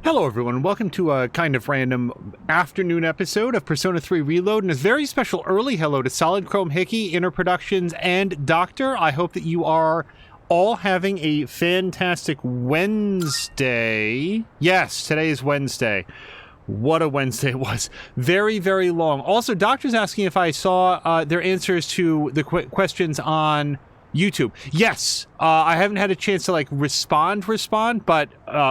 Hello everyone, welcome to a kind of random afternoon episode of Persona 3 Reload, and a very special early hello to Solid Chrome Hickey, Inner Productions, and Doctor. I hope that you are all having a fantastic Wednesday. Yes, today is Wednesday. What a Wednesday it was. Very, very long. Also, Doctor's asking if I saw their answers to the questions on YouTube. Yes, I haven't had a chance to like respond, but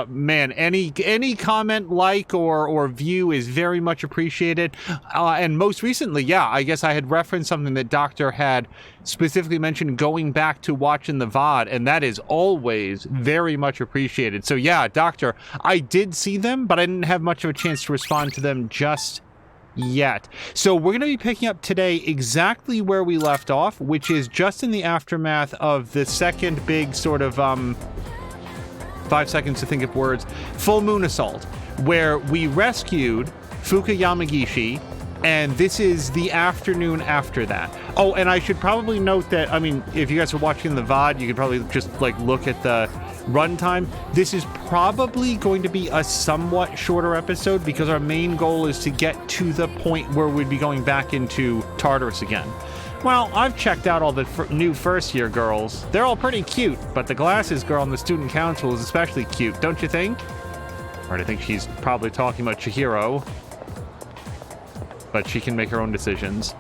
man, any comment, like or view is very much appreciated. And most recently, yeah, I guess I had referenced something that Doctor had specifically mentioned, going back to watching the VOD, and that is always very much appreciated. So yeah, Doctor, I did see them, but I didn't have much of a chance to respond to them just yet. So we're going to be picking up today exactly where we left off, which is just in the aftermath of the second big sort of 5 seconds to think of words, full moon assault, where we rescued Fuka Yamagishi, and this is the afternoon after that. Oh, and I should probably note that, I mean, if you guys are watching the VOD, you could probably just like look at the runtime. This is probably going to be a somewhat shorter episode because our main goal is to get to the point where we'd be going back into Tartarus again. Well, I've checked out all the new first-year girls. They're all pretty cute, but the glasses girl in the student council is especially cute, don't you think? Or I think she's probably talking about Chihiro, but she can make her own decisions.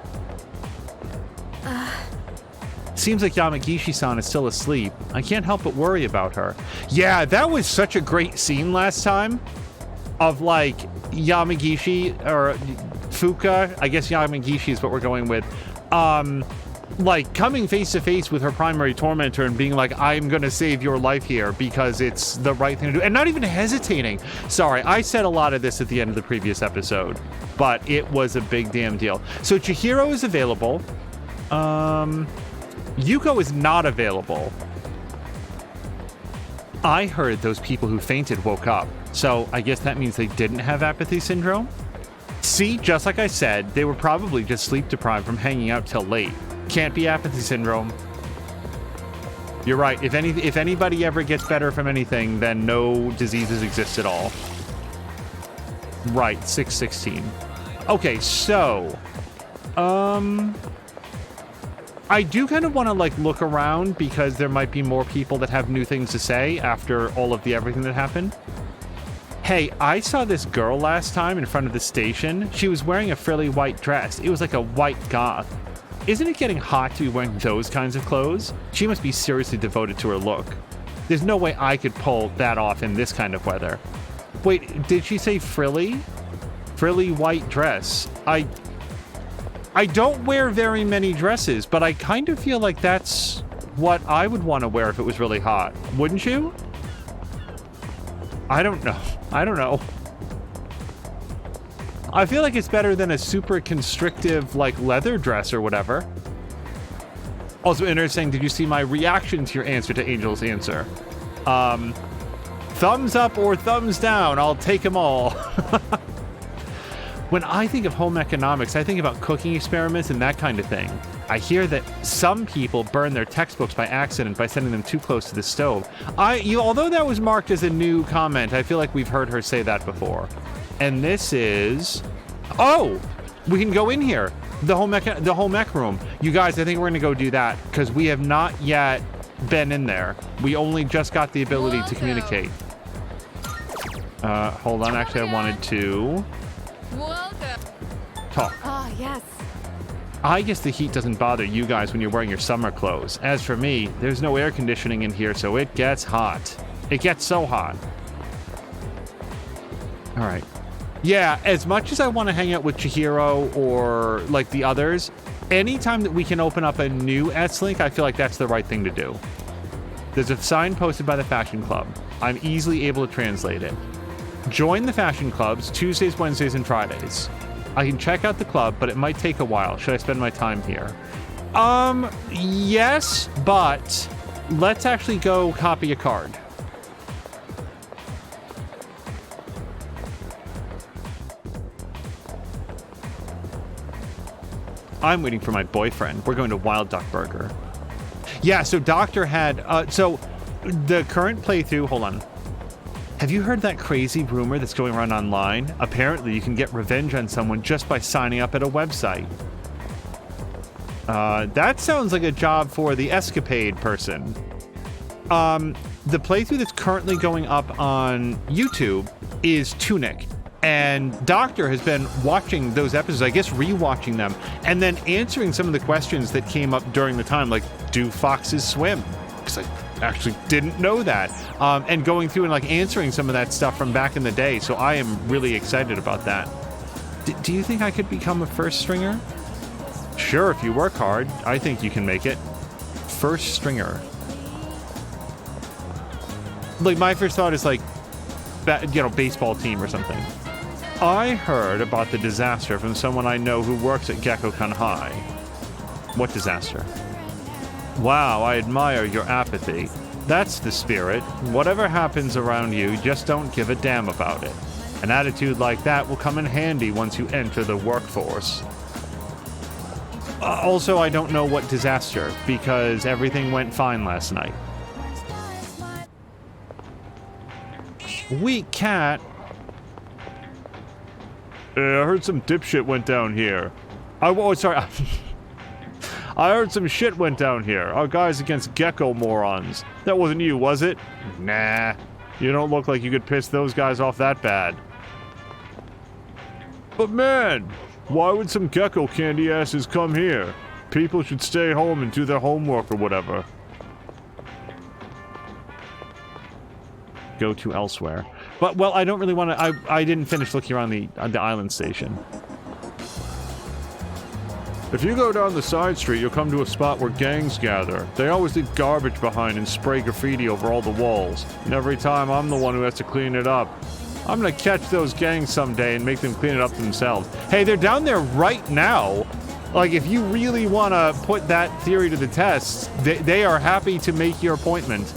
Seems like Yamagishi-san is still asleep. I can't help but worry about her. Yeah, that was such a great scene last time of like Yamagishi or Fuka. I guess Yamagishi is what we're going with. Like coming face to face with her primary tormentor and being like, I'm gonna save your life here because it's the right thing to do, and not even hesitating. Sorry, I said a lot of this at the end of the previous episode, but it was a big damn deal. So Chihiro is available. Yuko is not available. I heard those people who fainted woke up, so I guess that means they didn't have apathy syndrome? See, just like I said, they were probably just sleep deprived from hanging out till late. Can't be apathy syndrome. You're right, if anybody ever gets better from anything, then no diseases exist at all. Right, 616. Okay, so I do kind of want to like look around because there might be more people that have new things to say after all of the everything that happened. Hey, I saw this girl last time in front of the station. She was wearing a frilly white dress. It was like a white goth. Isn't it getting hot to be wearing those kinds of clothes? She must be seriously devoted to her look. There's no way I could pull that off in this kind of weather. Wait, did she say frilly? Frilly white dress. I don't wear very many dresses, but I kind of feel like that's what I would want to wear if it was really hot. Wouldn't you? I don't know. I feel like it's better than a super constrictive, like, leather dress or whatever. Also interesting, did you see my reaction to your answer to Angel's answer? Thumbs up or thumbs down, I'll take them all. When I think of home economics, I think about cooking experiments and that kind of thing. I hear that some people burn their textbooks by accident by sending them too close to the stove. Although that was marked as a new comment, I feel like we've heard her say that before. And this is... Oh! We can go in here. The home ec room. You guys, I think we're going to go do that because we have not yet been in there. We only just got the ability to communicate. Hold on. Actually, I wanted to... talk. Oh, yes. I guess the heat doesn't bother you guys when you're wearing your summer clothes. As for me, there's no air conditioning in here, so it gets hot. It gets so hot. All right. Yeah, as much as I want to hang out with Chihiro or like the others, anytime that we can open up a new S-Link, I feel like that's the right thing to do. There's a sign posted by the Fashion Club. I'm easily able to translate it. Join the Fashion Clubs Tuesdays, Wednesdays, and Fridays. I can check out the club, but it might take a while. Should I spend my time here? Yes, but let's actually go copy a card. I'm waiting for my boyfriend. We're going to Wild Duck Burger. Yeah, so Doctor had... so the current playthrough... Hold on. Have you heard that crazy rumor that's going around online? Apparently, you can get revenge on someone just by signing up at a website. That sounds like a job for the escapade person. The playthrough that's currently going up on YouTube is Tunic. And Doctor has been watching those episodes, I guess rewatching them, and then answering some of the questions that came up during the time, like, do foxes swim? Because I actually didn't know that. And going through and like answering some of that stuff from back in the day. So I am really excited about that. Do you think I could become a first stringer? Sure, if you work hard, I think you can make it. First stringer. Like, my first thought is like, baseball team or something. I heard about the disaster from someone I know who works at Gecko-kun High. What disaster? Wow, I admire your apathy. That's the spirit. Whatever happens around you, just don't give a damn about it. An attitude like that will come in handy once you enter the workforce. Also, I don't know what disaster, because everything went fine last night. Weak cat. I heard some dipshit went down here. Sorry. I heard some shit went down here. Our guys against gecko morons. That wasn't you, was it? Nah. You don't look like you could piss those guys off that bad. But man, why would some gecko candy asses come here? People should stay home and do their homework or whatever. Go to elsewhere. But, well, I don't really want to... I didn't finish looking around the island station. If you go down the side street, you'll come to a spot where gangs gather. They always leave garbage behind and spray graffiti over all the walls. And every time, I'm the one who has to clean it up. I'm gonna catch those gangs someday and make them clean it up themselves. Hey, they're down there right now. Like, if you really want to put that theory to the test, they are happy to make your appointment.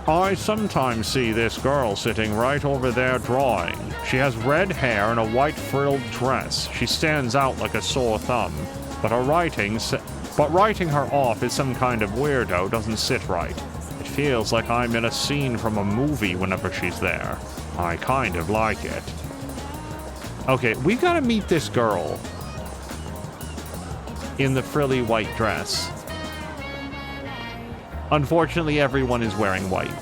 I sometimes see this girl sitting right over there drawing. She has red hair and a white frilled dress. She stands out like a sore thumb. But writing her off as some kind of weirdo doesn't sit right. It feels like I'm in a scene from a movie whenever she's there. I kind of like it. Okay, we've got to meet this girl in the frilly white dress. Unfortunately, everyone is wearing white.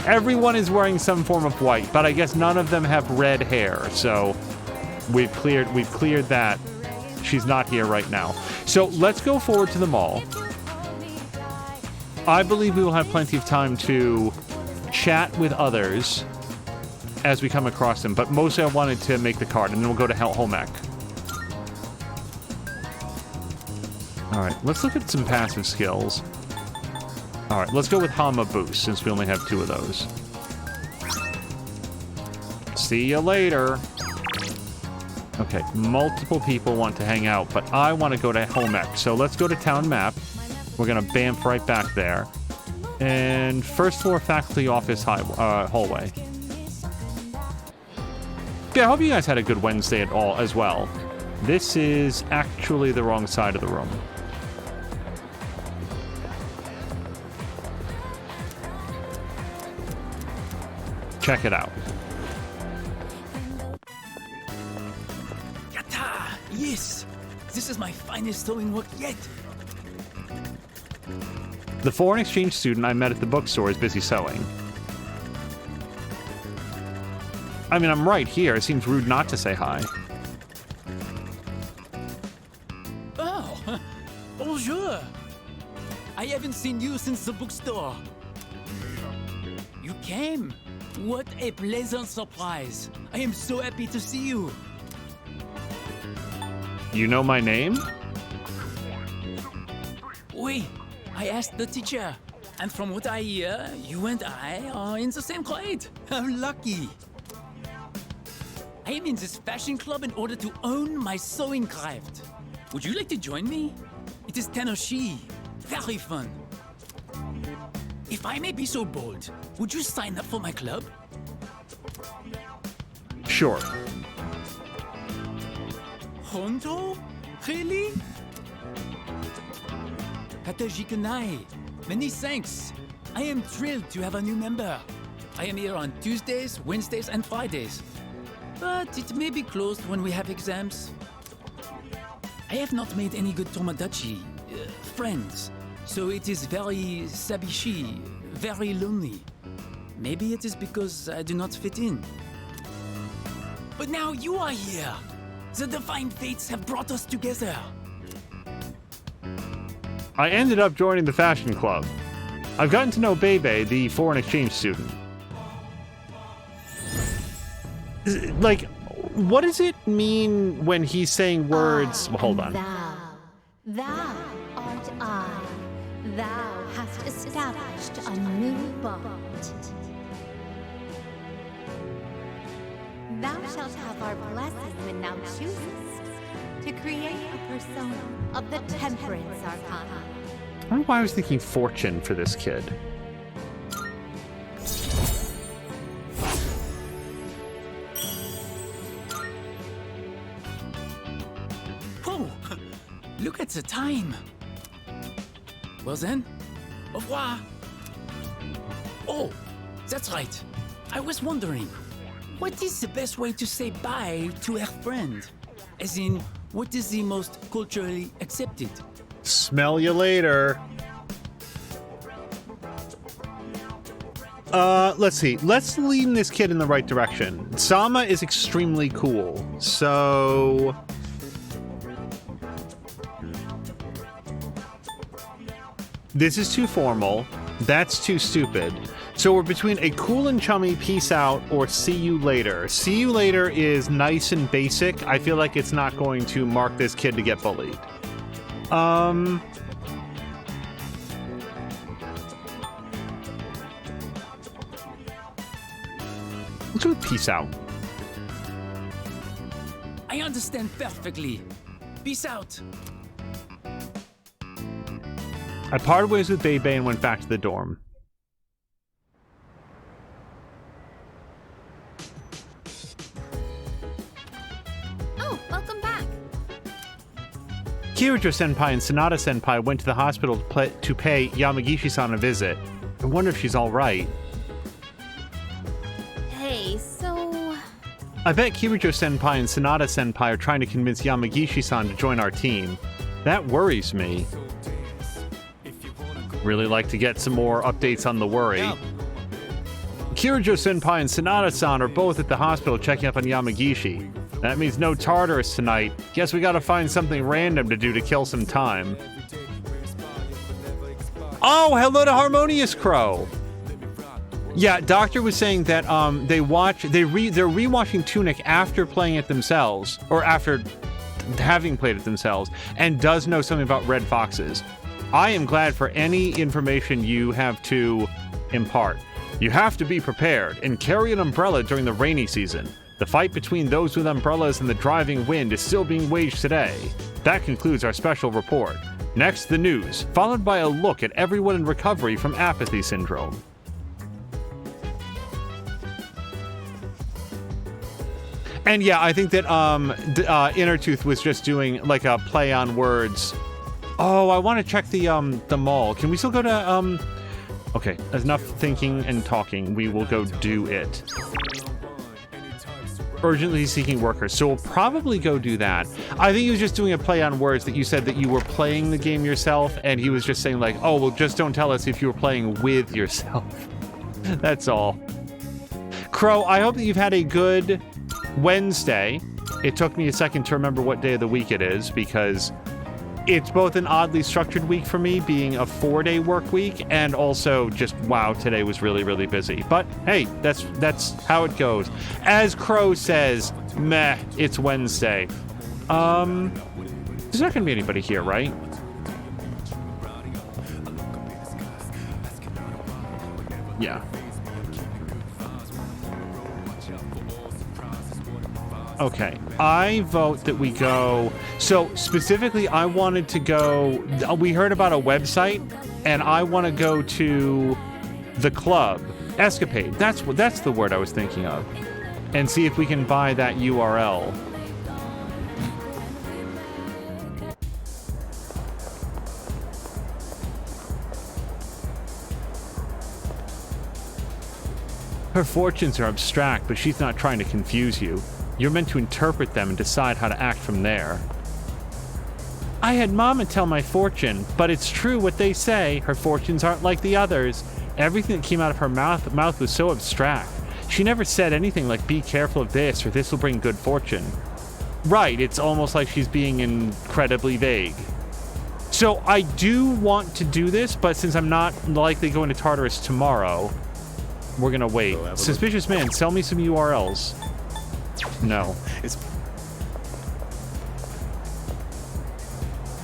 Everyone is wearing some form of white, but I guess none of them have red hair, so we've cleared that. She's not here right now. So let's go forward to the mall. I believe we will have plenty of time to chat with others as we come across them, but mostly I wanted to make the card, and then we'll go to Holmec. Alright, let's look at some passive skills. Alright, let's go with Hama Boost, since we only have 2 of those. See you later. Okay, multiple people want to hang out, but I want to go to Holmec. So let's go to Town Map. We're going to bamf right back there. And first floor faculty office hallway. Yeah, I hope you guys had a good Wednesday at all as well. This is actually the wrong side of the room. Check it out. Yatta! Yes! This is my finest sewing work yet! The foreign exchange student I met at the bookstore is busy sewing. I mean, I'm right here. It seems rude not to say hi. Oh! Bonjour! I haven't seen you since the bookstore. You came! What a pleasant surprise! I am so happy to see you! You know my name? Oui, I asked the teacher. And from what I hear, you and I are in the same grade. How lucky! I am in this fashion club in order to own my sewing craft. Would you like to join me? It is Tenoshi. Very fun. If I may be so bold, would you sign up for my club? Sure. Honto? Really? Kataji kunai. Many thanks. I am thrilled to have a new member. I am here on Tuesdays, Wednesdays, and Fridays. But it may be closed when we have exams. I have not made any good Tomodachi friends, so it is very sabishi, very lonely. Maybe it is because I do not fit in. But now you are here. The divine fates have brought us together. I ended up joining the fashion club. I've gotten to know Bebe, the foreign exchange student. Like, what does it mean when he's saying words? Well, hold on. Thou art I. Thou hast established a new bond. Thou shalt have our blessing when thou choosest to create a persona of the Temperance Arcana. I don't know why I was thinking fortune for this kid. Whoa! Look at the time. Well then, au revoir. Oh, that's right. I was wondering, what is the best way to say bye to a friend? As in, what is the most culturally accepted? Smell you later. Let's see. Let's lean this kid in the right direction. Sama is extremely cool, so... This is too formal. That's too stupid. So we're between a cool and chummy peace out or see you later. See you later is nice and basic. I feel like it's not going to mark this kid to get bullied. Let's go with peace out. I understand perfectly. Peace out. I parted ways with Bebe and went back to the dorm. Oh, welcome back. Kirijo-senpai and Sanada-senpai went to the hospital to pay Yamagishi-san a visit. I wonder if she's all right. Hey, so... I bet Kirijo-senpai and Sanada-senpai are trying to convince Yamagishi-san to join our team. That worries me. Really like to get some more updates on the worry. Yeah. Kirijo-senpai and Sanada-san are both at the hospital checking up on Yamagishi. That means no Tartarus tonight. Guess we gotta find something random to do to kill some time. Oh, hello to Harmonious Crow! Yeah, Doctor was saying that they're rewatching Tunic after playing it themselves, or after having played it themselves, and does know something about red foxes. I am glad for any information you have to impart. You have to be prepared and carry an umbrella during the rainy season. The fight between those with umbrellas and the driving wind is still being waged today. That concludes our special report. Next, the news, followed by a look at everyone in recovery from apathy syndrome. And yeah, I think that Innertooth was just doing like a play on words. Oh, I want to check the mall. Can we still go to Okay, enough thinking and talking. We will go do it. Urgently seeking workers. So we'll probably go do that. I think he was just doing a play on words that you said that you were playing the game yourself, and he was just saying like, oh, well, just don't tell us if you were playing with yourself. That's all. Crow, I hope that you've had a good Wednesday. It took me a second to remember what day of the week it is, because it's both an oddly structured week for me, being a 4-day work week, and also just, wow, today was really, really busy. But hey, that's how it goes. As Crow says, meh, it's Wednesday. There's not gonna be anybody here, right? Yeah. Okay, I vote that we go. So specifically, I wanted to go. We heard about a website, and I want to go to the club, Escapade. That's the word I was thinking of, and see if we can buy that URL. Her fortunes are abstract, but she's not trying to confuse you. You're meant to interpret them and decide how to act from there. I had Mama tell my fortune, but it's true what they say. Her fortunes aren't like the others. Everything that came out of her mouth was so abstract. She never said anything like, be careful of this, or this will bring good fortune. Right, it's almost like she's being incredibly vague. So I do want to do this, but since I'm not likely going to Tartarus tomorrow, we're gonna wait. Suspicious man, sell me some URLs. No.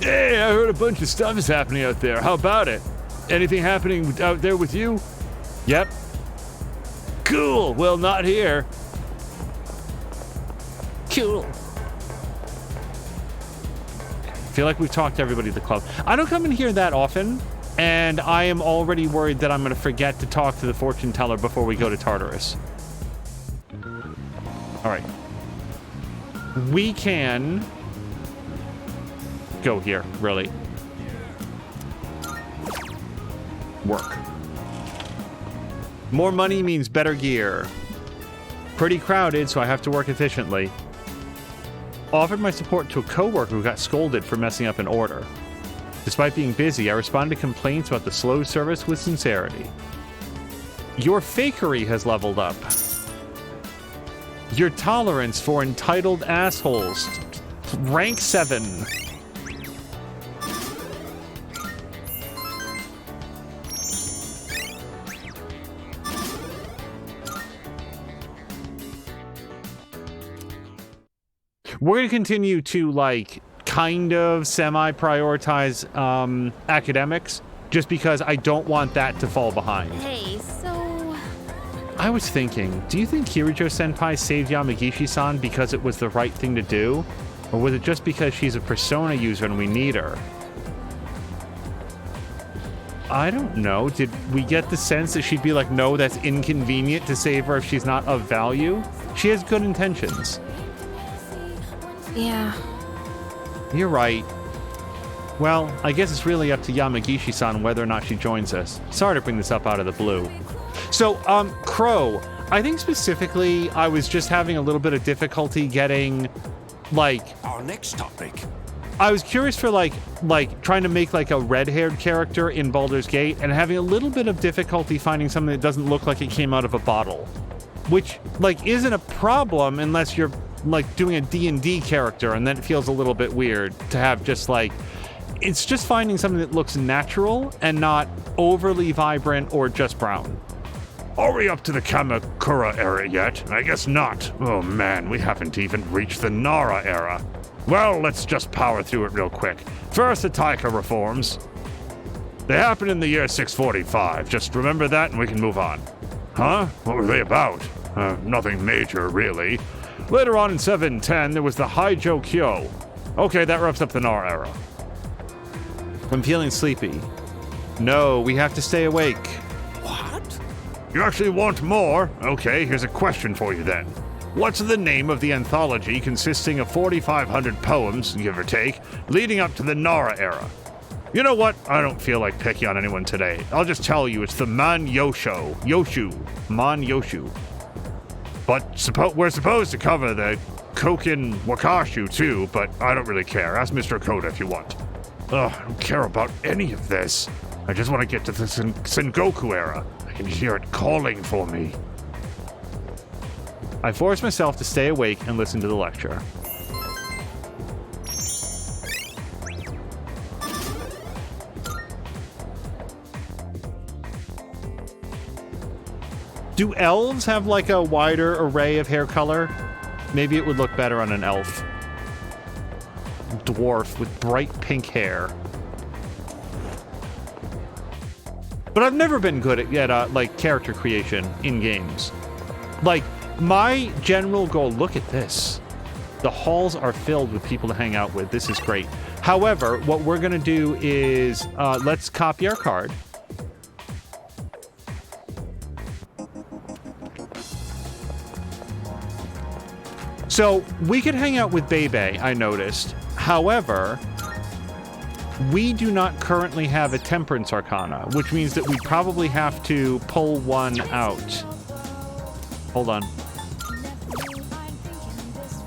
Hey, I heard a bunch of stuff is happening out there. How about it? Anything happening out there with you? Yep. Cool. Well, not here. Cool. I feel like we've talked to everybody at the club. I don't come in here that often, and I am already worried that I'm going to forget to talk to the fortune teller before we go to Tartarus. All right. We can go here, really. Work. More money means better gear. Pretty crowded, so I have to work efficiently. Offered my support to a coworker who got scolded for messing up an order. Despite being busy, I responded to complaints about the slow service with sincerity. Your fakery has leveled up. Your tolerance for entitled assholes. Rank 7. We're going to continue to, like, kind of semi-prioritize academics, just because I don't want that to fall behind. Hey, so... I was thinking, do you think Kirijo-senpai saved Yamagishi-san because it was the right thing to do? Or was it just because she's a Persona user and we need her? I don't know. Did we get the sense that she'd be like, no, that's inconvenient to save her if she's not of value? She has good intentions. Yeah. You're right. Well, I guess it's really up to Yamagishi-san whether or not she joins us. Sorry to bring this up out of the blue. So, Crow, I think specifically I was just having a little bit of difficulty getting, like... Our next topic. I was curious for, like trying to make, like, a red-haired character in Baldur's Gate and having a little bit of difficulty finding something that doesn't look like it came out of a bottle. Which, like, isn't a problem unless you're like doing a D&D character, and then it feels a little bit weird to have just like, it's just finding something that looks natural and not overly vibrant or just brown. Are we up to the Kamakura era yet? I guess not. Oh man, we haven't even reached the Nara era. Well, let's just power through it real quick. First, the Taika reforms. They happened in the year 645. Just remember that and we can move on. Huh? What were they about? Nothing major, really. Later on in 710, there was the Haijo Kyo. Okay, that wraps up the Nara era. I'm feeling sleepy. No, we have to stay awake. What? You actually want more? Okay, here's a question for you then. What's the name of the anthology consisting of 4,500 poems, give or take, leading up to the Nara era? You know what? I don't feel like picking on anyone today. I'll just tell you it's the Man Yoshu. But we're supposed to cover the Koken Wakashu too, but I don't really care. Ask Mr. Koda if you want. Ugh, I don't care about any of this. I just want to get to the Sengoku era. I can hear it calling for me. I forced myself to stay awake and listen to the lecture. Do elves have like a wider array of hair color? Maybe it would look better on an elf. Dwarf with bright pink hair. But I've never been good at like character creation in games. Like, my general goal, look at this. The halls are filled with people to hang out with. This is great. However, what we're gonna do is, let's copy our card. So, we could hang out with Bebe, I noticed. However, we do not currently have a Temperance Arcana, which means that we probably have to pull one out. Hold on.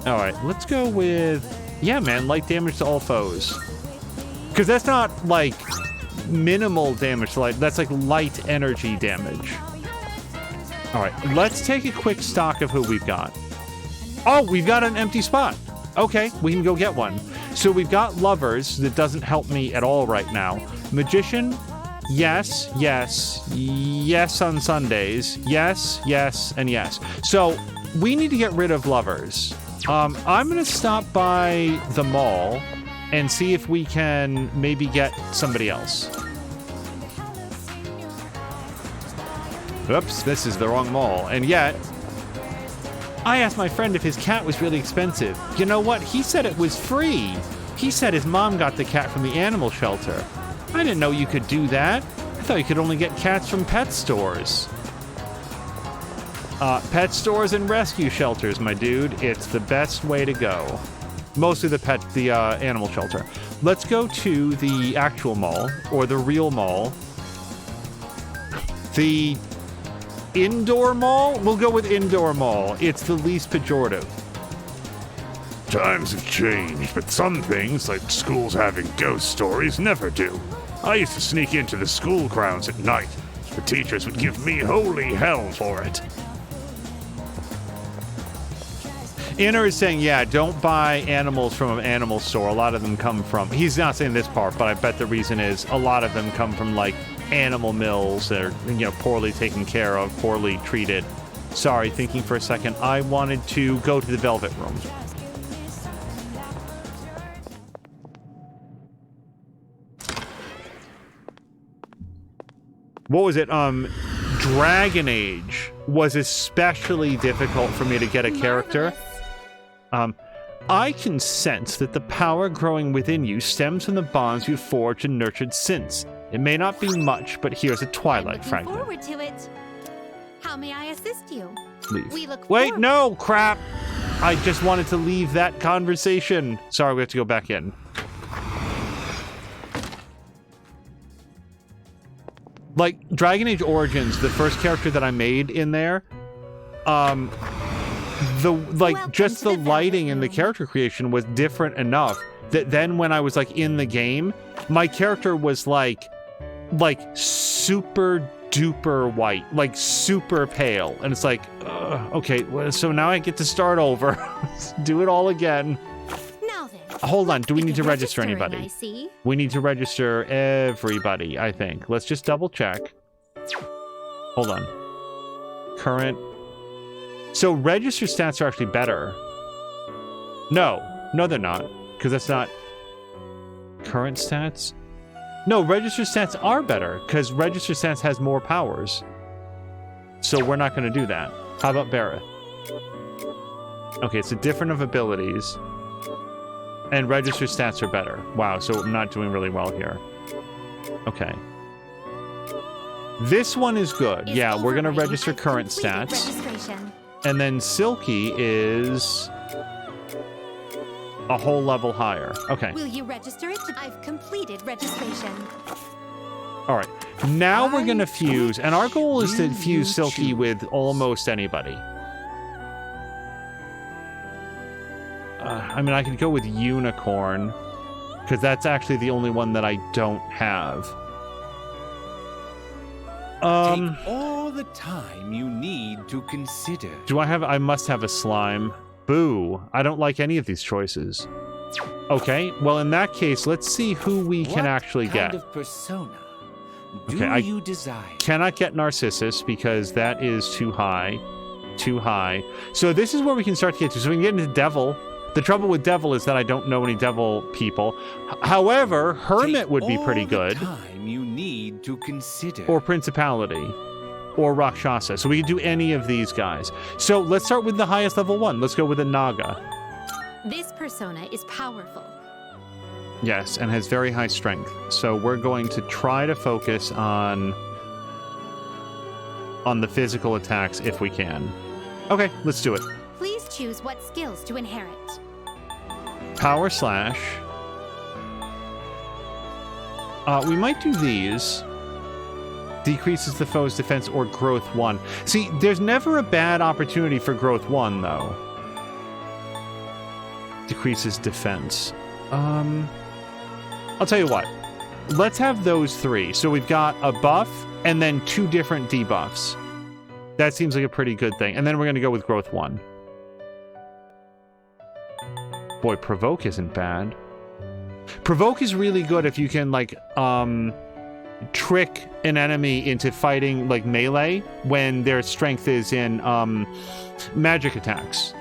All right, let's go with, yeah, man, light damage to all foes. Because that's not like minimal damage to light, that's like light energy damage. All right, let's take a quick stock of who we've got. Oh, we've got an empty spot. Okay, we can go get one. So we've got lovers. That doesn't help me at all right now. Magician, yes, yes, yes on Sundays. Yes, yes, and yes. So we need to get rid of lovers. I'm going to stop by the mall and see if we can maybe get somebody else. Oops, this is the wrong mall. And yet, I asked my friend if his cat was really expensive. You know what? He said it was free. He said his mom got the cat from the animal shelter. I didn't know you could do that. I thought you could only get cats from pet stores. Pet stores and rescue shelters, my dude. It's the best way to go. Mostly the animal shelter. Let's go to the actual mall, or the real mall. The indoor mall? We'll go with indoor mall. It's the least pejorative. Times have changed, but some things, like schools having ghost stories, never do. I used to sneak into the school grounds at night. The teachers would give me holy hell for it. Inner is saying, yeah, don't buy animals from an animal store. A lot of them come from... He's not saying this part, but I bet the reason is a lot of them come from, like, animal mills that are, you know, poorly taken care of, poorly treated. Sorry, thinking for a second. I wanted to go to the Velvet Room. What was it? Dragon Age was especially difficult for me to get a character. I can sense that the power growing within you stems from the bonds you've forged and nurtured since. It may not be much, but here's a twilight fragment. Forward to it. How may I assist you? Leave. We look Wait, forward- no, crap! I just wanted to leave that conversation. Sorry, we have to go back in. Like, Dragon Age Origins, the first character that I made in there, just the lighting and the character creation was different enough that then when I was, like, in the game, my character was, like super duper white, like super pale. And it's like, okay, so now I get to start over. Do it all again. Now then, Hold on, do we need to register registering, anybody? I see. We need to register everybody, I think. Let's just double check. Hold on. Current. So register stats are actually better. No, they're not. Because that's not... Current stats? No, register stats are better. Because register stats has more powers. So we're not going to do that. How about Barrett? Okay, it's a different of abilities. And register stats are better. Wow, so I'm not doing really well here. Okay. This one is good. Yeah, we're going to register current stats. Registration. And then Silky is a whole level higher. Okay. Will you register it? I've completed registration. All right. Now we're going to fuse. And our goal is to fuse Silky with almost anybody. I mean, I could go with Unicorn. Because that's actually the only one that I don't have. Take all the time you need to consider. Do I have... I must have a slime. Boo. I don't like any of these choices. Okay, well, in that case, let's see who we can actually get. What kind of persona do Okay, you desire? Cannot get Narcissus because that is too high. Too high. So this is where we can start to get to. So we can get into Devil. The trouble with Devil is that I don't know any Devil people. However, Hermit would be pretty good. Take all the time you need to consider. Or Principality. Or Rakshasa. So we can do any of these guys. So let's start with the highest level one. Let's go with a Naga. This persona is powerful. Yes, and has very high strength. So we're going to try to focus on the physical attacks if we can. Okay, let's do it. Please choose what skills to inherit. Power Slash. We might do these. Decreases the foe's defense or growth 1. See, there's never a bad opportunity for growth 1, though. Decreases defense. I'll tell you what. Let's have those 3. So we've got a buff and then 2 different debuffs. That seems like a pretty good thing. And then we're going to go with growth 1. Boy, provoke isn't bad. Provoke is really good if you can, like, trick an enemy into fighting, like, melee when their strength is in, magic attacks.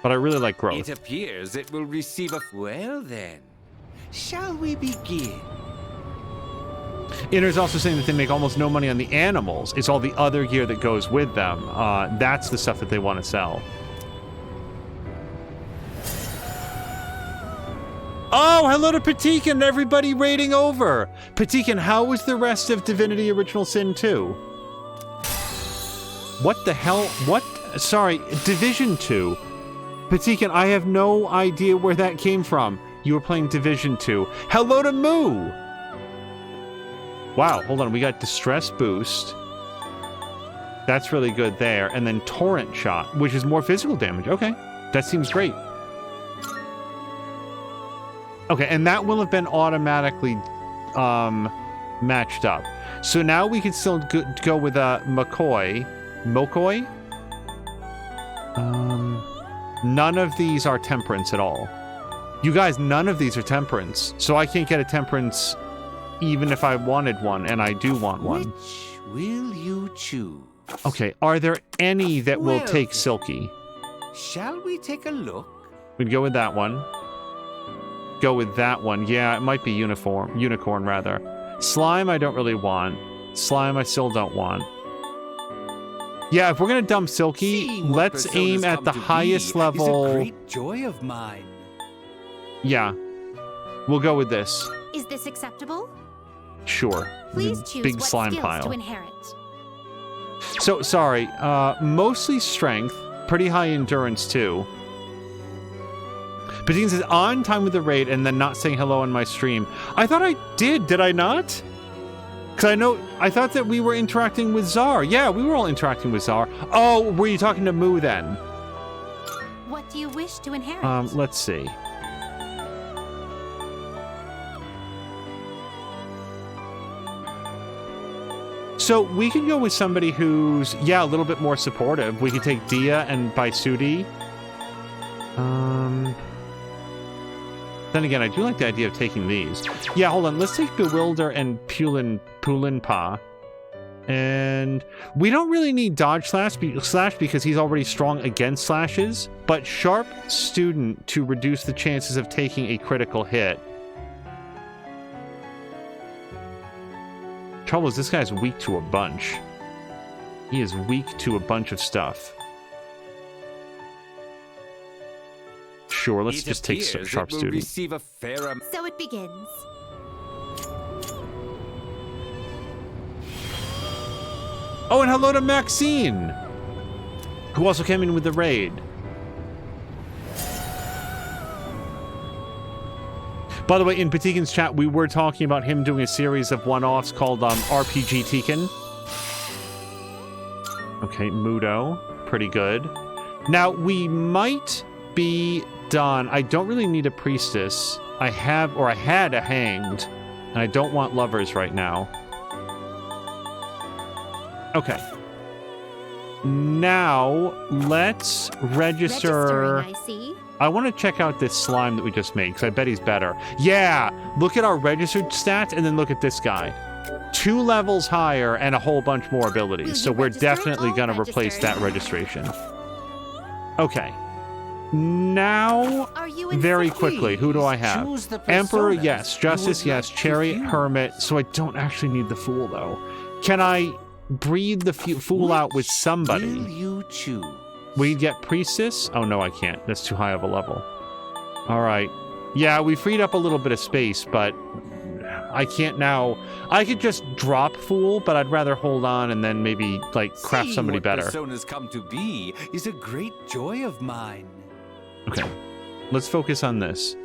But I really like growth. It appears it will receive a... Well then, shall we begin? Inner's also saying that they make almost no money on the animals. It's all the other gear that goes with them. That's the stuff that they want to sell. Oh, hello to Patikin and everybody raiding over. Patikin, how was the rest of Divinity Original Sin 2? What the hell? What? Sorry, Division 2. Patikin, I have no idea where that came from. You were playing Division 2. Hello to Moo. Wow, hold on. We got Distress Boost. That's really good there. And then Torrent Shot, which is more physical damage. Okay, that seems great. Okay, and that will have been automatically matched up. So now we can still go with McCoy. Mokoi? None of these are Temperance at all. You guys, none of these are Temperance. So I can't get a Temperance even if I wanted one, and I do want one. Which will you choose? Okay, are there any that will take Silky? Shall we take a look? We'd go with that one. Go with that one. Yeah, it might be Unicorn rather. Slime I don't really want. Slime I still don't want. Yeah, if we're gonna dump Silky, let's aim at the highest level. Is a great joy of mine. Yeah, we'll go with this. Is this acceptable? Sure. Please choose big what slime skills pile. to inherit. So sorry. Mostly strength, pretty high endurance too. Patine says on time with the raid and then not saying hello on my stream. I thought I did. Did I not? Because I thought that we were interacting with Czar. Yeah, we were all interacting with Czar. Oh, were you talking to Moo then? What do you wish to inherit? Let's see. So we can go with somebody who's, yeah, a little bit more supportive. We could take Dia and Baisudi. Then again, I do like the idea of taking these. Yeah, hold on. Let's take Bewilder and Pulinpa. And we don't really need Dodge Slash because he's already strong against slashes, but Sharp Student to reduce the chances of taking a critical hit. Trouble is, this guy's weak to a bunch. He is weak to a bunch of stuff. Sure, let's just take Sharp Student. Receive a fair So it begins. Oh, and hello to Maxine, who also came in with the raid. By the way, in Patikin's chat, we were talking about him doing a series of one-offs called RPG Tikin. Okay, Mudo. Pretty good. Now, we might be done. I don't really need a priestess. I had a hanged, and I don't want lovers right now. Okay. Now, let's register... Registering, I see. I want to check out this slime that we just made, because I bet he's better. Yeah! Look at our registered stats, and then look at this guy. 2 levels higher and a whole bunch more abilities. So we're definitely going to replace that registration. Okay. Now, very quickly, who do I have? Emperor, yes. Justice, yes. Chariot, Hermit. So I don't actually need the Fool, though. Can I breed the Fool out with somebody? Will you choose? We get Priestess? Oh, no, I can't. That's too high of a level. All right. Yeah, we freed up a little bit of space, but I can't now. I could just drop Fool, but I'd rather hold on and then maybe, like, craft somebody better. Seeing what personas come to be is a great joy of mine. Okay. Let's focus on this.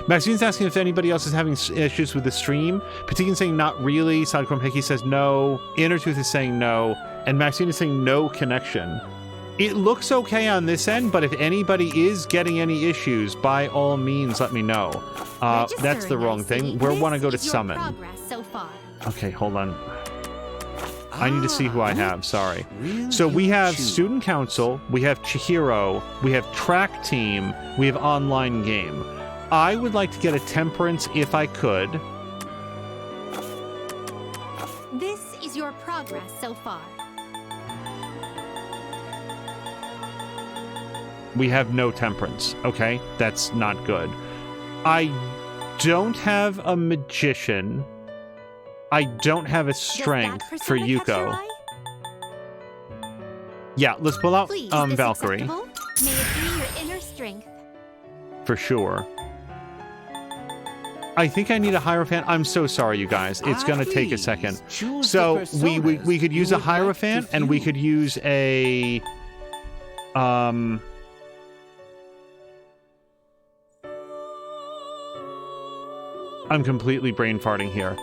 Maxine's asking if anybody else is having issues with the stream. Patikin's saying not really. Sidecorn Hickey says no. Innertooth is saying no. And Maxine is saying no connection. It looks okay on this end, but if anybody is getting any issues, by all means, let me know. That's the wrong thing. We want to go to summon. So far. Okay, hold on. I need to see who I have. Sorry. So we have Student Council, we have Chihiro, we have Track Team, we have Online Game. I would like to get a Temperance if I could. This is your progress so far. We have no Temperance. Okay, that's not good. I don't have a Magician. I don't have a Strength for Yuko. Yeah, let's pull out Please, Valkyrie. May it be your inner strength. For sure. I think I need a Hierophant. I'm so sorry, you guys. It's going to take a second. So we could use a Hierophant, and we could use a... I'm completely brain farting here.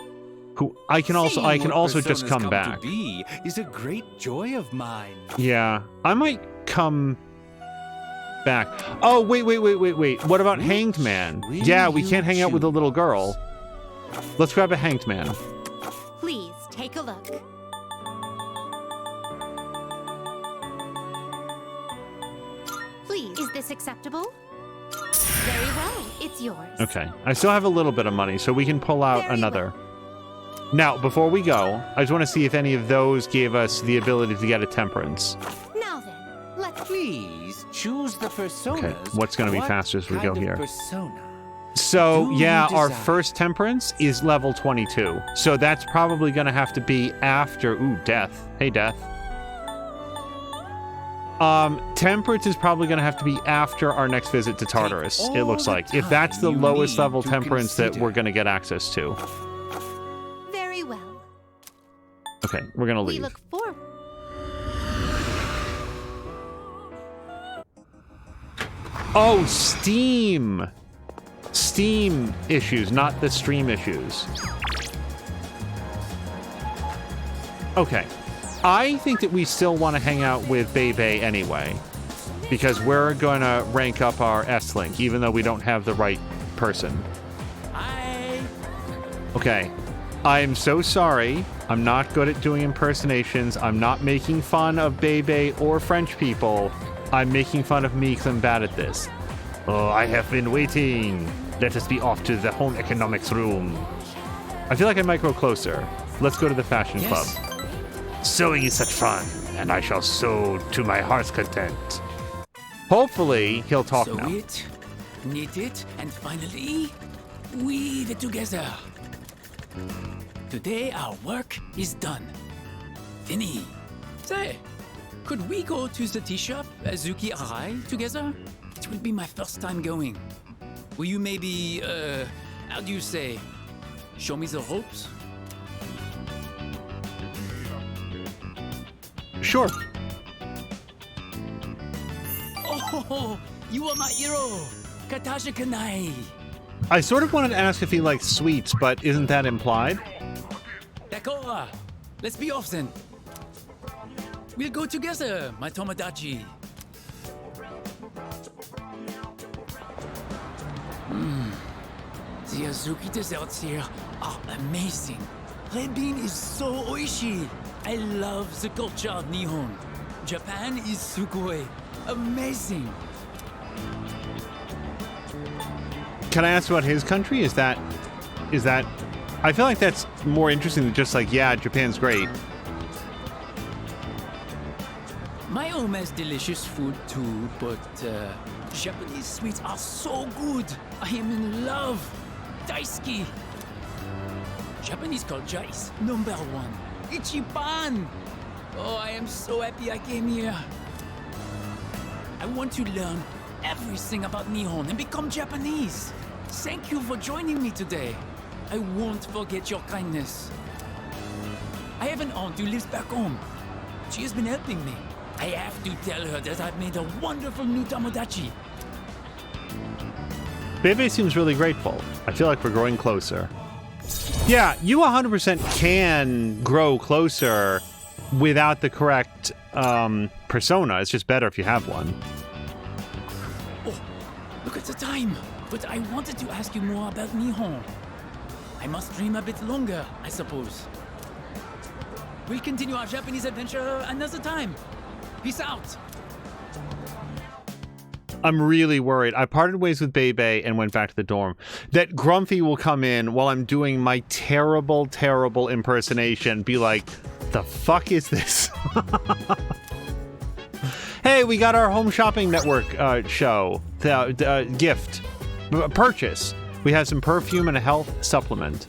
Who I can also just come back. To be is a great joy of mine. Yeah, I might come back. Oh, wait. What about Hanged Man? Yeah, we can't hang out with a little girl. Let's grab a Hanged Man. Please take a look. Please, is this acceptable? Very well, it's yours. Okay, I still have a little bit of money, so we can pull out another. Now, before we go, I just want to see if any of those gave us the ability to get a Temperance. Now then, let's Please choose the personas. Okay, what's going to be faster as we go here? Persona? So, Do yeah, you our desire? first Temperance is level 22. So that's probably going to have to be after... Ooh, Death. Hey, Death. Temperance is probably going to have to be after our next visit to Tartarus, it looks like. If that's the time you lowest need level to Temperance that consider. we're going to get access to. very well. Okay, we're going to We leave. look forward. Oh, Steam! Steam issues, not the stream issues. Okay. I think that we still want to hang out with Bebe anyway. Because we're going to rank up our S-Link, even though we don't have the right person. Hi. Okay. I'm so sorry. I'm not good at doing impersonations. I'm not making fun of Bebe or French people. I'm making fun of me because I'm bad at this. Oh, I have been waiting. Let us be off to the home economics room. I feel like I might grow closer. Let's go to the fashion club. Sewing is such fun, and I shall sew to my heart's content. Hopefully, he'll talk Sew now. it, knit it, and finally, weave it together. Today our work is done. Fini. Say, could we go to the tea shop, Azuki Arai, together? It will be my first time going. Will you maybe, how do you say, show me the ropes? Sure. Oh, you are my hero, Katasha Kanai. I sort of wanted to ask if he likes sweets, but isn't that implied? D'accord. Let's be off then. We'll go together, my Tomodachi. The Azuki desserts here are amazing. Red bean is so oishi. I love the culture of Nihon. Japan is sugoi. Amazing. Can I ask about his country? Is that... I feel like that's more interesting than just like, yeah, Japan's great. My home has delicious food too, but Japanese sweets are so good. I am in love. Daisuki. Japanese culture is number one. Ichiban. Oh, I am so happy I came here. I want to learn everything about Nihon and become Japanese. Thank you for joining me today. I won't forget your kindness. I have an aunt who lives back home. She has been helping me. I have to tell her that I've made a wonderful new Tomodachi. Bebe seems really grateful. I feel like we're growing closer. Yeah, you 100% can grow closer without the correct persona. It's just better if you have one. Oh, look at the time. But I wanted to ask you more about Nihon. I must dream a bit longer, I suppose. We'll continue our Japanese adventure another time. Peace out. I'm really worried. I parted ways with Bebe and went back to the dorm. That Grumpy will come in while I'm doing my terrible, terrible impersonation. Be like, the fuck is this? Hey, we got our Home Shopping Network show. Gift. Purchase. We have some perfume and a health supplement.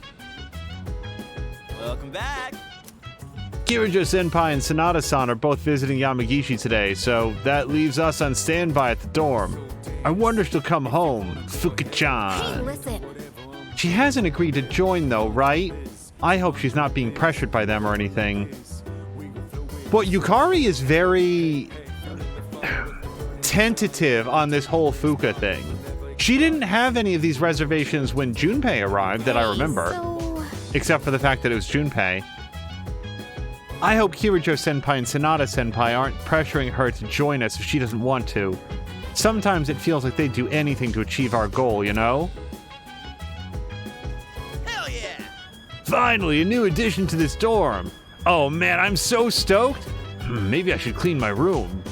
Welcome back. Kirijo-senpai and Sanada-san are both visiting Yamagishi today, so that leaves us on standby at the dorm. I wonder if she'll come home, Fuka-chan. Hey, listen. She hasn't agreed to join, though, right? I hope she's not being pressured by them or anything. Well, Yukari is very tentative on this whole Fuka thing. She didn't have any of these reservations when Junpei arrived that I remember, except for the fact that it was Junpei. I hope Kirijo-senpai and Sanada-senpai aren't pressuring her to join us if she doesn't want to. Sometimes it feels like they'd do anything to achieve our goal, you know? Hell yeah! Finally, a new addition to this dorm. Oh man, I'm so stoked. Maybe I should clean my room.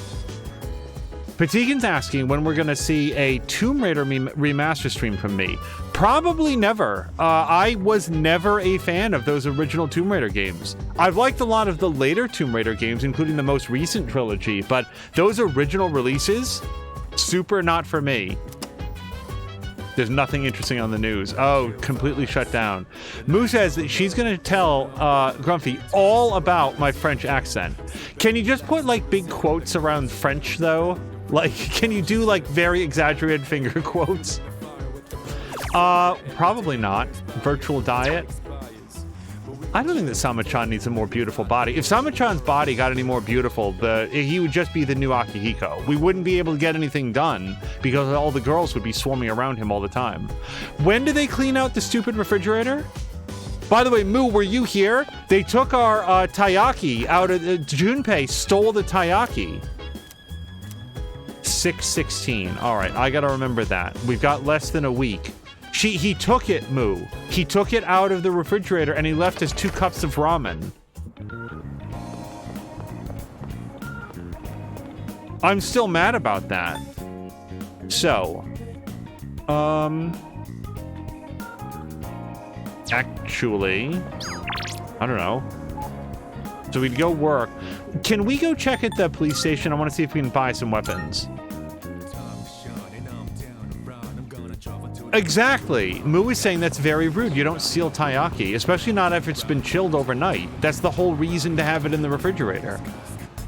Patikin's asking when we're gonna see a Tomb Raider remaster stream from me. Probably never. I was never a fan of those original Tomb Raider games. I've liked a lot of the later Tomb Raider games, including the most recent trilogy, but those original releases, super not for me. There's nothing interesting on the news. Oh, completely shut down. Moo says that she's gonna tell Grumpy all about my French accent. Can you just put like big quotes around French though? Like, can you do like very exaggerated finger quotes? Probably not. Virtual diet? I don't think that Sama-chan needs a more beautiful body. If Sama-chan's body got any more beautiful, he would just be the new Akihiko. We wouldn't be able to get anything done because all the girls would be swarming around him all the time. When do they clean out the stupid refrigerator? By the way, Moo, were you here? They took our taiyaki out of... Junpei stole the taiyaki. 6/16. All right, I gotta remember that. We've got less than a week. He took it, Moo. He took it out of the refrigerator and he left us 2 cups of ramen. I'm still mad about that. So, actually, I don't know. So we'd go work. Can we go check at the police station? I want to see if we can buy some weapons. Exactly. Moo is saying that's very rude. You don't steal taiyaki, especially not if it's been chilled overnight. That's the whole reason to have it in the refrigerator.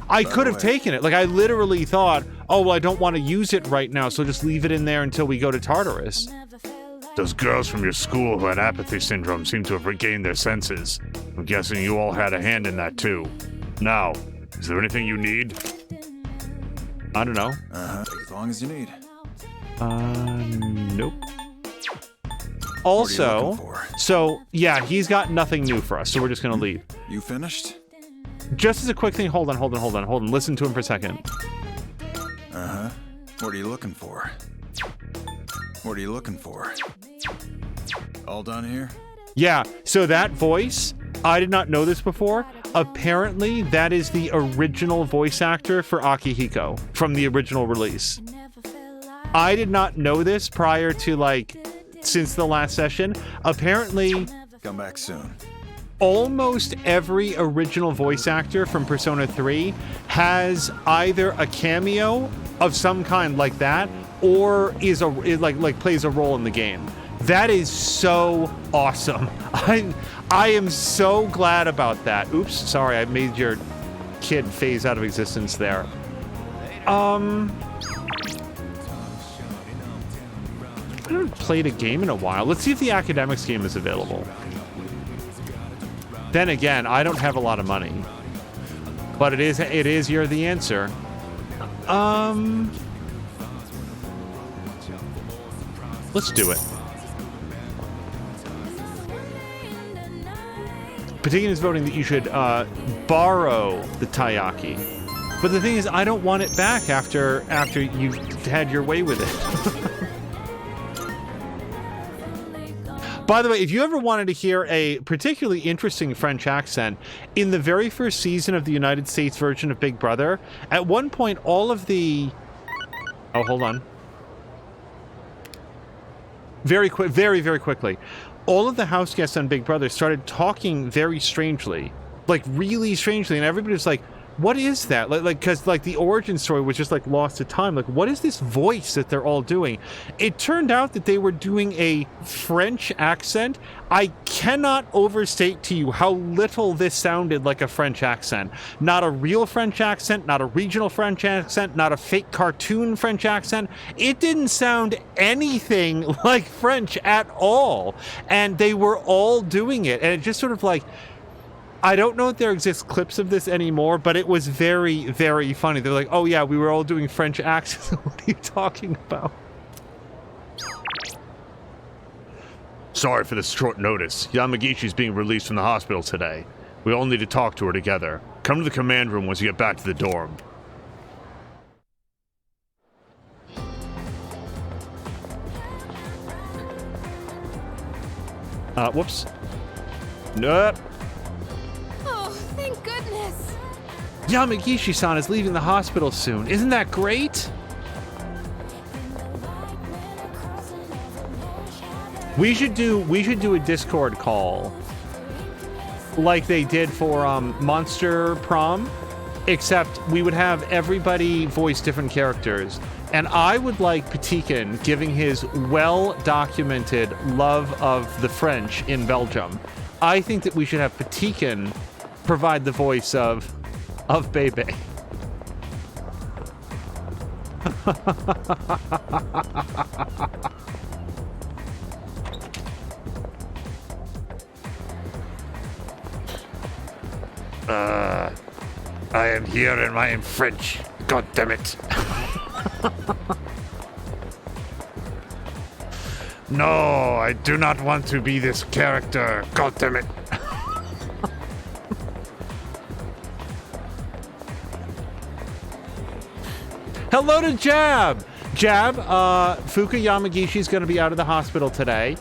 I could have taken it. Like, I literally thought, oh, well, I don't want to use it right now, so just leave it in there until we go to Tartarus. Those girls from your school who had apathy syndrome seem to have regained their senses. I'm guessing you all had a hand in that too. Now, is there anything you need? I don't know. Take as long as you need. Nope. Also, so yeah, he's got nothing new for us, so we're just gonna leave. You finished? Just as a quick thing, hold on. Listen to him for a second. What are you looking for? What are you looking for? All done here? Yeah, so that voice, I did not know this before. Apparently, that is the original voice actor for Akihiko from the original release. I did not know this prior to, like, since the last session. Apparently, Come back soon. almost every original voice actor from Persona 3 has either a cameo of some kind like that, or is plays a role in the game. That is so awesome. I am so glad about that. Oops, sorry, I made your kid phase out of existence there. I haven't played a game in a while. Let's see if the academics game is available. Then again, I don't have a lot of money. But it is You're the Answer. Let's do it. Patikin is voting that you should borrow the taiyaki. But the thing is, I don't want it back after you've had your way with it. By the way, if you ever wanted to hear a particularly interesting French accent, in the very first season of the United States version of Big Brother, at one point all of the... Oh, hold on. Very quickly. All of the house guests on Big Brother started talking very strangely. Like, really strangely, and everybody was like, what is that? Because the origin story was just, like, lost to time. Like, what is this voice that they're all doing? It turned out that they were doing a French accent. I cannot overstate to you how little this sounded like a French accent. Not a real French accent, not a regional French accent, not a fake cartoon French accent. It didn't sound anything like French at all. And they were all doing it. And it just sort of like... I don't know if there exists clips of this anymore, but it was very, very funny. They're like, oh yeah, we were all doing French accents. What are you talking about? Sorry for this short notice. Yamagishi's being released from the hospital today. We all need to talk to her together. Come to the command room once you get back to the dorm. Whoops. Nope. Thank goodness. Yamagishi-san is leaving the hospital soon. Isn't that great? We should do a Discord call like they did for Monster Prom, except we would have everybody voice different characters. And I would like Patikin giving his well-documented love of the French in Belgium. I think that we should have Patikin provide the voice of Bebe. I am here and I am French. God damn it. No, I do not want to be this character. God damn it. Hello to Jab! Jab, Fuka Yamagishi's gonna be out of the hospital today.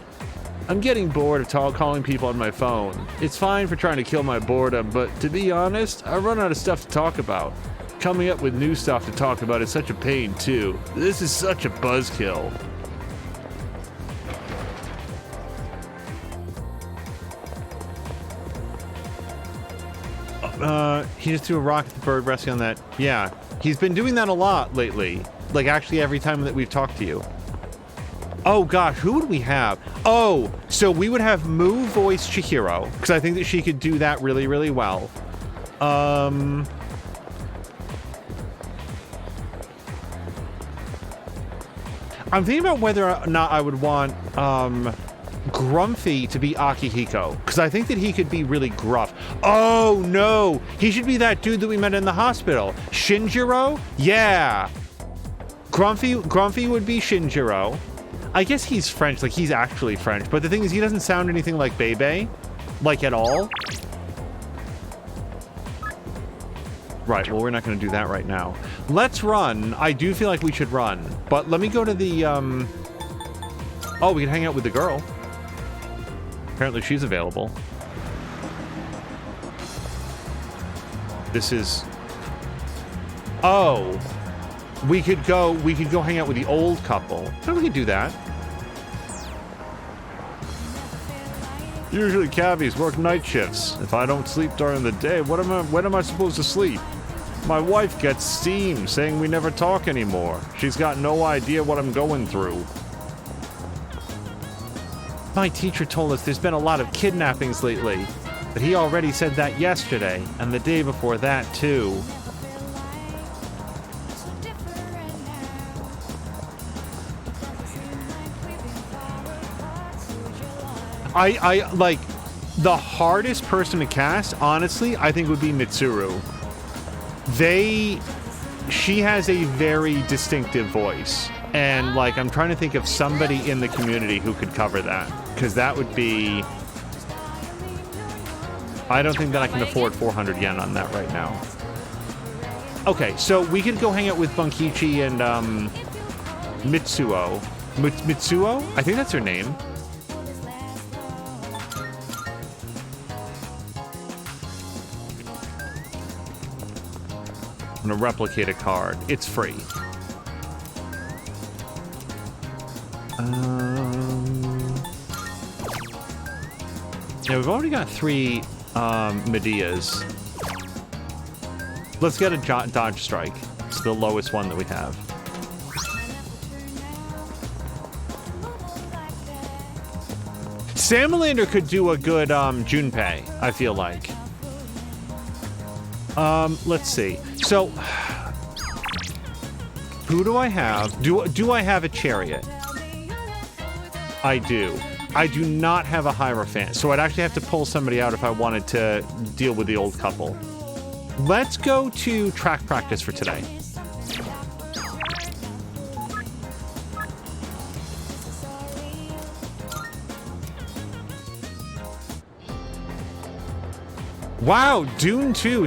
I'm getting bored of calling people on my phone. It's fine for trying to kill my boredom, but to be honest, I run out of stuff to talk about. Coming up with new stuff to talk about is such a pain, too. This is such a buzzkill. He just threw a rock at the bird resting on that. Yeah, he's been doing that a lot lately. Like, actually every time that we've talked to you. Oh gosh, who would we have? Oh, so we would have Moo voice Chihiro, because I think that she could do that really, really well. I'm thinking about whether or not I would want Grumpy to be Akihiko, because I think that he could be really gruff. Oh no, he should be that dude that we met in the hospital. Shinjiro? Yeah. Grumpy would be Shinjiro. I guess he's French, like he's actually French, but the thing is he doesn't sound anything like Bebe, like at all. Right, well we're not going to do that right now. Let's run. I do feel like we should run, but let me go to the, oh, we can hang out with the girl. Apparently she's available. This is... Oh. We could go hang out with the old couple. Oh, we could do that. Usually cabbies work night shifts. If I don't sleep during the day, when am I supposed to sleep? My wife gets steam saying we never talk anymore. She's got no idea what I'm going through. My teacher told us there's been a lot of kidnappings lately, but he already said that yesterday, and the day before that too. I like, the hardest person to cast, honestly, I think would be Mitsuru. She has a very distinctive voice, And, like, I'm trying to think of somebody in the community who could cover that. Because that would be... I don't think that I can afford 400 yen on that right now. Okay, so we could go hang out with Bunkichi and, Mitsuo. Mitsuo? I think that's her name. I'm gonna replicate a card. It's free. Yeah, we've already got 3 Medeas. Let's get a dodge strike. It's the lowest one that we have. Salamander could do a good Junpei, I feel like. Let's see. So, who do I have? Do I have a chariot? I do. I do not have a Hierophant, so I'd actually have to pull somebody out if I wanted to deal with the old couple. Let's go to track practice for today. Wow, Dune 2.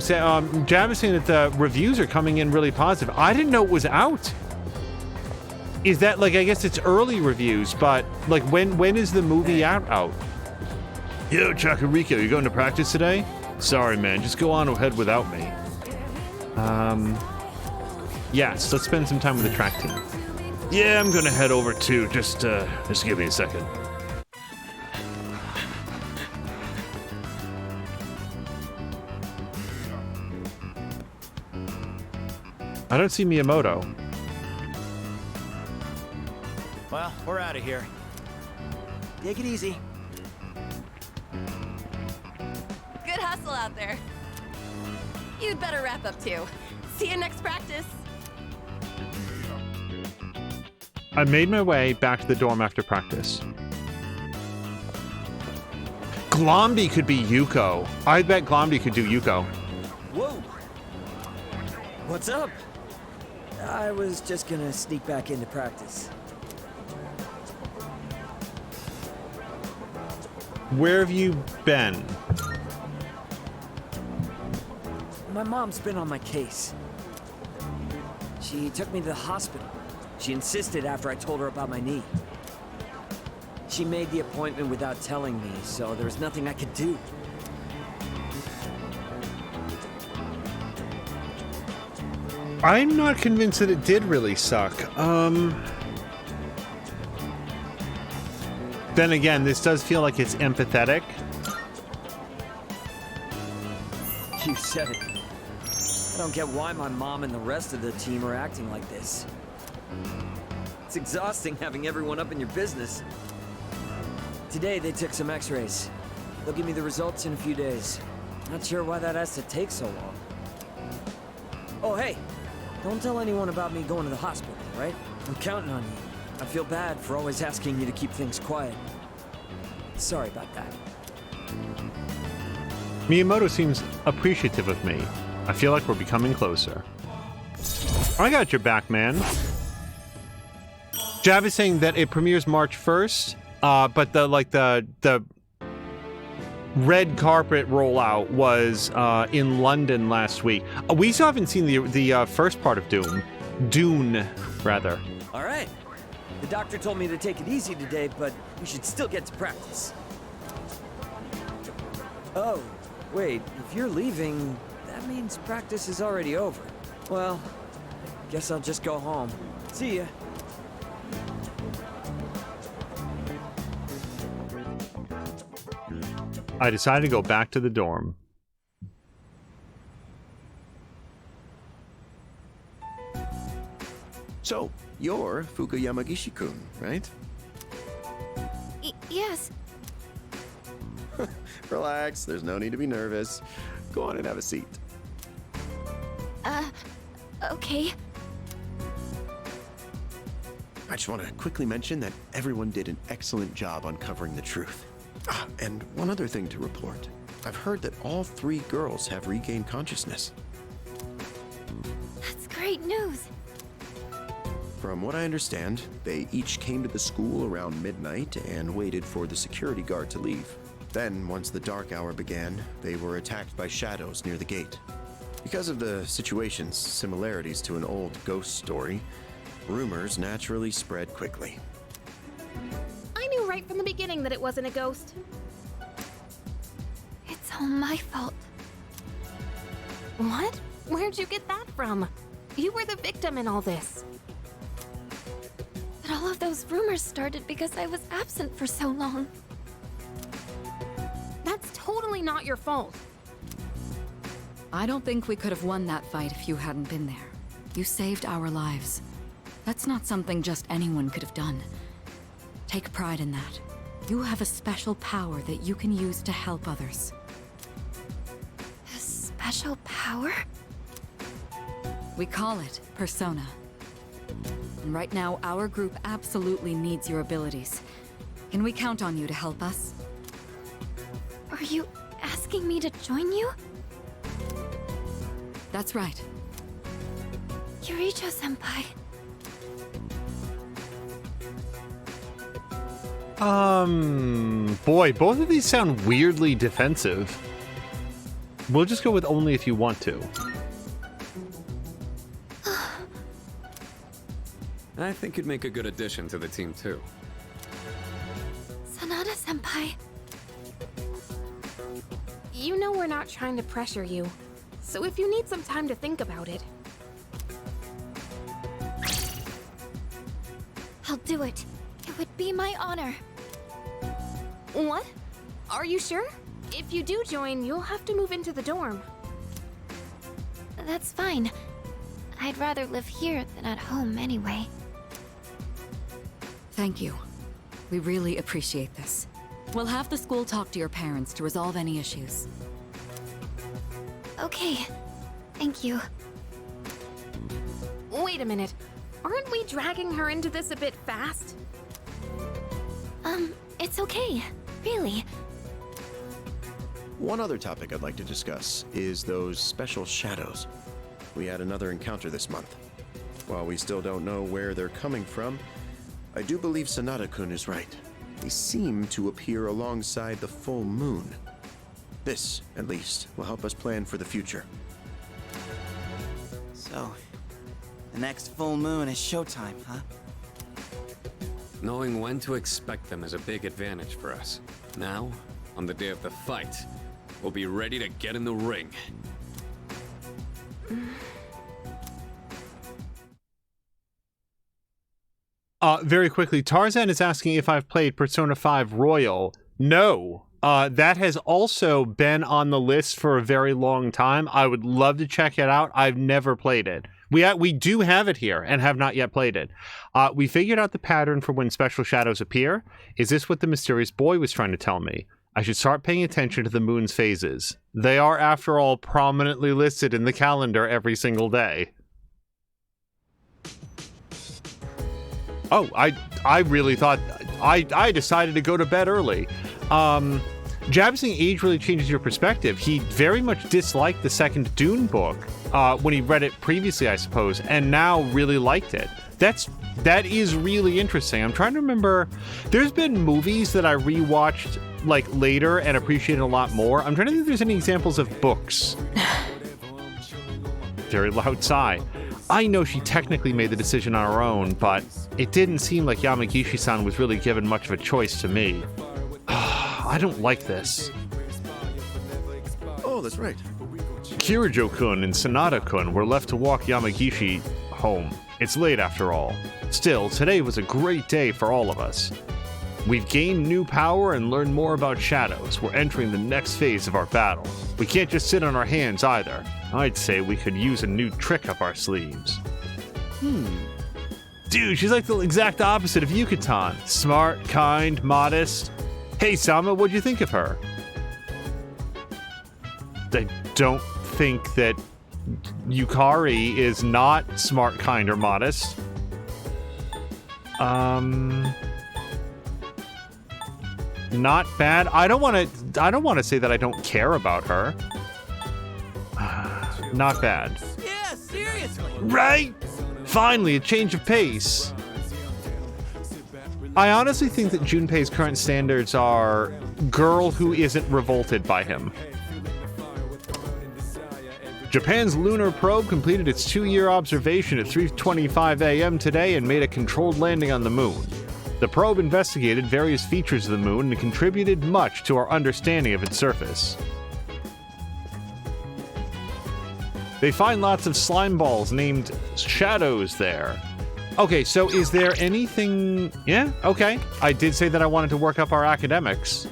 Jab is saying that the reviews are coming in really positive. I didn't know it was out. Is that, like, I guess it's early reviews, but, like, when is the movie out? Yo, Chakariko, you going to practice today? Sorry, man, just go on ahead without me. Yes, let's spend some time with the track team. Yeah, I'm gonna head over too. Just give me a second. I don't see Miyamoto. Well, we're out of here. Take it easy. Good hustle out there. You'd better wrap up too. See you next practice. I made my way back to the dorm after practice. Glomby could be Yuko. I bet Glomby could do Yuko. Whoa! What's up? I was just gonna sneak back into practice. Where have you been? My mom's been on my case. She took me to the hospital. She insisted after I told her about my knee. She made the appointment without telling me, so there was nothing I could do. I'm not convinced that it did really suck. Then again, this does feel like it's empathetic. You said it. I don't get why my mom and the rest of the team are acting like this. It's exhausting having everyone up in your business. Today they took some x-rays. They'll give me the results in a few days. Not sure why that has to take so long. Oh, hey! Don't tell anyone about me going to the hospital, right? I'm counting on you. I feel bad for always asking you to keep things quiet. Sorry about that. Miyamoto seems appreciative of me. I feel like we're becoming closer. I got your back, man. Jav is saying that it premieres March 1st, but the red carpet rollout was in London last week. We still haven't seen the first part of Dune, rather. All right. The doctor told me to take it easy today, but we should still get to practice. Oh, wait, if you're leaving, that means practice is already over. Well, guess I'll just go home. See ya. I decided to go back to the dorm. So, you're Fukuyama Gishi-kun, right? Yes. Relax, there's no need to be nervous. Go on and have a seat. Okay. I just want to quickly mention that everyone did an excellent job uncovering the truth. And one other thing to report. I've heard that all 3 girls have regained consciousness. That's great news. From what I understand, they each came to the school around midnight and waited for the security guard to leave. Then, once the dark hour began, they were attacked by shadows near the gate. Because of the situation's similarities to an old ghost story, rumors naturally spread quickly. I knew right from the beginning that it wasn't a ghost. It's all my fault. What? Where'd you get that from? You were the victim in all this. But all of those rumors started because I was absent for so long. That's totally not your fault. I don't think we could have won that fight if you hadn't been there. You saved our lives. That's not something just anyone could have done. Take pride in that. You have a special power that you can use to help others. A special power? We call it Persona. And right now, our group absolutely needs your abilities. Can we count on you to help us? Are you asking me to join you? That's right. Yuricho-senpai. Boy, both of these sound weirdly defensive. We'll just go with only if you want to. I think you'd make a good addition to the team, too. Sanada-senpai. You know we're not trying to pressure you. So if you need some time to think about it. I'll do it. It would be my honor. What? Are you sure? If you do join, you'll have to move into the dorm. That's fine. I'd rather live here than at home anyway. Thank you. We really appreciate this. We'll have the school talk to your parents to resolve any issues. Okay. Thank you. Wait a minute. Aren't we dragging her into this a bit fast? It's okay. Really. One other topic I'd like to discuss is those special shadows. We had another encounter this month. While we still don't know where they're coming from, I do believe Sanada-kun is right. They seem to appear alongside the full moon. This, at least, will help us plan for the future. So, the next full moon is showtime, huh? Knowing when to expect them is a big advantage for us. Now, on the day of the fight, we'll be ready to get in the ring. Very quickly, Tarzan is asking if I've played Persona 5 Royal. No. That has also been on the list for a very long time. I would love to check it out. I've never played it. We do have it here and have not yet played it. We figured out the pattern for when special shadows appear. Is this what the mysterious boy was trying to tell me? I should start paying attention to the moon's phases. They are, after all, prominently listed in the calendar every single day. Oh, I really thought... I decided to go to bed early. Jabsing age really changes your perspective. He very much disliked the second Dune book when he read it previously, I suppose, and now really liked it. That is really interesting. I'm trying to remember. There's been movies that I rewatched like later and appreciated a lot more. I'm trying to think if there's any examples of books. Very loud sigh. I know she technically made the decision on her own, but it didn't seem like Yamagishi-san was really given much of a choice to me. I don't like this. Oh, that's right. Kirijo-kun and Sanada-kun were left to walk Yamagishi home. It's late after all. Still, today was a great day for all of us. We've gained new power and learned more about shadows. We're entering the next phase of our battle. We can't just sit on our hands either. I'd say we could use a new trick up our sleeves. Dude, she's like the exact opposite of Yucatan. Smart, kind, modest. Hey, Sama, what'd you think of her? I don't think that Yukari is not smart, kind, or modest. Not bad. I don't want to say that I don't care about her. Not bad. Yeah, seriously. Right? Finally, a change of pace. I honestly think that Junpei's current standards are girl who isn't revolted by him. Japan's lunar probe completed its 2-year observation at 3:25 a.m. today and made a controlled landing on the moon. The probe investigated various features of the moon and contributed much to our understanding of its surface. They find lots of slime balls named shadows there. Okay, so is there anything... Yeah, okay. I did say that I wanted to work up our academics.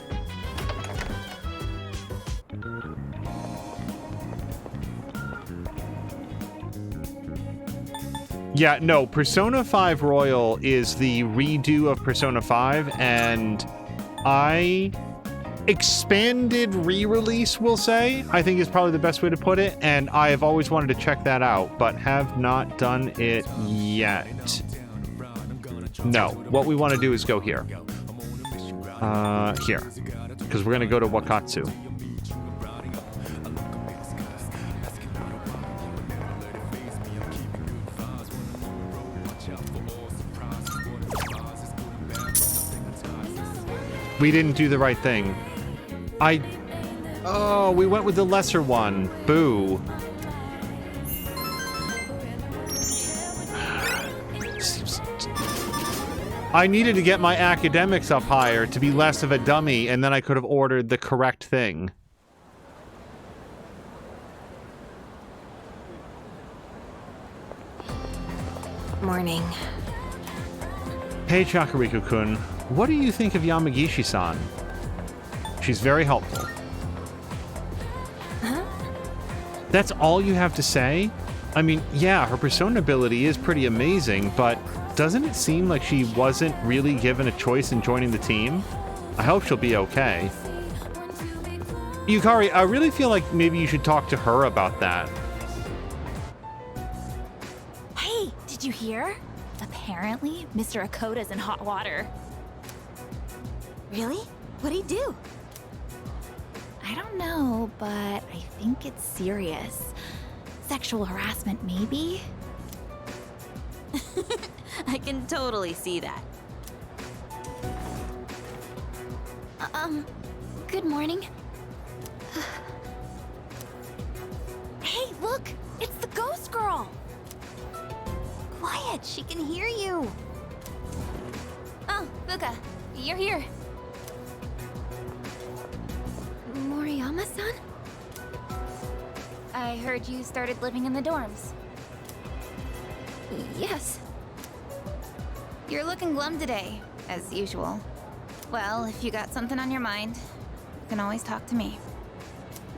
Yeah, no, Persona 5 Royal is the redo of Persona 5, and expanded re-release, we'll say, I think is probably the best way to put it, and I have always wanted to check that out, but have not done it yet. No, what we want to do is go here. Here. Because we're going to go to Wakatsu. We didn't do the right thing. Oh, we went with the lesser one. Boo. I needed to get my academics up higher to be less of a dummy, and then I could have ordered the correct thing. Morning. Hey, Chakariko-kun. What do you think of Yamagishi-san? She's very helpful. Huh? That's all you have to say? I mean, yeah, her persona ability is pretty amazing, but doesn't it seem like she wasn't really given a choice in joining the team? I hope she'll be okay. Yukari, I really feel like maybe you should talk to her about that. Hey, did you hear? Apparently, Mr. Akoda's in hot water. Really? What'd he do? I don't know, but I think it's serious. Sexual harassment, maybe? I can totally see that. Good morning. Hey, look! It's the ghost girl! Quiet, she can hear you. Oh, Fuka, you're here. Moriyama-san? I heard you started living in the dorms. Yes. You're looking glum today, as usual. Well, if you got something on your mind, you can always talk to me.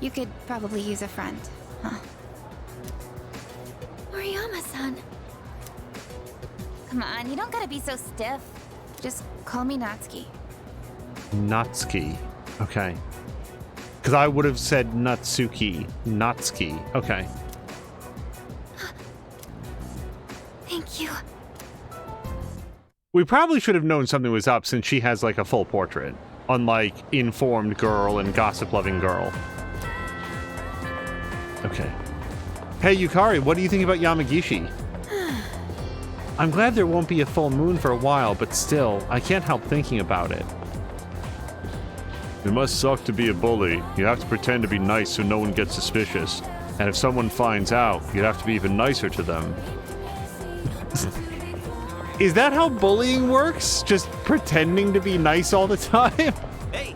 You could probably use a friend, huh? Moriyama-san. Come on, you don't gotta be so stiff. Just call me Natsuki. Natsuki. Okay. Because I would have said Natsuki. Natsuki. Okay. Thank you. We probably should have known something was up since she has like a full portrait. Unlike informed girl and gossip-loving girl. Okay. Hey, Yukari, what do you think about Yamagishi? I'm glad there won't be a full moon for a while, but still, I can't help thinking about it. It must suck to be a bully. You have to pretend to be nice so no one gets suspicious. And if someone finds out, you'd have to be even nicer to them. Is that how bullying works? Just pretending to be nice all the time? Hey!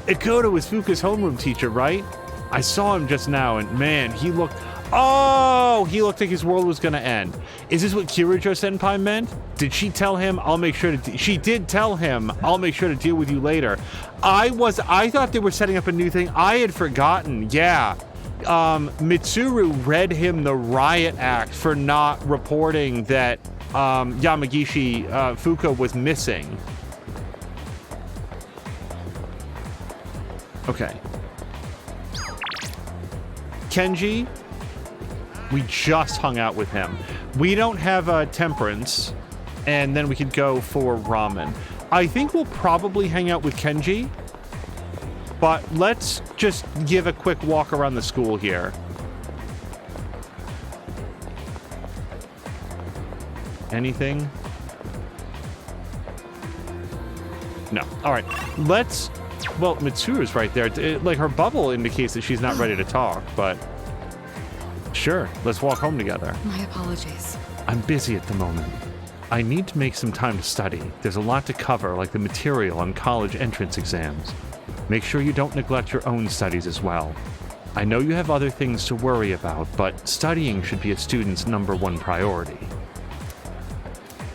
Ikoda was Fuka's homeroom teacher, right? I saw him just now, and man, he looked... Oh! He looked like his world was gonna end. Is this what Kirijo-senpai meant? Did she tell him, I'll make sure to... She did tell him, I'll make sure to deal with you later. I thought they were setting up a new thing. I had forgotten, yeah. Mitsuru read him the riot act for not reporting that Yamagishi Fuka was missing. Okay. Kenji, we just hung out with him. We don't have a temperance, and then we could go for ramen. I think we'll probably hang out with Kenji, but let's just give a quick walk around the school here. Anything? No. All right. Let's... Well, Mitsuru's right there. Like, her bubble indicates that she's not ready to talk, but... Sure. Let's walk home together. My apologies. I'm busy at the moment. I need to make some time to study. There's a lot to cover, like the material on college entrance exams. Make sure you don't neglect your own studies as well. I know you have other things to worry about, but studying should be a student's #1 priority.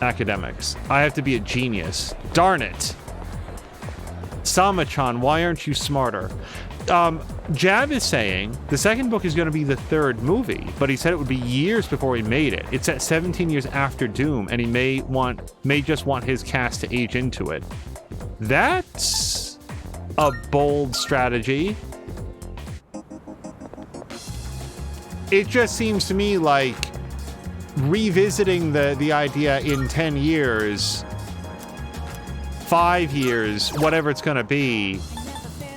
Academics. I have to be a genius. Darn it! Sama-chan, why aren't you smarter? Jab is saying the second book is going to be the 3rd movie, but he said it would be years before he made it. It's at 17 years after Doom, and he may just want his cast to age into it. That's a bold strategy. It just seems to me like revisiting the idea in 10 years, 5 years, whatever it's going to be,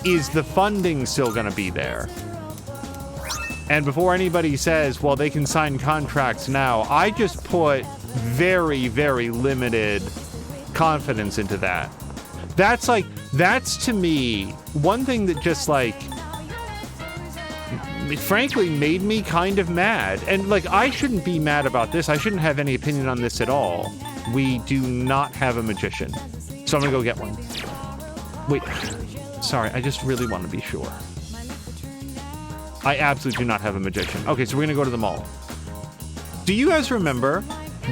is the funding still going to be there? And before anybody says, well, they can sign contracts now, I just put very, very limited confidence into that. That's to me, one thing that just like, frankly made me kind of mad. And like, I shouldn't be mad about this. I shouldn't have any opinion on this at all. We do not have a magician. So I'm gonna go get one. Wait. Sorry, I just really want to be sure. I absolutely do not have a magician. Okay, so we're going to go to the mall. Do you guys remember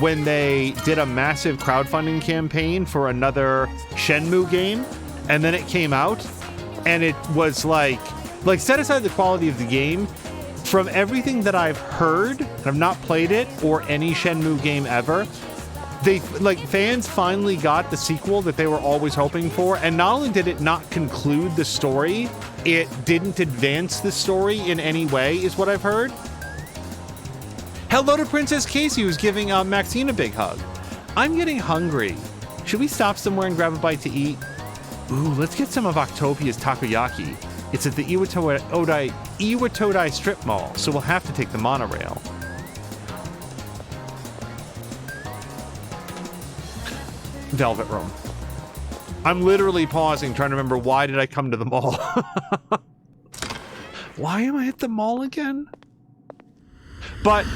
when they did a massive crowdfunding campaign for another Shenmue game? And then it came out, and it was like set aside the quality of the game, from everything that I've heard, and I've not played it, or any Shenmue game ever, fans finally got the sequel that they were always hoping for, and not only did it not conclude the story, it didn't advance the story in any way, is what I've heard. Hello to Princess Casey, who's giving Maxine a big hug. I'm getting hungry. Should we stop somewhere and grab a bite to eat? Ooh, let's get some of Octopia's takoyaki. It's at the Iwatodai strip mall, so we'll have to take the monorail. Velvet Room. I'm literally pausing, trying to remember, why did I come to the mall? Why am I at the mall again? But,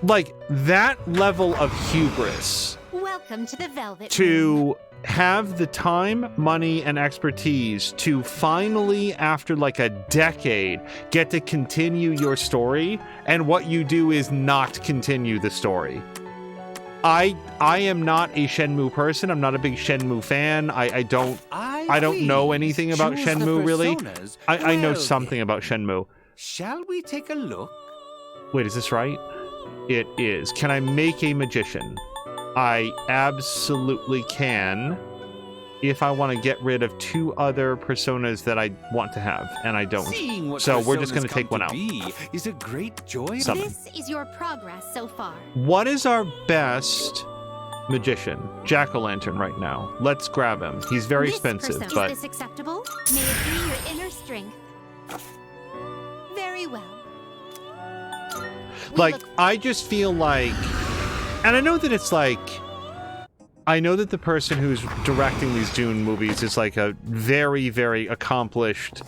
like, that level of hubris. Welcome to the Velvet to have the time, money, and expertise to finally, after like a decade, get to continue your story, and what you do is not continue the story. I am not a Shenmue person. I'm not a big Shenmue fan. I don't know anything about Shenmue, really. I know something about Shenmue. Shall we take a look? Wait, is this right? It is. Can I make a magician? I absolutely can, if I want to get rid of 2 other personas that I want to have, and I don't. So we're just going to take one out. Is a great joy. Summon. This is your progress so far. What is our best magician? Jack-o'-lantern right now. Let's grab him. He's very expensive, but... Is this acceptable? May it be your inner strength. Very well. Like, I just feel like... And I know that it's like... I know that the person who's directing these Dune movies is like a very, very accomplished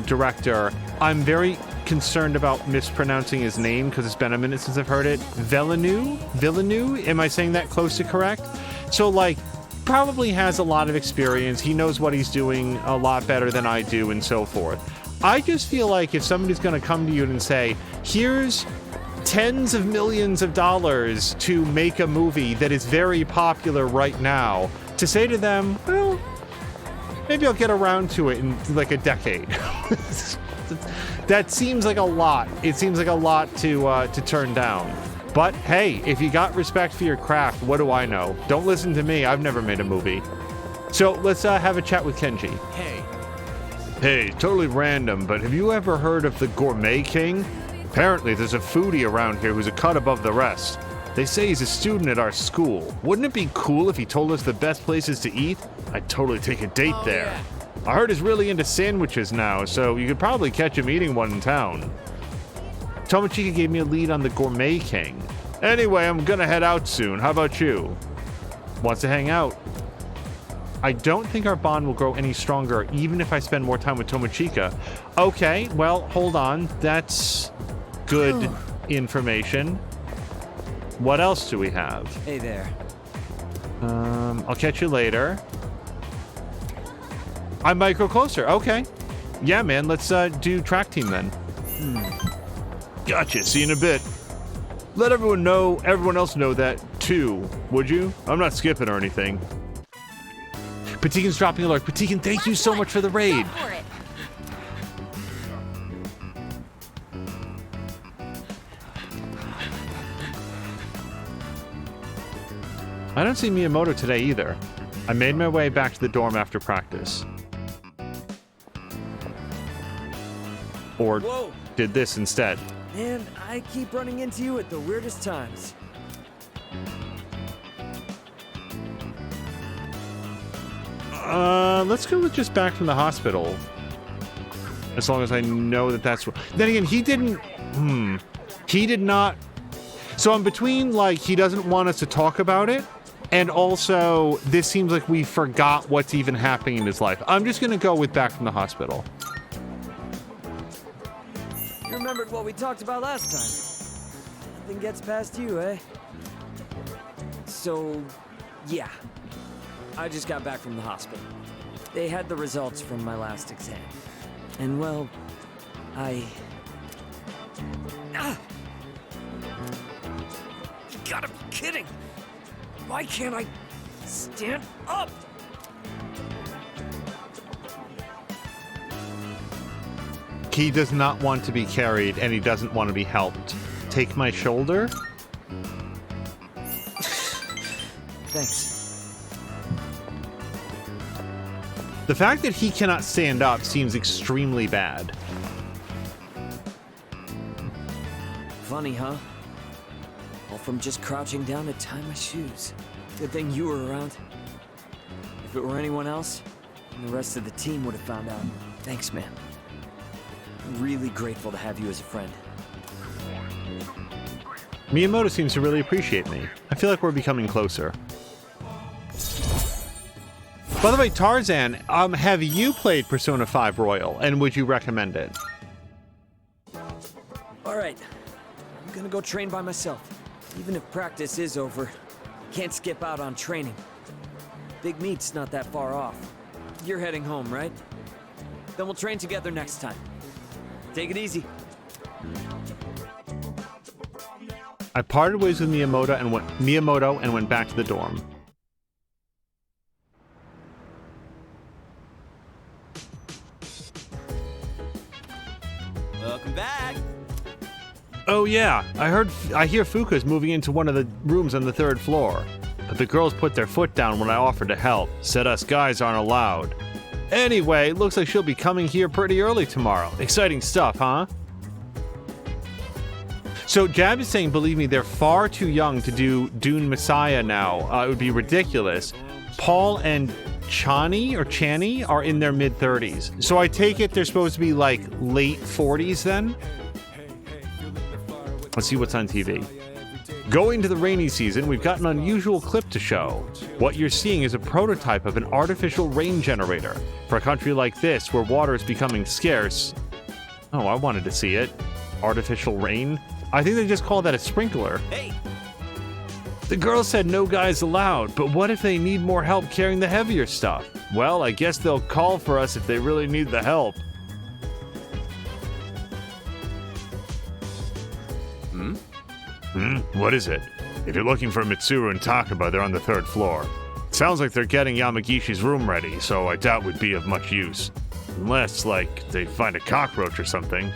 director. I'm very concerned about mispronouncing his name because it's been a minute since I've heard it. Villeneuve? Am I saying that close to correct? So, like, probably has a lot of experience. He knows what he's doing a lot better than I do and so forth. I just feel like if somebody's going to come to you and say, here's tens of millions of dollars to make a movie that is very popular right now, to say to them, well, maybe I'll get around to it in like a decade. That seems like a lot. It seems like a lot to turn down. But hey, if you got respect for your craft, what do I know? Don't listen to me. I've never made a movie. So let's have a chat with Kenji. Hey, totally random, but have you ever heard of the Gourmet King? Apparently, there's a foodie around here who's a cut above the rest. They say he's a student at our school. Wouldn't it be cool if he told us the best places to eat? I'd totally take a date there. Yeah. I heard he's really into sandwiches now, so you could probably catch him eating one in town. Tomochika gave me a lead on the Gourmet King. Anyway, I'm gonna head out soon. How about you? Wants to hang out. I don't think our bond will grow any stronger, even if I spend more time with Tomochika. Okay, well, hold on. That's good information. What else do we have? Hey there. I'll catch you later. I might grow closer. Okay. Yeah, man, let's do track team then. Gotcha. See you in a bit. Let everyone else know that too, would you? I'm not skipping or anything. Patikin's dropping alert. Patikin, thank you so much for the raid. Go for it. I don't see Miyamoto today either. I made my way back to the dorm after practice. Or did this instead. Man, I keep running into you at the weirdest times. Let's go with just back from the hospital. As long as I know that that's what... Then again, he didn't... He did not... So I'm between, like, he doesn't want us to talk about it, and also, this seems like we forgot what's even happening in his life. I'm just gonna go with back from the hospital. You remembered what we talked about last time. Nothing gets past you, eh? So, yeah. I just got back from the hospital. They had the results from my last exam. And well, I... Ah! You gotta be kidding! Why can't I stand up? He does not want to be carried, and he doesn't want to be helped. Take my shoulder? Thanks. The fact that he cannot stand up seems extremely bad. Funny, huh? All from just crouching down to tie my shoes. Good thing you were around. If it were anyone else, the rest of the team would have found out. Thanks, man. I'm really grateful to have you as a friend. Miyamoto seems to really appreciate me. I feel like we're becoming closer. By the way, Tarzan, have you played Persona 5 Royal, and would you recommend it? Alright, I'm gonna go train by myself. Even if practice is over, can't skip out on training. Big meet's not that far off. You're heading home, right? Then we'll train together next time. Take it easy. I parted ways with Miyamoto and went back to the dorm. Welcome back. Oh yeah, I hear Fuka's moving into one of the rooms on the 3rd floor. But the girls put their foot down when I offered to help, said us guys aren't allowed. Anyway, looks like she'll be coming here pretty early tomorrow. Exciting stuff, huh? So Jab is saying, believe me, they're far too young to do Dune Messiah now. It would be ridiculous. Paul and Chani are in their mid-30s. So I take it they're supposed to be like late 40s then? Let's see what's on TV. Going to the rainy season, we've got an unusual clip to show. What you're seeing is a prototype of an artificial rain generator. For a country like this, where water is becoming scarce... Oh, I wanted to see it. Artificial rain? I think they just call that a sprinkler. Hey! The girl said no guys allowed, but what if they need more help carrying the heavier stuff? Well, I guess they'll call for us if they really need the help. What is it? If you're looking for Mitsuru and Takaba, they're on the 3rd floor. It sounds like they're getting Yamagishi's room ready, so I doubt would be of much use. Unless, like, they find a cockroach or something.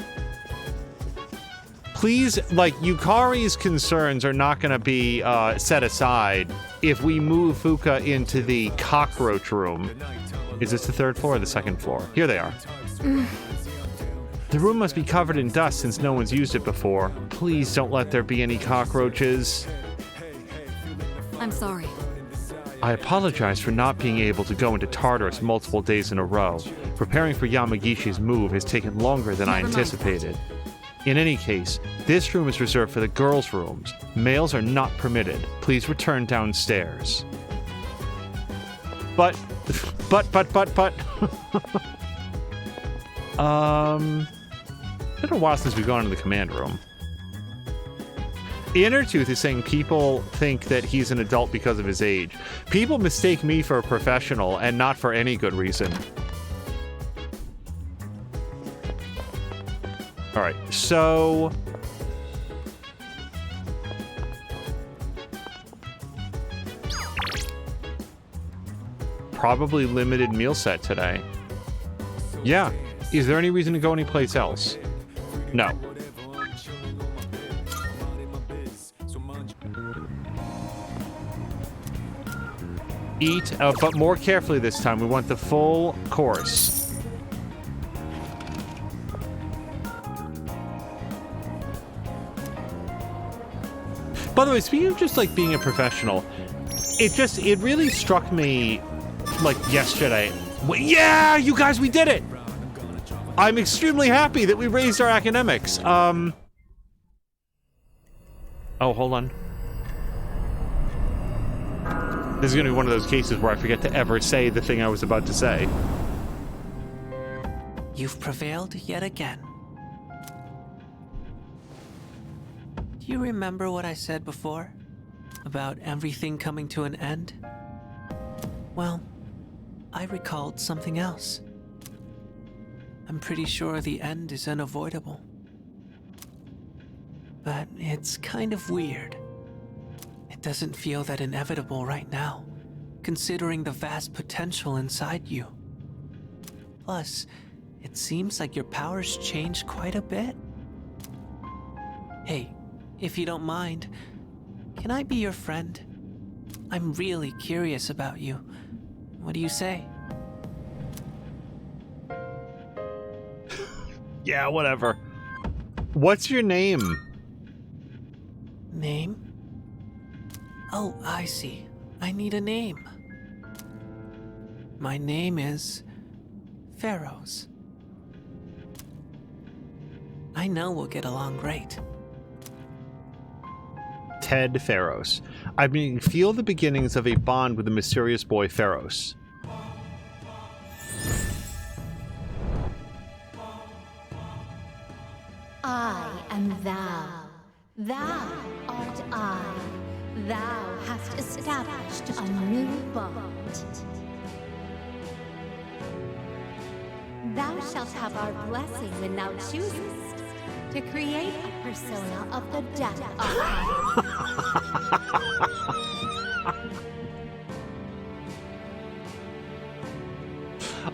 Please, like, Yukari's concerns are not going to be set aside if we move Fuka into the cockroach room. Is this the 3rd floor or the 2nd floor? Here they are. The room must be covered in dust since no one's used it before. Please don't let there be any cockroaches. I'm sorry. I apologize for not being able to go into Tartarus multiple days in a row. Preparing for Yamagishi's move has taken longer than I anticipated. In any case, this room is reserved for the girls' rooms. Males are not permitted. Please return downstairs. But. It's been a while since we've gone into the command room. Innertooth is saying people think that he's an adult because of his age. People mistake me for a professional, and not for any good reason. Alright, so... probably limited meal set today. Yeah. Is there any reason to go anyplace else? No. Eat, but more carefully this time. We want the full course. By the way, speaking of just like being a professional, it really struck me like yesterday. Yeah, you guys, we did it! I'm extremely happy that we raised our academics. Oh, hold on. This is gonna be one of those cases where I forget to ever say the thing I was about to say. You've prevailed yet again. Do you remember what I said before? About everything coming to an end? Well, I recalled something else. I'm pretty sure the end is unavoidable. But it's kind of weird. It doesn't feel that inevitable right now, considering the vast potential inside you. Plus, it seems like your powers changed quite a bit. Hey, if you don't mind, can I be your friend? I'm really curious about you. What do you say? Yeah, whatever. What's your name? Name? Oh, I see. I need a name. My name is... Pharaohs. I know we'll get along great. Ted Pharaohs. I mean, feel the beginnings of a bond with the mysterious boy Pharaohs. I am thou. Thou art I. Thou hast established a new bond. Thou shalt have our blessing when thou choosest to create a persona of the death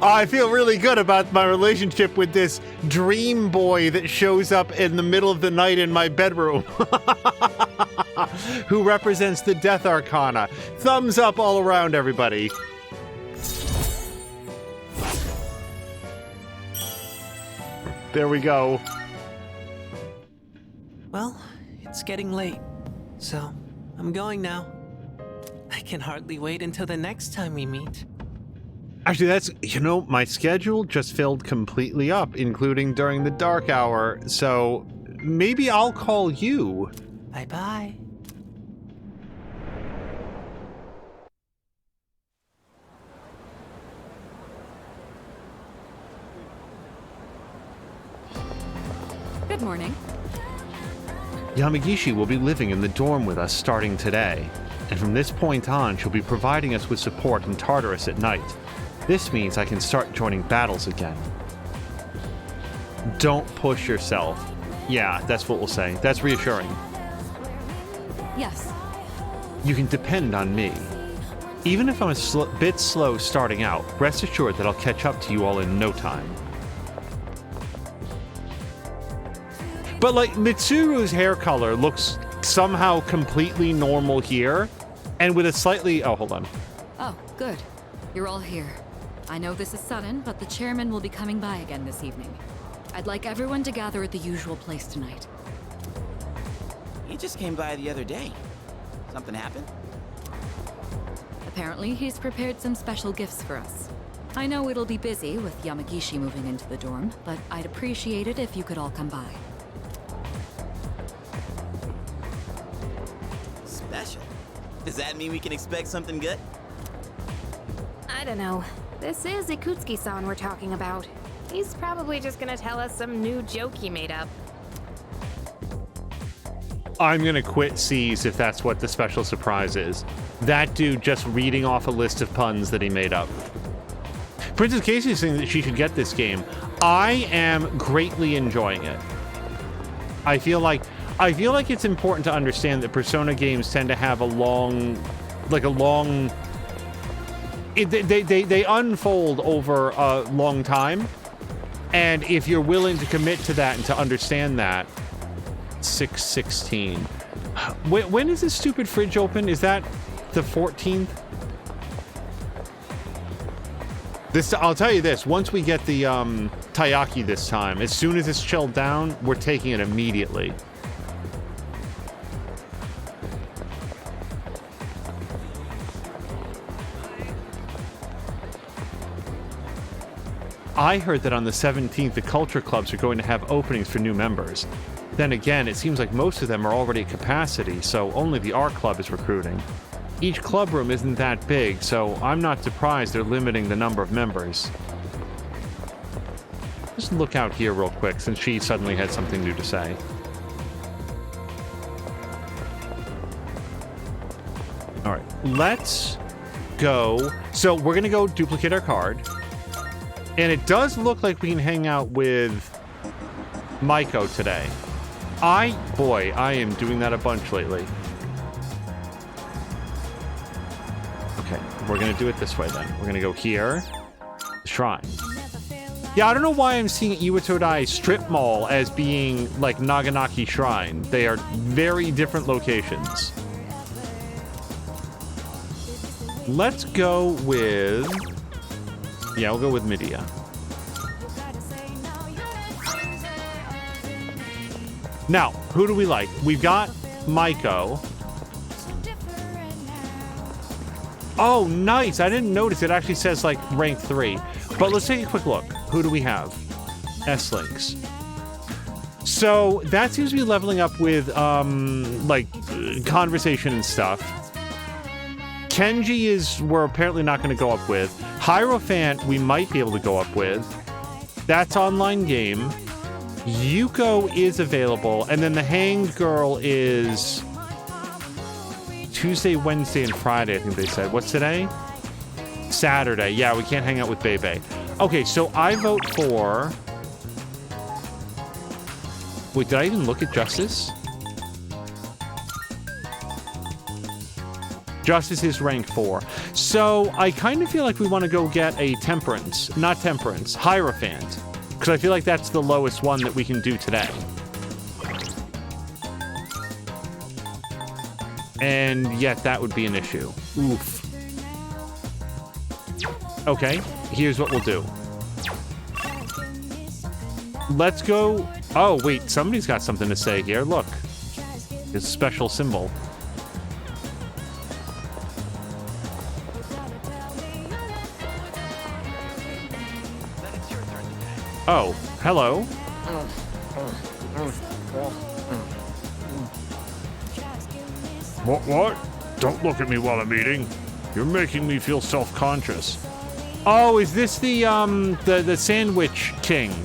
I feel really good about my relationship with this dream boy that shows up in the middle of the night in my bedroom. Who represents the Death Arcana. Thumbs up all around, everybody. There we go. Well, it's getting late, so I'm going now. I can hardly wait until the next time we meet. Actually, that's, you know, my schedule just filled completely up, including during the dark hour, so maybe I'll call you. Bye-bye. Good morning. Yamagishi will be living in the dorm with us starting today, and from this point on, she'll be providing us with support in Tartarus at night. This means I can start joining battles again. Don't push yourself. Yeah, that's what we'll say. That's reassuring. Yes. You can depend on me. Even if I'm a bit slow starting out, rest assured that I'll catch up to you all in no time. But like, Mitsuru's hair color looks somehow completely normal here, and with a slightly... Oh, hold on. Oh, good. You're all here. I know this is sudden, but the chairman will be coming by again this evening. I'd like everyone to gather at the usual place tonight. He just came by the other day. Something happened? Apparently, he's prepared some special gifts for us. I know it'll be busy with Yamagishi moving into the dorm, but I'd appreciate it if you could all come by. Does that mean we can expect something good? I don't know. This is Ikutsuki-san we're talking about. He's probably just gonna tell us some new joke he made up. I'm gonna quit C's if that's what the special surprise is. That dude just reading off a list of puns that he made up. Princess Casey is saying that she should get this game. I am greatly enjoying it. I feel like it's important to understand that Persona games tend to have they unfold over a long time, and if you're willing to commit to that and to understand that, 6/16. When is this stupid fridge open? Is that the 14th? I'll tell you this, once we get the taiyaki this time, as soon as it's chilled down, we're taking it immediately. I heard that on the 17th, the culture clubs are going to have openings for new members. Then again, it seems like most of them are already at capacity, so only the art club is recruiting. Each club room isn't that big, so I'm not surprised they're limiting the number of members. Just look out here real quick, since she suddenly had something new to say. Alright, let's go. So we're gonna go duplicate our card. And it does look like we can hang out with Maiko today. Boy, I am doing that a bunch lately. Okay, we're gonna do it this way then. We're gonna go here. Shrine. Yeah, I don't know why I'm seeing Iwatodai Strip Mall as being like Naganaki Shrine. They are very different locations. Let's go with... Yeah, we'll go with Medea. Now, who do we like? We've got Maiko. Oh, nice. I didn't notice. It actually says, like, rank 3. But let's take a quick look. Who do we have? S-Links. So, that seems to be leveling up with, conversation and stuff. Kenji we're apparently not going to go up with. Hierophant, we might be able to go up with. That's online game. Yuko is available. And then the Hanged Girl is Tuesday, Wednesday, and Friday, I think they said. What's today? Saturday. Yeah, we can't hang out with Bebe. Okay, so I vote for... Wait, did I even look at Justice? Justice is rank 4. So I kind of feel like we want to go get a Temperance. Not Temperance. Hierophant. Because I feel like that's the lowest one that we can do today. And yet that would be an issue. Oof. Okay, here's what we'll do. Let's go... Oh, wait, somebody's got something to say here. Look. His special symbol. Oh, hello. What? Don't look at me while I'm eating. You're making me feel self-conscious. Oh, is this the sandwich king?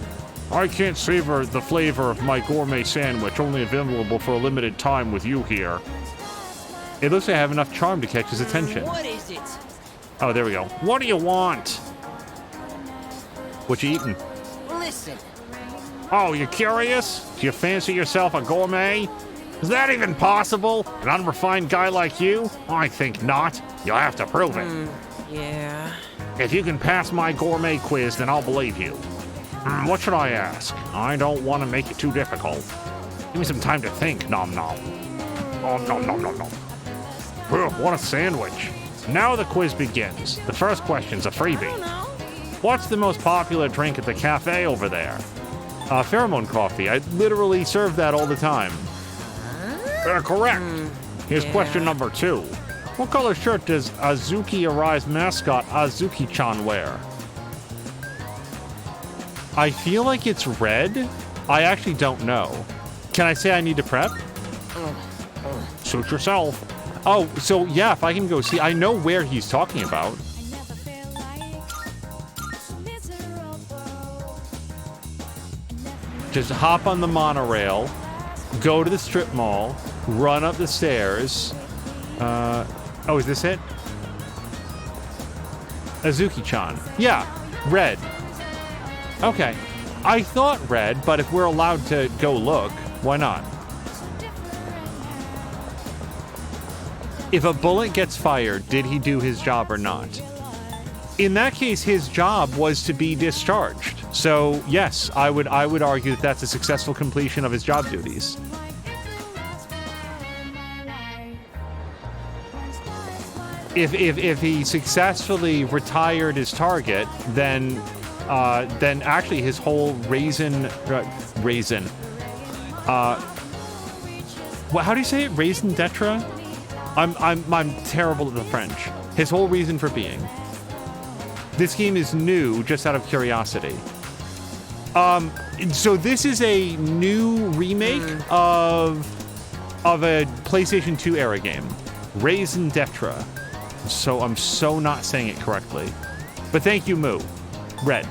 I can't savor the flavor of my gourmet sandwich, only available for a limited time with you here. It looks like I have enough charm to catch his attention. What is it? Oh, there we go. What do you want? What you eating? Listen. Oh, you curious? Do you fancy yourself a gourmet? Is that even possible? An unrefined guy like you? I think not. You'll have to prove it. Yeah. If you can pass my gourmet quiz, then I'll believe you. What should I ask? I don't want to make it too difficult. Give me some time to think, nom nom. Oh, nom nom nom nom. What a sandwich. Now the quiz begins. The first question's a freebie. What's the most popular drink at the cafe over there? Pheromone coffee. I literally serve that all the time. Correct. Here's question number 2. What color shirt does Azuki Arai's mascot Azuki-chan wear? I feel like it's red. I actually don't know. Can I say I need to prep? Suit yourself. Oh, so yeah, if I can go see, I know where he's talking about. Just hop on the monorail, go to the strip mall, run up the stairs. Oh, is this it? Azuki-chan. Yeah, red. Okay. I thought red, but if we're allowed to go look, why not? If a bullet gets fired, did he do his job or not? In that case, his job was to be discharged. So, yes, I would argue that that's a successful completion of his job duties. If he successfully retired his target, then actually his whole how do you say it? Raison d'etre? I'm terrible at the French. His whole reason for being. This game is new, just out of curiosity. So this is a new remake of a PlayStation 2 era game, Raison d'etre. So I'm so not saying it correctly, but thank you, Moo. Red.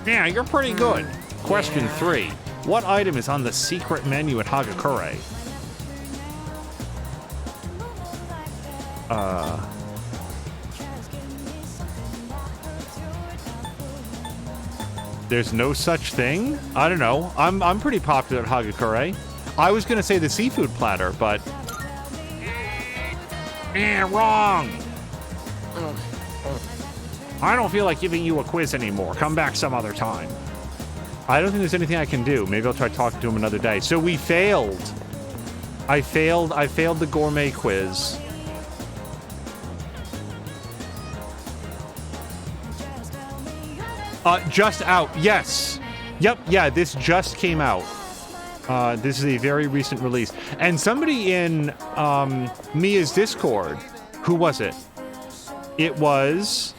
Yeah, you're pretty good. Question 3: what item is on the secret menu at Hagakure? There's no such thing? I don't know. I'm pretty popular at Hagakure. I was gonna say the seafood platter, but wrong. I don't feel like giving you a quiz anymore. Come back some other time. I don't think there's anything I can do. Maybe I'll try talking to him another day. So we failed. I failed the gourmet quiz. Just out. Yes. Yep. Yeah, this just came out. This is a very recent release. And somebody in Mia's Discord, who was it? It was...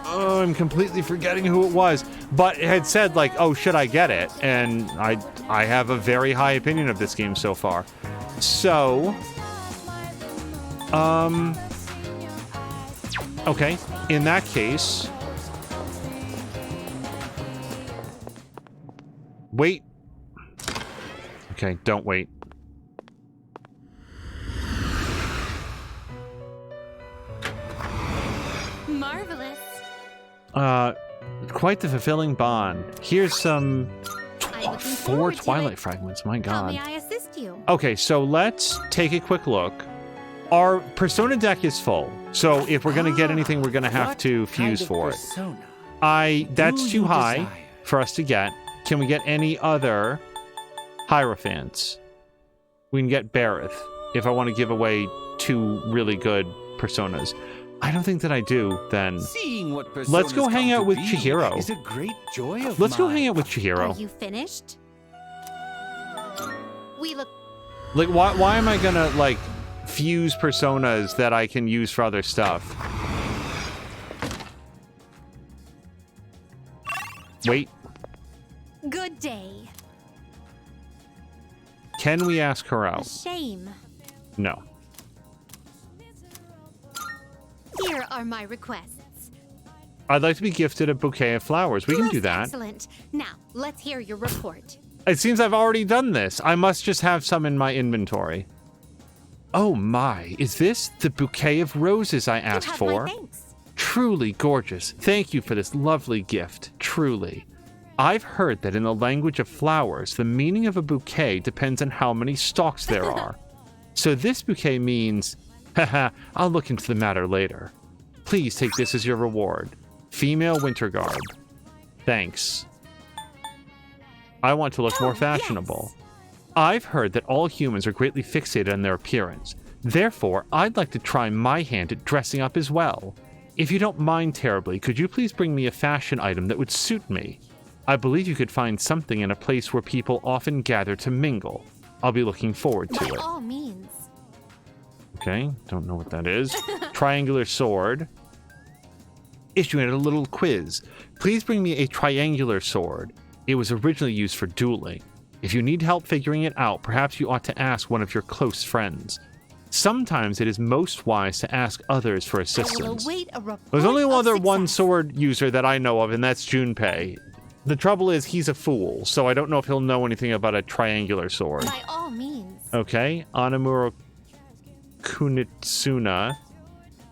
Oh, I'm completely forgetting who it was. But it had said, like, oh, should I get it? And I have a very high opinion of this game so far. So... Okay, in that case... Wait. Okay, don't wait. Marvelous. Quite the fulfilling bond. Here's some... I'm looking 4 forward to Twilight it. fragments, my How god. may I assist you? Okay, so let's take a quick look. Our Persona deck is full, so if we're gonna get anything, we're gonna have to fuse for it. That's too high for us to get. Can we get any other Hierophants? We can get Bareth, if I want to give away 2 really good Personas. I don't think that I do, then. Seeing what Let's go personas hang come out to with be Chihiro. Is a great joy of Let's go mine. hang out with Chihiro. Are you finished? We look... Like, why am I gonna, like, fuse Personas that I can use for other stuff? Wait. Good day. Can we ask her A out? shame. No. Here are my requests. I'd like to be gifted a bouquet of flowers. We can do that. Excellent. Now, let's hear your report. It seems I've already done this. I must just have some in my inventory. Oh my, is this the bouquet of roses I asked have for? my thanks. Truly gorgeous. Thank you for this lovely gift. Truly. I've heard that in the language of flowers, the meaning of a bouquet depends on how many stalks there are. So this bouquet means, haha, I'll look into the matter later. Please take this as your reward. Female winter garb. Thanks. I want to look more fashionable. I've heard that all humans are greatly fixated on their appearance. Therefore, I'd like to try my hand at dressing up as well. If you don't mind terribly, could you please bring me a fashion item that would suit me? I believe you could find something in a place where people often gather to mingle. I'll be looking forward to By it. all means. Okay, don't know what that is. Triangular sword. Issuing a little quiz. Please bring me a triangular sword. It was originally used for dueling. If you need help figuring it out, perhaps you ought to ask one of your close friends. Sometimes it is most wise to ask others for assistance. There's only one sword user that I know of, and that's Junpei. The trouble is, he's a fool, so I don't know if he'll know anything about a triangular sword. By all means. Okay, Anamura Kunitsuna,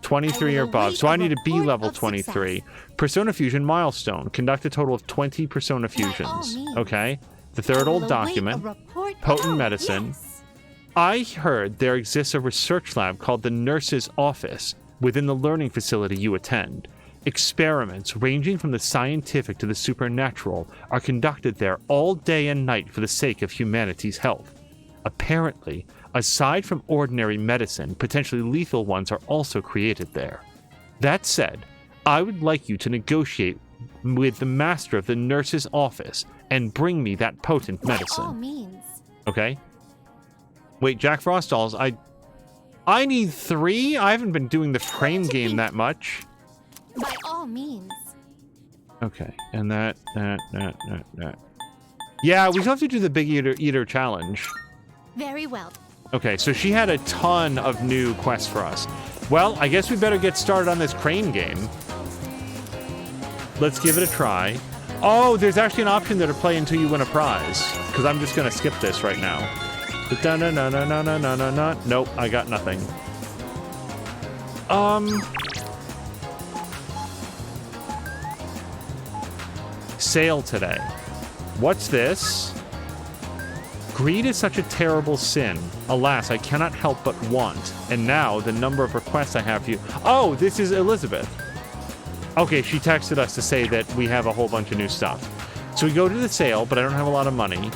23 or above, so I need to be level 23. Persona Fusion milestone. Conduct a total of 20 Persona Fusions. Okay, the third old document. Potent medicine. Yes. I heard there exists a research lab called the Nurse's Office within the learning facility you attend. Experiments ranging from the scientific to the supernatural are conducted there all day and night for the sake of humanity's health. Apparently, aside from ordinary medicine, potentially lethal ones are also created there. That said, I would like you to negotiate with the master of the Nurse's Office and bring me that potent medicine. By all means. Okay? Wait, Jack Frost dolls, I need 3? I haven't been doing the frame game that much. By all means. Okay, and that. Yeah, we still have to do the Big Eater challenge. Very well. Okay, so she had a ton of new quests for us. Well, I guess we better get started on this crane game. Let's give it a try. Oh, there's actually an option there to play until you win a prize. Because I'm just going to skip this right now. Nope, I got nothing. Sale today. What's this? Greed is such a terrible sin. Alas, I cannot help but want. And now, the number of requests I have for you. Oh, this is Elizabeth. Okay, she texted us to say that we have a whole bunch of new stuff. So we go to the sale, but I don't have a lot of money.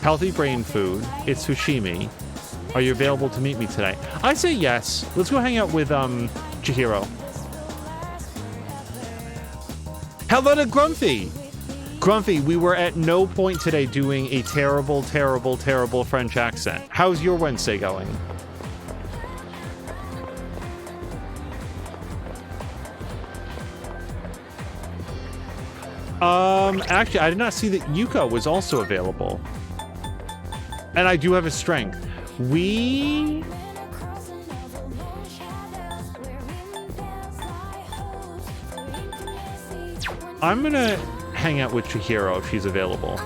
Healthy brain food. It's Fushimi. Are you available to meet me today? I say yes. Let's go hang out with, Chihiro. Hello to Grumpy! Grumpy, we were at no point today doing a terrible, terrible, terrible French accent. How's your Wednesday going? Actually, I did not see that Yuko was also available. And I do have a strength. I'm gonna hang out with Chihiro if she's available.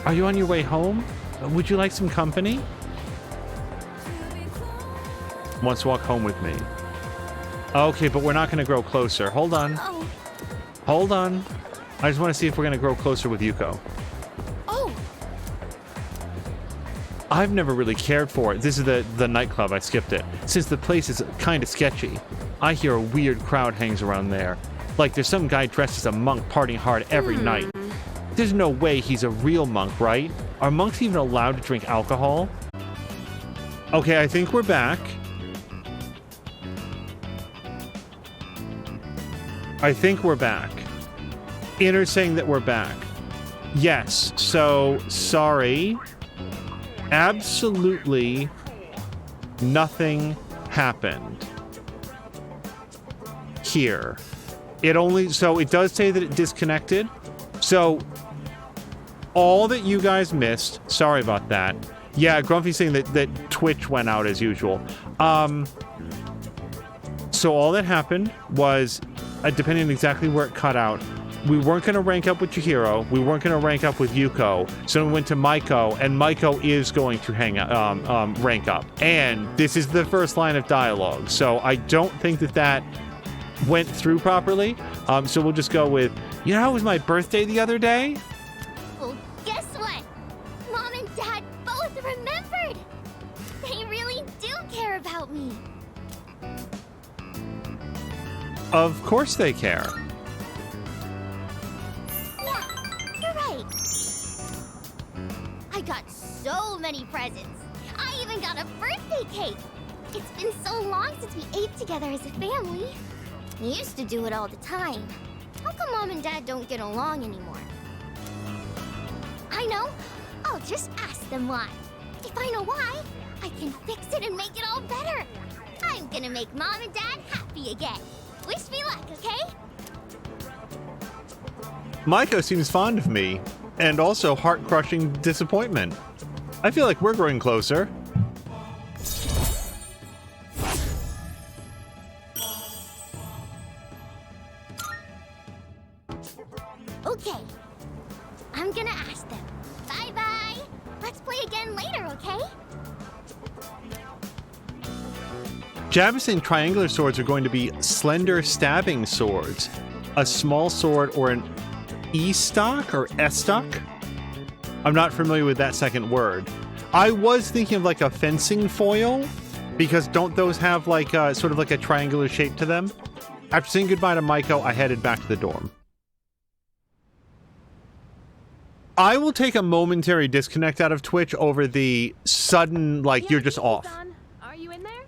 Are you on your way home? Would you like some company? Wants to walk home with me. Okay, but we're not gonna grow closer. Hold on. Hold on. I just want to see if we're gonna grow closer with Yuko. Oh. I've never really cared for it. This is the nightclub. I skipped it. Since the place is kind of sketchy. I hear a weird crowd hangs around there. Like there's some guy dressed as a monk partying hard every night. There's no way he's a real monk, right? Are monks even allowed to drink alcohol? Okay, I think we're back. I think we're back. Inner's saying that we're back. Yes, so sorry. Absolutely nothing happened here. So it does say that it disconnected. So all that you guys missed, sorry about that. Yeah, Grumpy's saying that Twitch went out as usual. So all that happened was, depending on exactly where it cut out, we weren't going to rank up with Chihiro. We weren't going to rank up with Yuko. So we went to Maiko, and Maiko is going to rank up. And this is the first line of dialogue. So I don't think that went through properly. So we'll just go with, you know how it was my birthday the other day? Well, guess what? Mom and Dad both remembered. They really do care about me. Of course they care. Yeah, you're right. I got so many presents. I even got a birthday cake. It's been so long since we ate together as a family. We used to do it all the time. How come Mom and Dad don't get along anymore? I know. I'll just ask them why. If I know why, I can fix it and make it all better. I'm gonna make Mom and Dad happy again. Wish me luck, okay? Maiko seems fond of me. and also heart-crushing disappointment. I feel like we're growing closer. Okay. I'm gonna ask them. Bye-bye. Let's play again later, okay? Jamison triangular swords are going to be slender stabbing swords. A small sword or an E-stock or S-stock? I'm not familiar with that second word. I was thinking of like a fencing foil, because don't those have like sort of like a triangular shape to them? After saying goodbye to Maiko, I headed back to the dorm. I will take a momentary disconnect out of Twitch over the sudden, like, you're just off. Are you in there?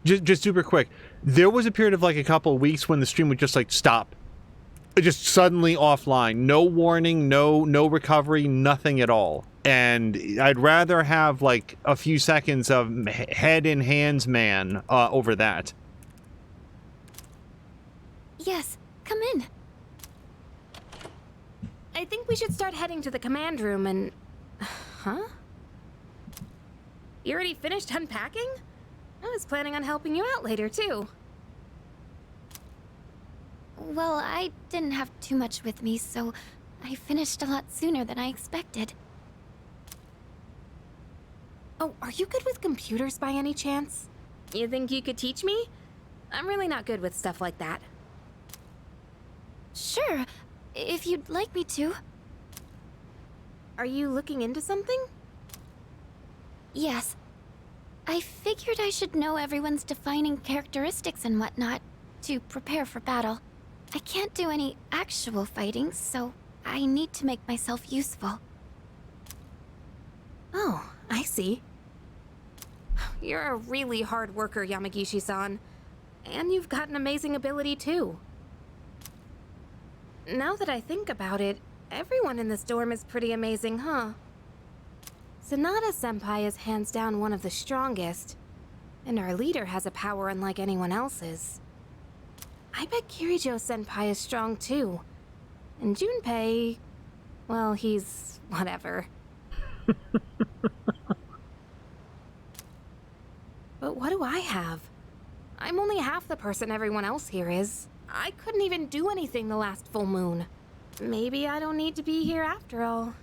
Just super quick. There was a period of like a couple of weeks when the stream would just like stop. Just suddenly offline. No warning, no recovery, nothing at all. And I'd rather have like a few seconds of head in hands man over that. Yes, come in. I think we should start heading to the command room and... Huh? You already finished unpacking? I was planning on helping you out later, too. Well, I didn't have too much with me, so I finished a lot sooner than I expected. Oh, are you good with computers by any chance? You think you could teach me? I'm really not good with stuff like that. Sure, if you'd like me to. Are you looking into something? Yes. I figured I should know everyone's defining characteristics and whatnot to prepare for battle. I can't do any actual fighting, so I need to make myself useful. Oh, I see. You're a really hard worker, Yamagishi-san. And you've got an amazing ability, too. Now that I think about it, everyone in this dorm is pretty amazing, huh? Sanada-senpai is hands down one of the strongest, and our leader has a power unlike anyone else's. I bet Kirijo-senpai is strong too, and Junpei, well, he's whatever. But what do I have? I'm only half the person everyone else here is. I couldn't even do anything the last full moon. Maybe I don't need to be here after all.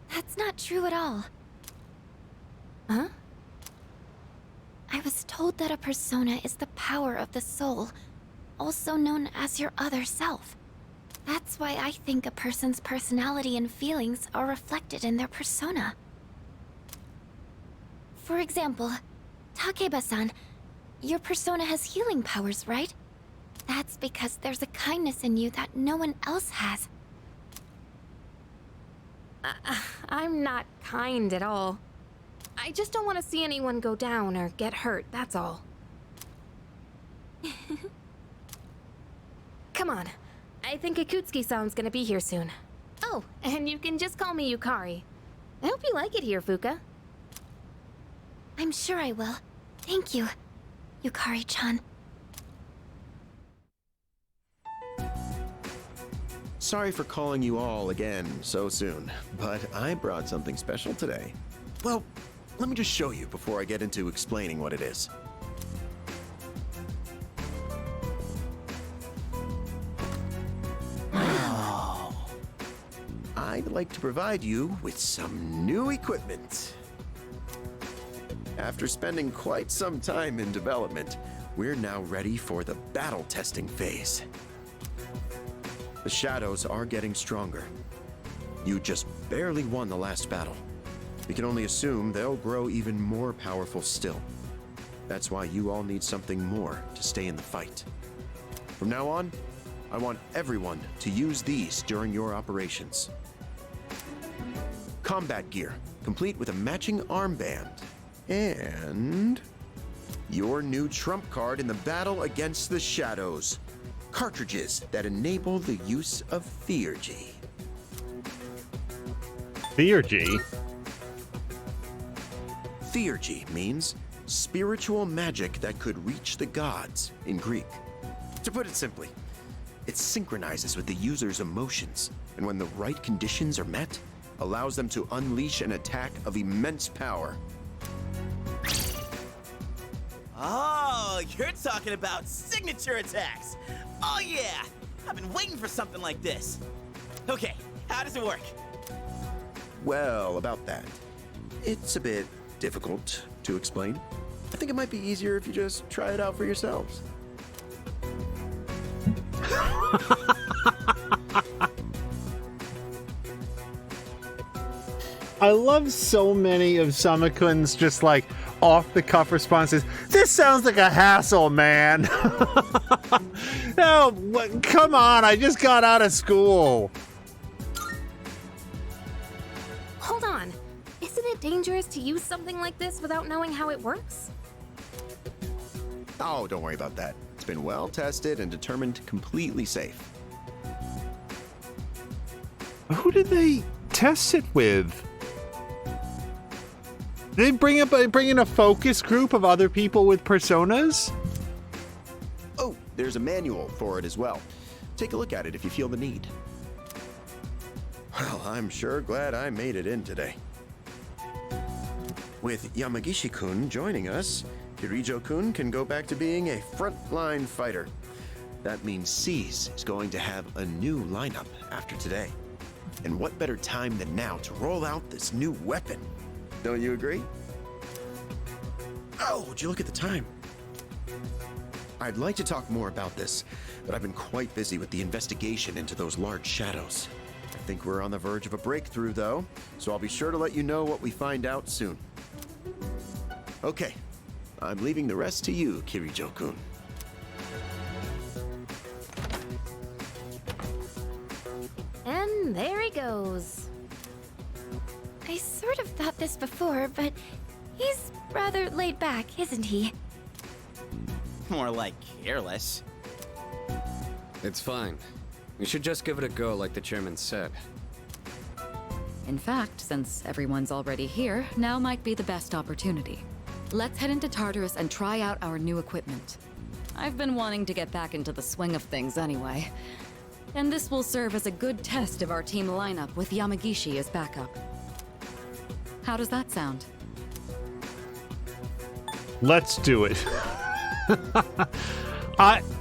That's not true at all. Huh? I was told that a persona is the power of the soul, also known as your other self. That's why I think a person's personality and feelings are reflected in their persona. For example, Takeba-san, your persona has healing powers, right? That's because there's a kindness in you that no one else has. I'm not kind at all. I just don't want to see anyone go down or get hurt, that's all. Come on. I think Ikutsuki-san's gonna be here soon. Oh, and you can just call me Yukari. I hope you like it here, Fuka. I'm sure I will. Thank you, Yukari-chan. Sorry for calling you all again so soon, but I brought something special today. Well, let me just show you before I get into explaining what it is. I'd like to provide you with some new equipment. After spending quite some time in development, we're now ready for the battle testing phase. The shadows are getting stronger. You just barely won the last battle. We can only assume they'll grow even more powerful still. That's why you all need something more to stay in the fight. From now on, I want everyone to use these during your operations. Combat gear, complete with a matching armband. And your new trump card in the battle against the shadows. Cartridges that enable the use of Theurgy. Theurgy? Theurgy means spiritual magic that could reach the gods in Greek. To put it simply, it's synchronizes with the user's emotions, and when the right conditions are met, allows them to unleash an attack of immense power. Oh, you're talking about signature attacks. Oh yeah, I've been waiting for something like this. Okay, how does it work? Well, about that. It's a bit difficult to explain. I think it might be easier if you just try it out for yourselves. I love so many of Sama-kun's just like off-the-cuff responses. This sounds like a hassle, man. No, come on, I just got out of school. Hold on. Isn't it dangerous to use something like this without knowing how it works? Oh, don't worry about that. It's been well tested and determined completely safe. Who did they test it with? Did they bring in a focus group of other people with personas? Oh, there's a manual for it as well. Take a look at it if you feel the need. Well, I'm sure glad I made it in today. With Yamagishi-kun joining us, Kirijo-kun can go back to being a frontline fighter. That means Seize is going to have a new lineup after today. And what better time than now to roll out this new weapon? Don't you agree? Oh, would you look at the time? I'd like to talk more about this, but I've been quite busy with the investigation into those large shadows. I think we're on the verge of a breakthrough, though, so I'll be sure to let you know what we find out soon. Okay, I'm leaving the rest to you, Kirijo-kun. And there he goes. I sort of thought this before, but he's rather laid back, isn't he? More like careless. It's fine. We should just give it a go like the chairman said. In fact, since everyone's already here, now might be the best opportunity. Let's head into Tartarus and try out our new equipment. I've been wanting to get back into the swing of things anyway. And this will serve as a good test of our team lineup with Yamagishi as backup. How does that sound? Let's do it.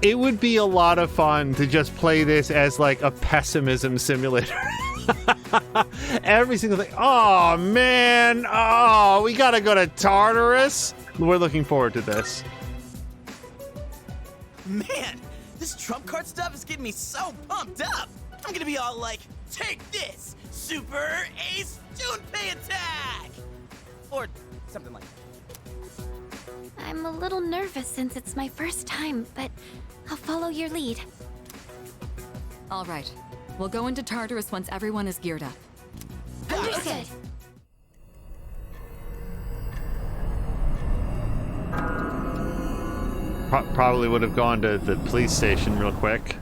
It would be a lot of fun to just play this as like a pessimism simulator. Every single thing. Oh, man. Oh, we gotta go to Tartarus. We're looking forward to this. Man, this trump card stuff is getting me so pumped up. I'm gonna be all like, take this, Super Ace Junpei attack! Or something like that. I'm a little nervous since it's my first time, but I'll follow your lead. All right. We'll go into Tartarus once everyone is geared up. Understood. Probably would have gone to the police station real quick.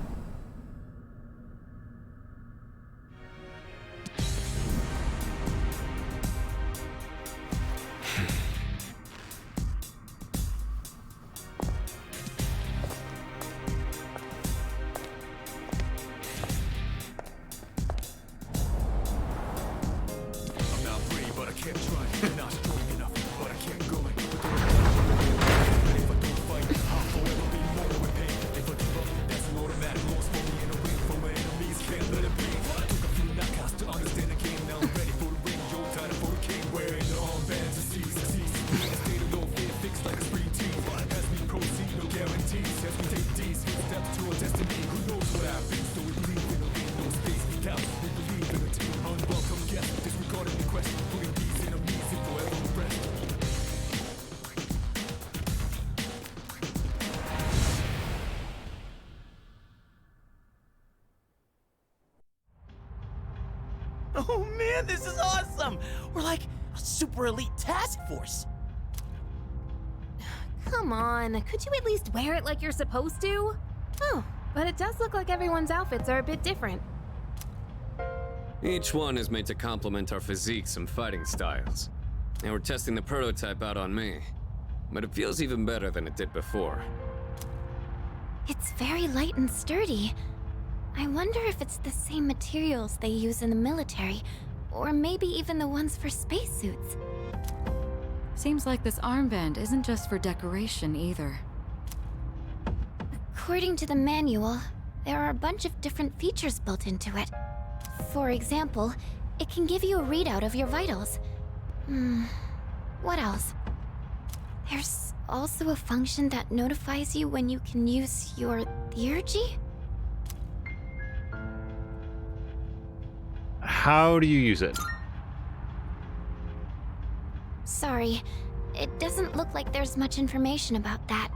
Oh man, this is awesome! We're like a super elite task force. Come on, could you at least wear it like you're supposed to? Oh, but it does look like everyone's outfits are a bit different. Each one is made to complement our physiques and fighting styles. And we're testing the prototype out on me. But it feels even better than it did before. It's very light and sturdy. I wonder if it's the same materials they use in the military, or maybe even the ones for spacesuits. Seems like this armband isn't just for decoration either. According to the manual, there are a bunch of different features built into it. For example, it can give you a readout of your vitals. What else? There's also a function that notifies you when you can use your theurgy? How do you use it? Sorry, it doesn't look like there's much information about that.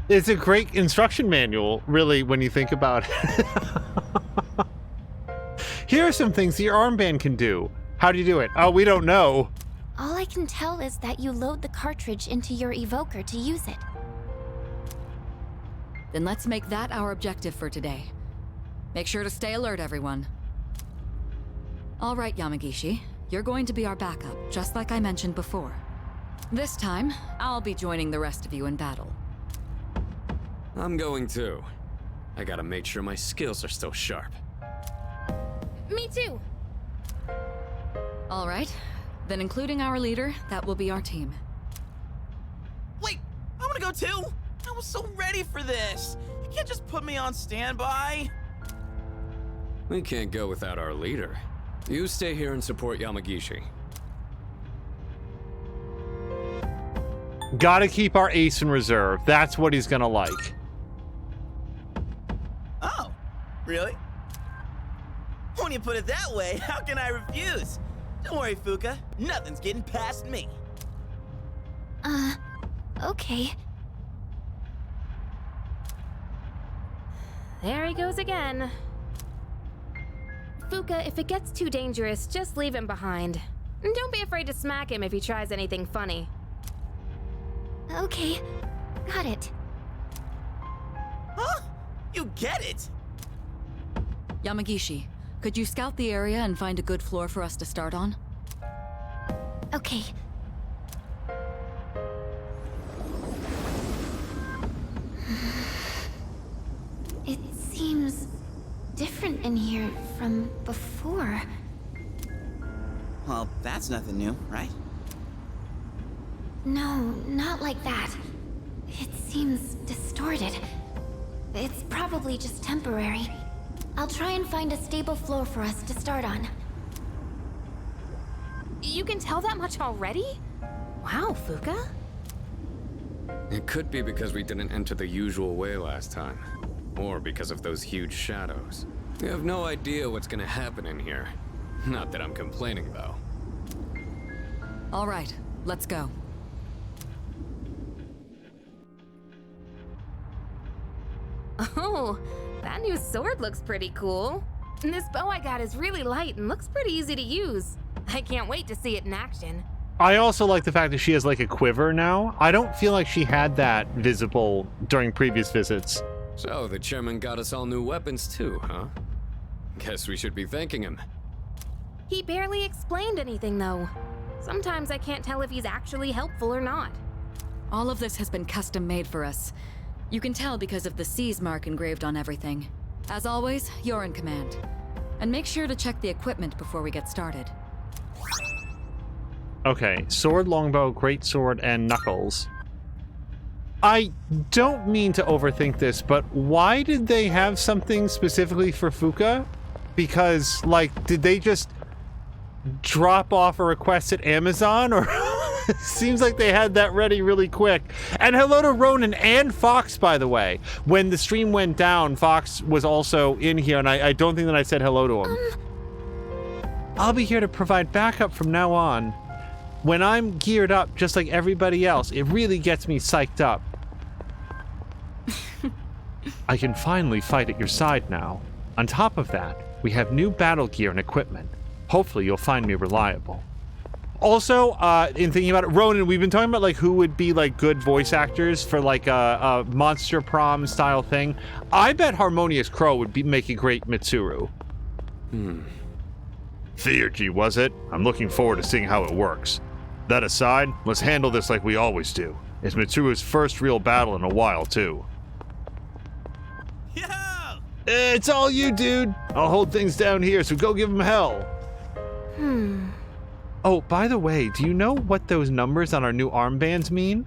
It's a great instruction manual, really, when you think about it. Here are some things that your armband can do. How do you do it? Oh, we don't know. All I can tell is that you load the cartridge into your evoker to use it. Then let's make that our objective for today. Make sure to stay alert, everyone. All right, Yamagishi. You're going to be our backup, just like I mentioned before. This time, I'll be joining the rest of you in battle. I'm going too. I gotta make sure my skills are still sharp. Me too. All right. Then including our leader, that will be our team. Wait, I want to go too. I was so ready for this. You can't just put me on standby. We can't go without our leader. You stay here and support Yamagishi. Gotta keep our ace in reserve. That's what he's gonna like. Oh, really? When you put it that way, how can I refuse? Don't worry, Fuka. Nothing's getting past me. Okay. There he goes again. Fuka, if it gets too dangerous, just leave him behind. And don't be afraid to smack him if he tries anything funny. Okay, got it. Huh? You get it? Yamagishi, could you scout the area and find a good floor for us to start on? Okay. It seems different in here from before. Well, that's nothing new, right? No, not like that. It seems distorted. It's probably just temporary. I'll try and find a stable floor for us to start on. You can tell that much already? Wow, Fuka. It could be because we didn't enter the usual way last time. Or because of those huge shadows. We have no idea what's gonna happen in here. Not that I'm complaining, though. All right, let's go. Oh, that new sword looks pretty cool. And this bow I got is really light and looks pretty easy to use. I can't wait to see it in action. I also like the fact that she has like a quiver now. I don't feel like she had that visible during previous visits. So, the chairman got us all new weapons too, huh? Guess we should be thanking him. He barely explained anything, though. Sometimes I can't tell if he's actually helpful or not. All of this has been custom made for us. You can tell because of the C's mark engraved on everything. As always, you're in command. And make sure to check the equipment before we get started. Okay, sword, longbow, greatsword, and knuckles. I don't mean to overthink this, but why did they have something specifically for Fuka? Because, like, did they just drop off a request at Amazon? Or it seems like they had that ready really quick. And hello to Ronan and Fox, by the way. When the stream went down, Fox was also in here, and I don't think that I said hello to him. I'll be here to provide backup from now on. When I'm geared up, just like everybody else, it really gets me psyched up. I can finally fight at your side now. On top of that, we have new battle gear and equipment. Hopefully you'll find me reliable. Also, in thinking about it, Ronan, we've been talking about like who would be like good voice actors for like a Monster Prom style thing. I bet Harmonious Crow would make a great Mitsuru. Theurgy, was it? I'm looking forward to seeing how it works. That aside, let's handle this like we always do. It's Mitsuru's first real battle in a while, too. Yo! It's all you, dude. I'll hold things down here, so go give him hell. Oh, by the way, do you know what those numbers on our new armbands mean?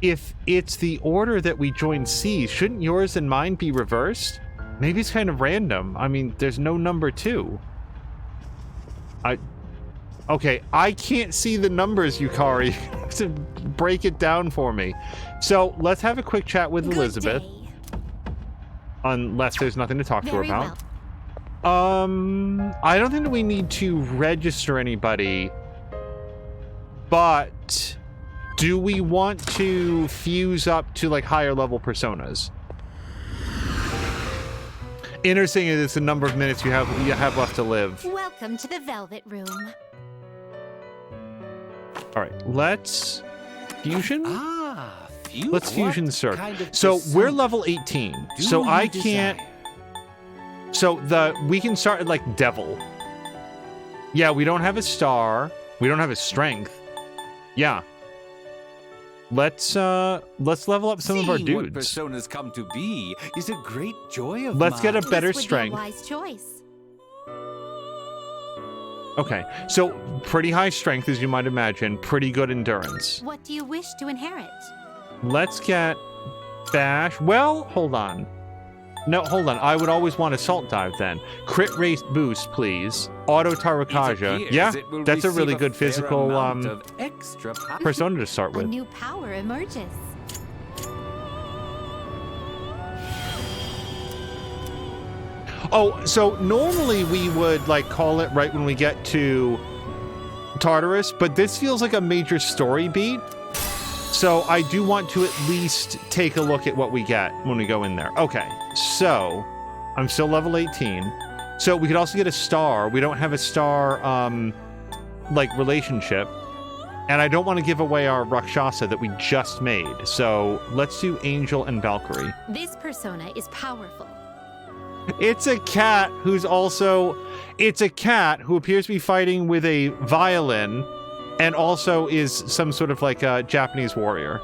If it's the order that we join C, shouldn't yours and mine be reversed? Maybe it's kind of random. I mean, there's no number 2. Okay, I can't see the numbers, Yukari. To break it down for me. So, let's have a quick chat with Elizabeth. Unless there's nothing to talk to her about. I don't think that we need to register anybody. But do we want to fuse up to like higher level personas? Interesting is it's the number of minutes you have left to live. Welcome to the Velvet Room. All right, let's fusion. Fusion. Let's fusion search. Kind of So persona we're level 18. do So you I can't. So we can start at like devil. Yeah, we don't have a star. We don't have a strength. Yeah. Let's level up some of our Seeing what dudes. personas come to be is a great joy of Let's get a mine. better This would strength. be a wise choice. Okay, so pretty high strength, as you might imagine. Pretty good endurance. What do you wish to inherit? Let's get bash. Well, hold on. No, hold on. I would always want assault dive then. Crit rate boost, please. Auto Tarakaja. Yeah, that's a really good physical persona to start A with. new power emerges. Oh, so normally we would like call it right when we get to Tartarus, but this feels like a major story beat. So I do want to at least take a look at what we get when we go in there. Okay, so I'm still level 18. So we could also get a star. We don't have a star, like, relationship. And I don't want to give away our Rakshasa that we just made. So let's do Angel and Valkyrie. This persona is powerful. It's a cat who's also... It's a cat who appears to be fighting with a violin and also is some sort of like a Japanese warrior.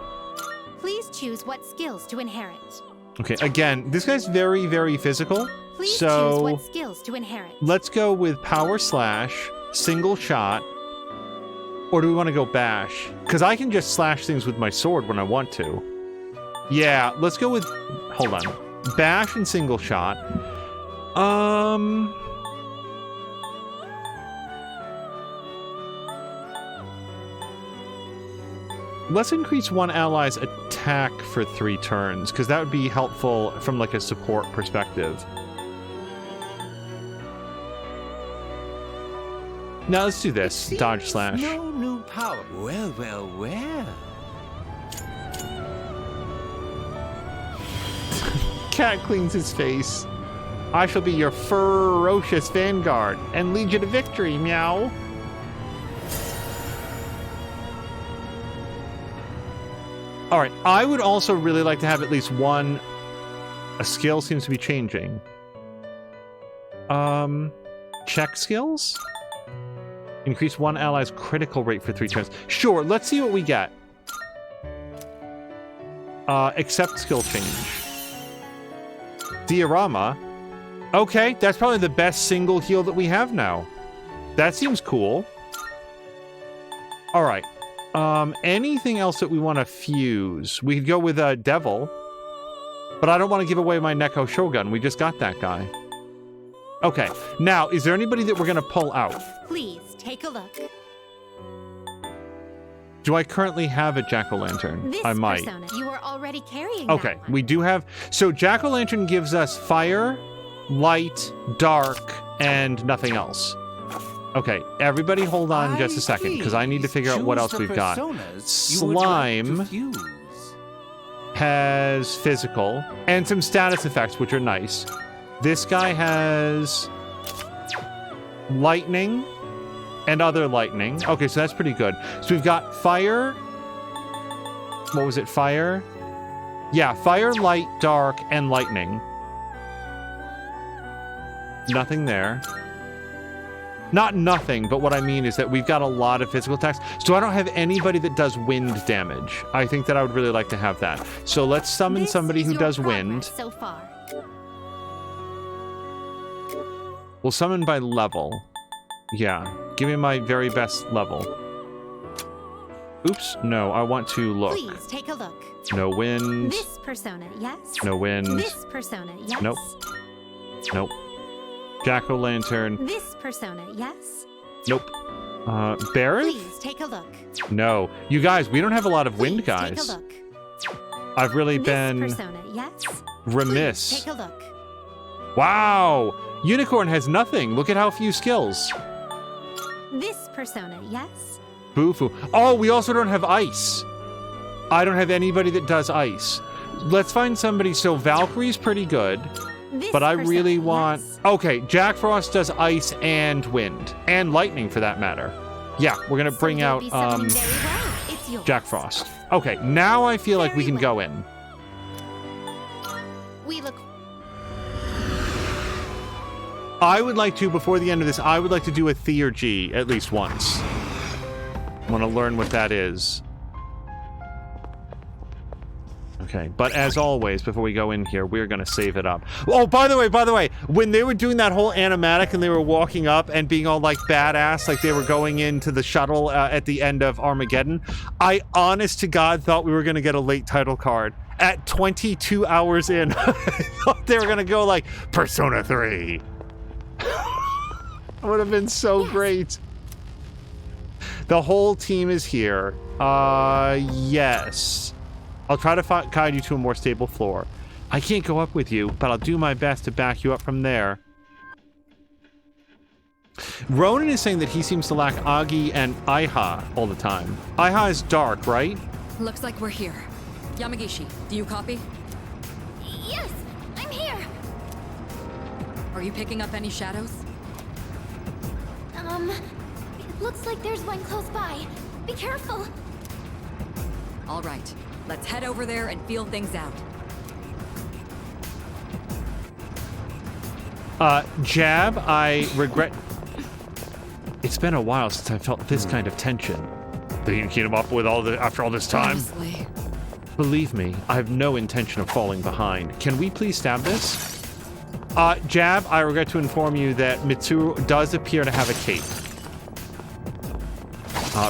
Please choose what skills to inherit. Okay, again, this guy's very, very physical. Please so choose what skills to inherit. let's go with Power Slash, Single Shot, or do we want to go Bash? Because I can just slash things with my sword when I want to. Yeah, let's go with... Hold on. Bash and Single Shot. Let's increase one ally's attack for 3 turns, because that would be helpful from like a support perspective. Now let's do this. Dodge slash. No new power. Well, well, well. Cat cleans his face. I shall be your ferocious vanguard and lead you to victory, meow. All right, I would also really like to have at least one. A skill seems to be changing. Check skills? Increase one ally's critical rate for 3 turns. Sure, let's see what we get. Accept skill change. Diorama. Okay, that's probably the best single heal that we have now. That seems cool. All right. Anything else that we want to fuse? We could go with Devil. But I don't want to give away my Neko Shogun. We just got that guy. Okay. Now, is there anybody that we're going to pull out? Please take a look. Do I currently have a Jack-o'-lantern? This I might. persona, you are already carrying Okay, that one. we do have... So Jack-o'-lantern gives us fire, light, dark, and nothing else. Okay, everybody hold on just a second, because I need to figure out what else we've got. Slime has physical, and some status effects, which are nice. This guy has lightning and other lightning. Okay, so that's pretty good. So we've got fire. What was it? Fire? Yeah, fire, light, dark, and lightning. Nothing there. Not nothing, but what I mean is that we've got a lot of physical attacks. So I don't have anybody that does wind damage. I think that I would really like to have that. So let's summon somebody who does wind. So far. We'll summon by level. Yeah, give me my very best level. Oops, no, I want to look. Please take a look. No wind. This persona, yes. No wind. This persona, yes. Nope. Nope. Jack-o'-lantern. This persona, yes. Nope. Baron? Please take a look. No. You guys, we don't have a lot of wind guys. Take a look. I've really This been persona, yes. remiss. Please take a look. Wow! Unicorn has nothing. Look at how few skills. This persona, yes. Boo-foo. Oh, we also don't have ice. I don't have anybody that does ice. Let's find somebody. So Valkyrie's pretty good. This But I persona, really want... yes. Okay, Jack Frost does ice and wind. And lightning, for that matter. Yeah, we're gonna bring You'll out be summoning very well. It's yours. Jack Frost. Okay, now I feel like we can go in. We look. I would like to, before the end of this, I would like to do a theurgy at least once. I want to learn what that is. Okay, but as always, before we go in here, we're going to save it up. Oh, by the way, when they were doing that whole animatic and they were walking up and being all, like, badass, like they were going into the shuttle at the end of Armageddon, I, honest to God, thought we were going to get a late title card. At 22 hours in, I thought they were going to go, like, Persona 3. It would have been so great. The whole team is here. Yes. I'll try to guide you to a more stable floor. I can't go up with you, but I'll do my best to back you up from there. Ronan is saying that he seems to lack Agi and Aiha all the time. Aiha is dark, right? Looks like we're here. Yamagishi, do you copy? Yes, I'm here. Are you picking up any shadows? It looks like there's one close by. Be careful. All right, let's head over there and feel things out. Jab, I regret... It's been a while since I felt this kind of tension. That you keep him up with after all this time? Honestly. Believe me, I have no intention of falling behind. Can we please stab this? Jab, I regret to inform you that Mitsuru does appear to have a cape.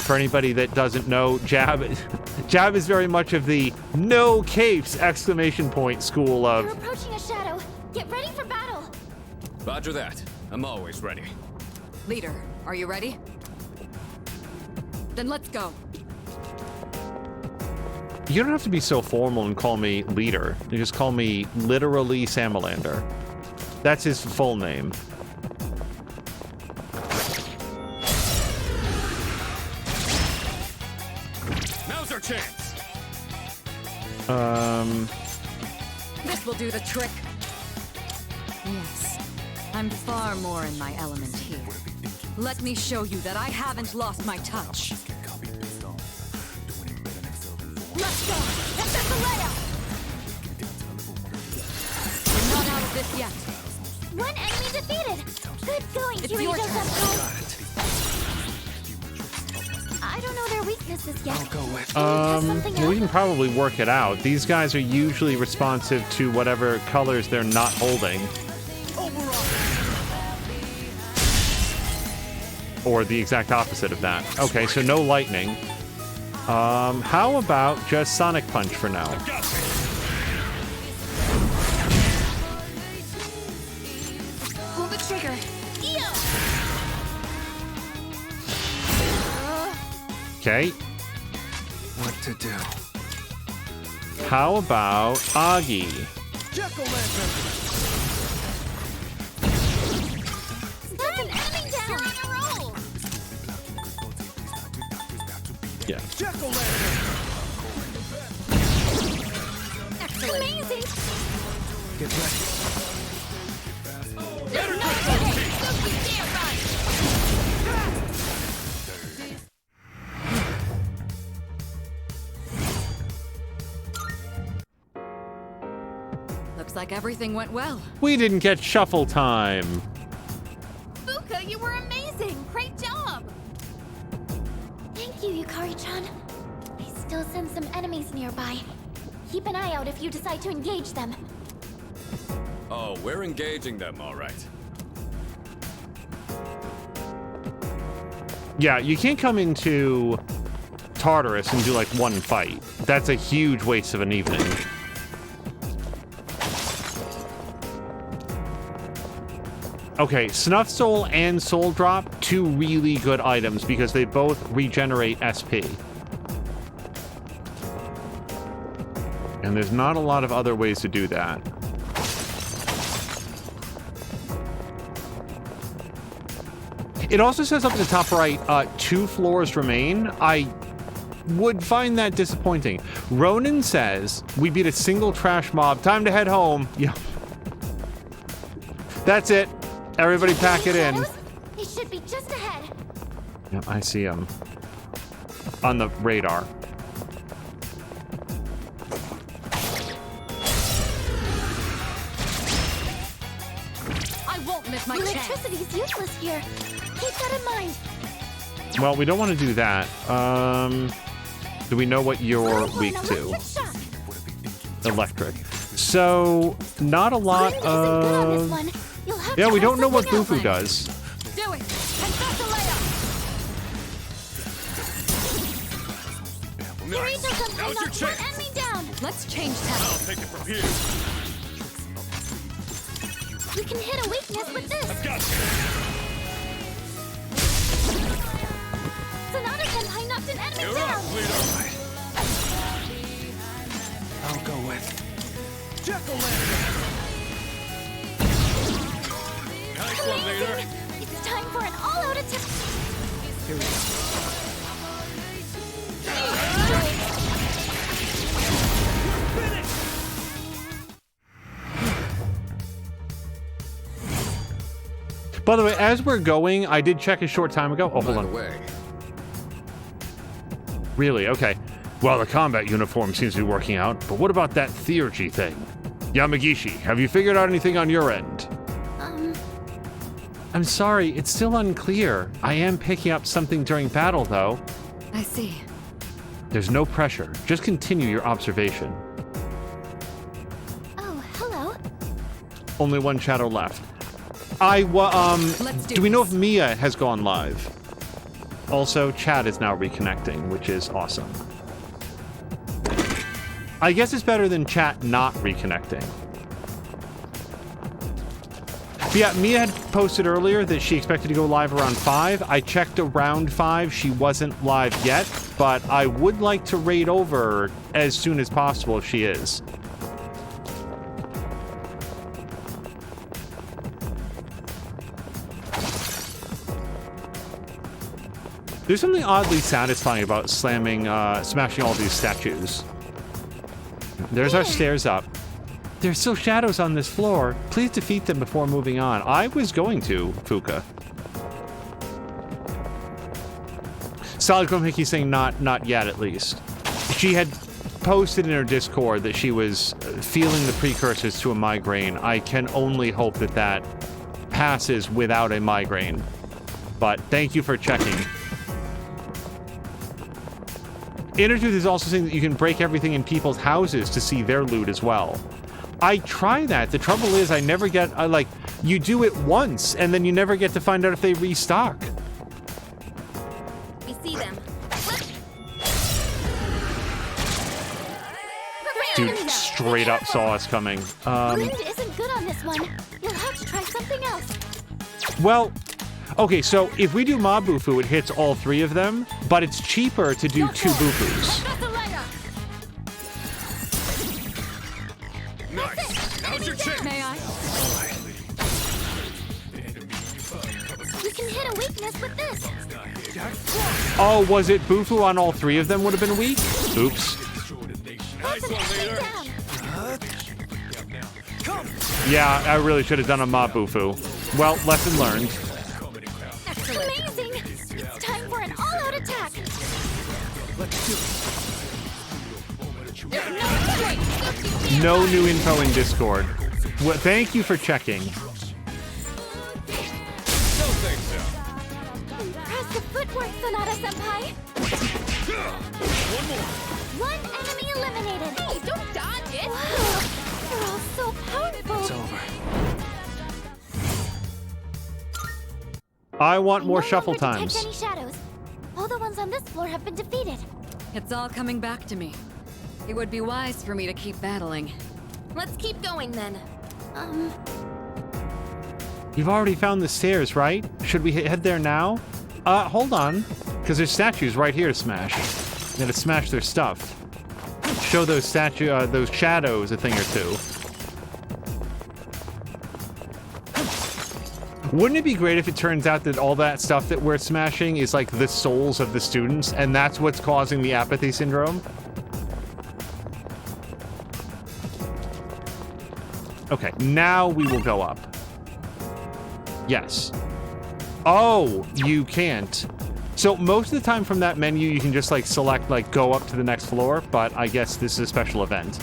For anybody that doesn't know, Jab is very much of the no capes exclamation point school of... You're approaching a shadow. Get ready for battle. Roger that. I'm always ready. Leader, are you ready? Then let's go. You don't have to be so formal and call me leader. You just call me literally Samalander. That's his full name. Now's our chance. This will do the trick. Yes, I'm far more in my element here. Let me show you that I haven't lost my touch. Let's go! That's the layout! We're not out of this yet. One enemy defeated. Good going, It's your turn. I don't know their weaknesses yet. Well, we can probably work it out. These guys are usually responsive to whatever colors they're not holding. Or the exact opposite of that. Okay, so no lightning. How about just Sonic Punch for now? Pull the trigger. Okay. What to do? How about Agi? There's an enemy down. You're on a roll. Yeah. Excellent. Amazing. Get ready. Looks like everything went well. We didn't get shuffle time. Fuka, you were amazing. you, Yukari-chan. I still sense some enemies nearby. Keep an eye out if you decide to engage them. Oh, we're engaging them, all right. Yeah, you can't come into Tartarus and do like one fight. That's a huge waste of an evening. Okay, Snuff Soul and Soul Drop, two really good items because they both regenerate SP. And there's not a lot of other ways to do that. It also says up at the top right, 2 floors remain. I would find that disappointing. Ronan says, we beat a single trash mob. Time to head home. Yeah. That's it. Everybody pack it in. They should be just ahead. Yep, I see them. On the radar. I won't miss my chance. Electricity's useless here. Keep that in mind. Well, we don't want to do that. Do we know what you're weak to? Electric. So, not a lot of... Yeah, we don't know what Bufu does. Do it! Nice. Now's your chance. Enemy down. Let's change tack. I'll take it from here. You can hit a weakness with this. I've got Sonata Senpai knocked an enemy You're down. up, leader. I'll go with Jack-o'-lantern. Nice one, leader. Amazing. It's time for an all-out attack. Here we go. By the way, as we're going, I did check a short time ago. Oh, hold on. Really? Okay. Well, the combat uniform seems to be working out, but what about that theurgy thing? Yamagishi, have you figured out anything on your end? I'm sorry, it's still unclear. I am picking up something during battle, though. I see. There's no pressure. Just continue your observation. Oh, hello. Only one shadow left. Do we know if Mia has gone live? Also, chat is now reconnecting, which is awesome. I guess it's better than chat not reconnecting. But yeah, Mia had posted earlier that she expected to go live around 5. I checked around 5. She wasn't live yet, but I would like to raid over as soon as possible if she is. There's something oddly satisfying about smashing all these statues. There's our stairs up. There's still shadows on this floor. Please defeat them before moving on. I was going to, Fuka. Solid Chrome Hickey saying not yet, at least. She had posted in her Discord that she was feeling the precursors to a migraine. I can only hope that that passes without a migraine. But thank you for checking. Intertooth is also saying that you can break everything in people's houses to see their loot as well. I try that. The trouble is I never get, you do it once and then you never get to find out if they restock. We see them. Dude straight up saw us coming. Wind isn't good on this one. You'll have to try something else. Well, okay, so if we do Mob Bufu, it hits all 3 of them, but it's cheaper to do 2 Bufus. Nice. Now's your chance. May I? You can hit a weakness with this. Oh, was it Bufu on all 3 of them would have been weak? Oops. Nice one, leader. Yeah, I really should have done a Mob Bufu. Well, lesson learned. Amazing! It's time for an all-out attack. Let's do it. No new info in Discord. Well, thank you for checking. Impressive footwork, Sonata Senpai. One more. One enemy eliminated. Hey, don't dodge it. Wow, you're all so powerful. It's over. I want more no shuffle longer times. detect any shadows. All the ones on this floor have been defeated. It's all coming back to me. It would be wise for me to keep battling. Let's keep going then. You've already found the stairs, right? Should we head there now? Hold on. Because there's statues right here to smash. You gotta smash their stuff. Show those those shadows a thing or two. Wouldn't it be great if it turns out that all that stuff that we're smashing is like the souls of the students, and that's what's causing the apathy syndrome? Okay, now we will go up. Yes. Oh, you can't. So most of the time from that menu, you can just like select like go up to the next floor, but I guess this is a special event.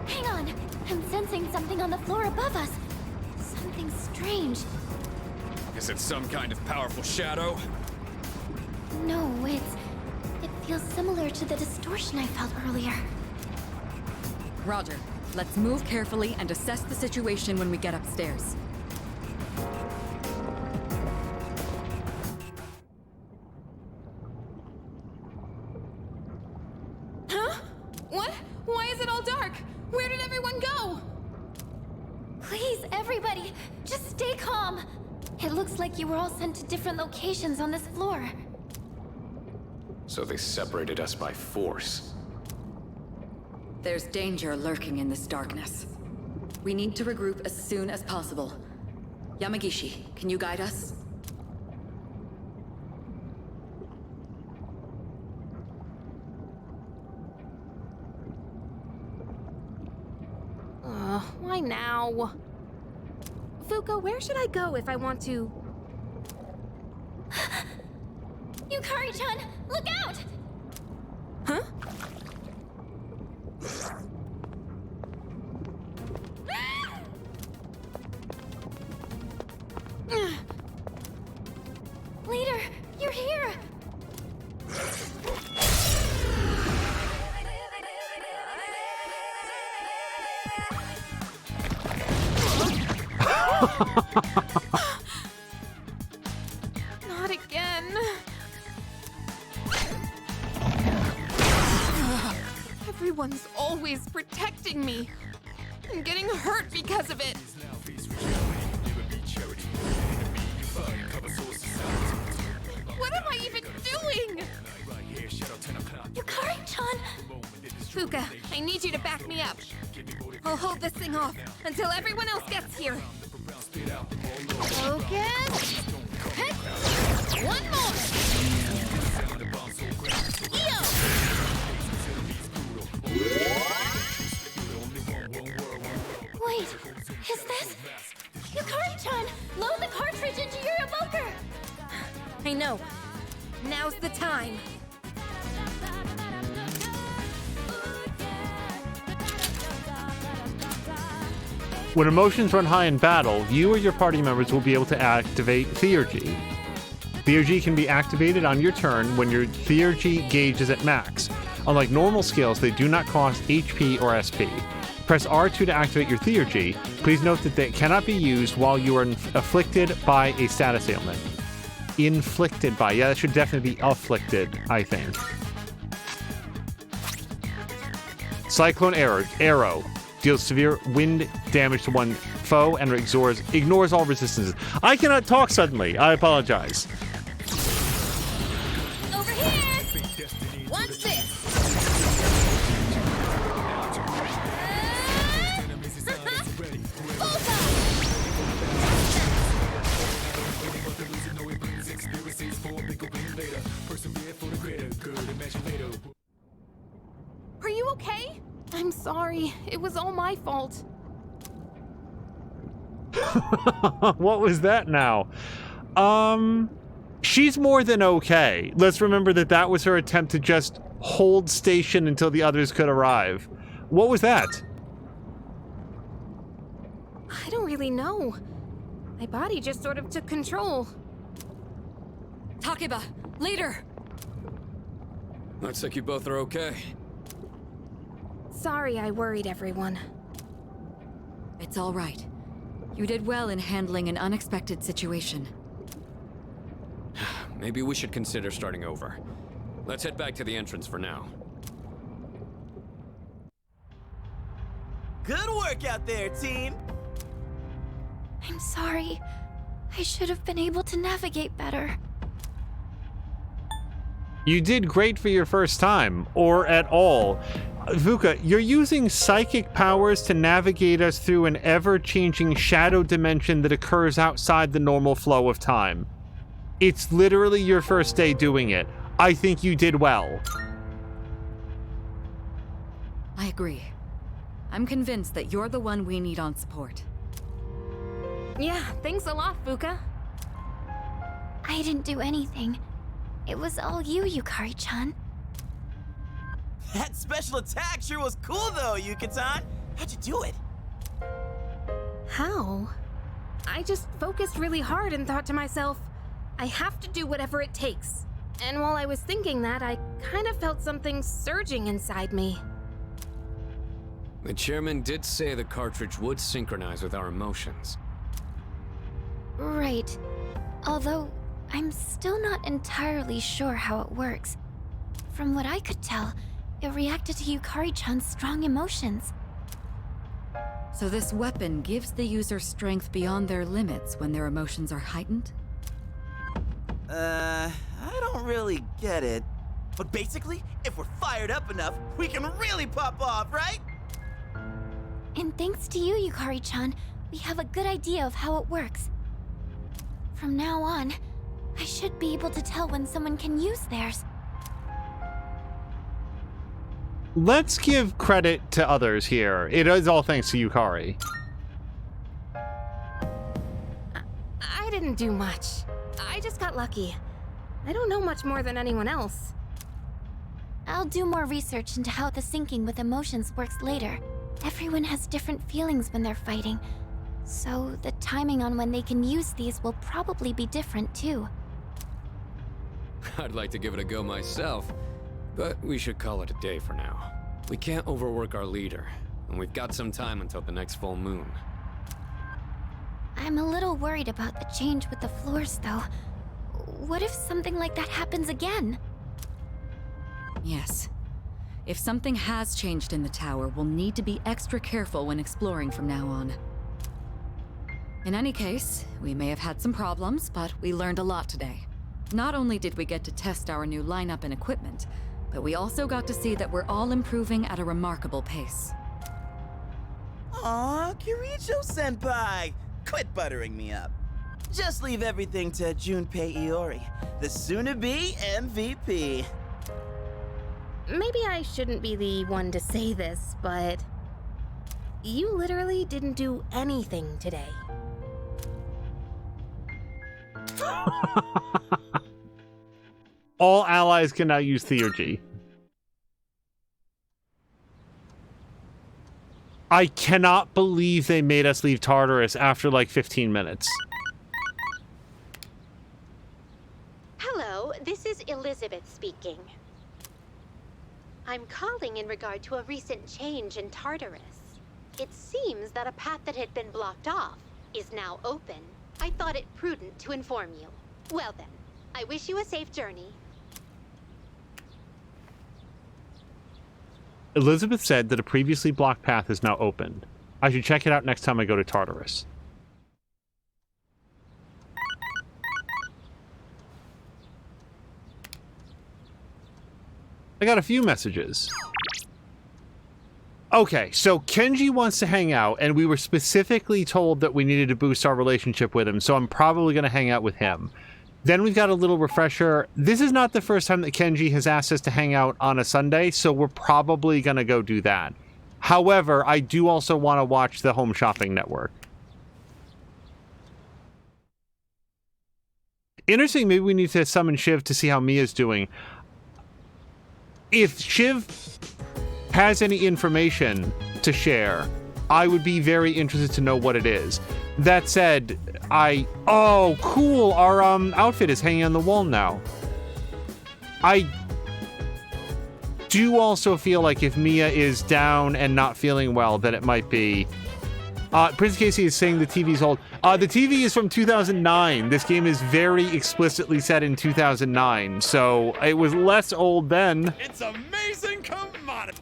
Hang on. I'm sensing something on the floor above us. Something strange. Is it some kind of powerful shadow? No, it feels similar to the distortion I felt earlier. Roger. Let's move carefully and assess the situation when we get upstairs. Huh? What? Why is it all dark? Where did everyone go? Please, everybody, just stay calm. It looks like you were all sent to different locations on this floor. So they separated us by force. There's danger lurking in this darkness. We need to regroup as soon as possible. Yamagishi, can you guide us? Why now? Fuka, where should I go if I want to... Yukari-chan, look out! Huh? Leader, you're here! Not again. Everyone's always protecting me. I'm getting hurt because of it. What am I even doing? Yukari-chan! Fuka, I need you to back me up. I'll hold this thing off until everyone else gets here. Focus. Hit. One more. Yo! Wait, is this... Yukari-chan, load the cartridge into your evoker! I know. Now's the time. When emotions run high in battle, you or your party members will be able to activate Theurgy. Theurgy can be activated on your turn when your Theurgy gauge is at max. Unlike normal skills, they do not cost HP or SP. Press R2 to activate your Theurgy. Please note that they cannot be used while you are afflicted by a status ailment. Inflicted by. Yeah, that should definitely be afflicted, I think. Cyclone Arrow. Deals severe wind damage to one foe and ignores all resistances. I cannot talk suddenly. I apologize. Over here! Watch this! Are you okay? I'm sorry. It was all my fault. What was that now? She's more than okay. Let's remember that that was her attempt to just hold station until the others could arrive. What was that? I don't really know. My body just sort of took control. Takeba, leader, Looks like you both are okay. Sorry I worried everyone. It's all right. You did well in handling an unexpected situation. Maybe we should consider starting over. Let's head back to the entrance for now. Good work out there, team! I'm sorry. I should have been able to navigate better. You did great for your first time, or at all. Vuka, you're using psychic powers to navigate us through an ever-changing shadow dimension that occurs outside the normal flow of time. It's literally your first day doing it. I think you did well. I agree. I'm convinced that you're the one we need on support. Yeah, thanks a lot, Fuka. I didn't do anything. It was all you, Yukari-chan. That special attack sure was cool though, Yuka-tan. How'd you do it? How? I just focused really hard and thought to myself, I have to do whatever it takes. And while I was thinking that, I kind of felt something surging inside me. The chairman did say the cartridge would synchronize with our emotions. Right. Although, I'm still not entirely sure how it works. From what I could tell, it reacted to Yukari-chan's strong emotions. So this weapon gives the user strength beyond their limits when their emotions are heightened? I don't really get it. But basically, if we're fired up enough, we can really pop off, right? And thanks to you, Yukari-chan, we have a good idea of how it works. From now on, I should be able to tell when someone can use theirs. Let's give credit to others here. It is all thanks to Yukari. I didn't do much. I just got lucky. I don't know much more than anyone else. I'll do more research into how the syncing with emotions works later. Everyone has different feelings when they're fighting, so the timing on when they can use these will probably be different too. I'd like to give it a go myself, but we should call it a day for now. We can't overwork our leader, and we've got some time until the next full moon. I'm a little worried about the change with the floors, though. What if something like that happens again? Yes. If something has changed in the tower, we'll need to be extra careful when exploring from now on. In any case, we may have had some problems, but we learned a lot today. Not only did we get to test our new lineup and equipment, but we also got to see that we're all improving at a remarkable pace. Aw, Kirijo-senpai! Quit buttering me up. Just leave everything to Junpei Iori, the soon-to-be MVP. Maybe I shouldn't be the one to say this, but you literally didn't do anything today. All allies can now use Theurgy. I cannot believe they made us leave Tartarus after like 15 minutes. Hello, this is Elizabeth speaking. I'm calling in regard to a recent change in Tartarus. It seems that a path that had been blocked off is now open. I thought it prudent to inform you. Well then, I wish you a safe journey. Elizabeth said that a previously blocked path is now opened. I should check it out next time I go to Tartarus. I got a few messages. Okay, so Kenji wants to hang out, and we were specifically told that we needed to boost our relationship with him, so I'm probably going to hang out with him. Then we've got a little refresher. This is not the first time that Kenji has asked us to hang out on a Sunday, so we're probably going to go do that. However, I do also want to watch the Home Shopping Network. Interesting, maybe we need to summon Shiv to see how Mia's doing. If Shiv has any information to share, I would be very interested to know what it is. That said, oh, cool, our outfit is hanging on the wall now. do also feel like if Mia is down and not feeling well, that it might be... Prince Casey is saying the TV's old. The TV is from 2009. This game is very explicitly set in 2009, so it was less old then. It's amazing commodity.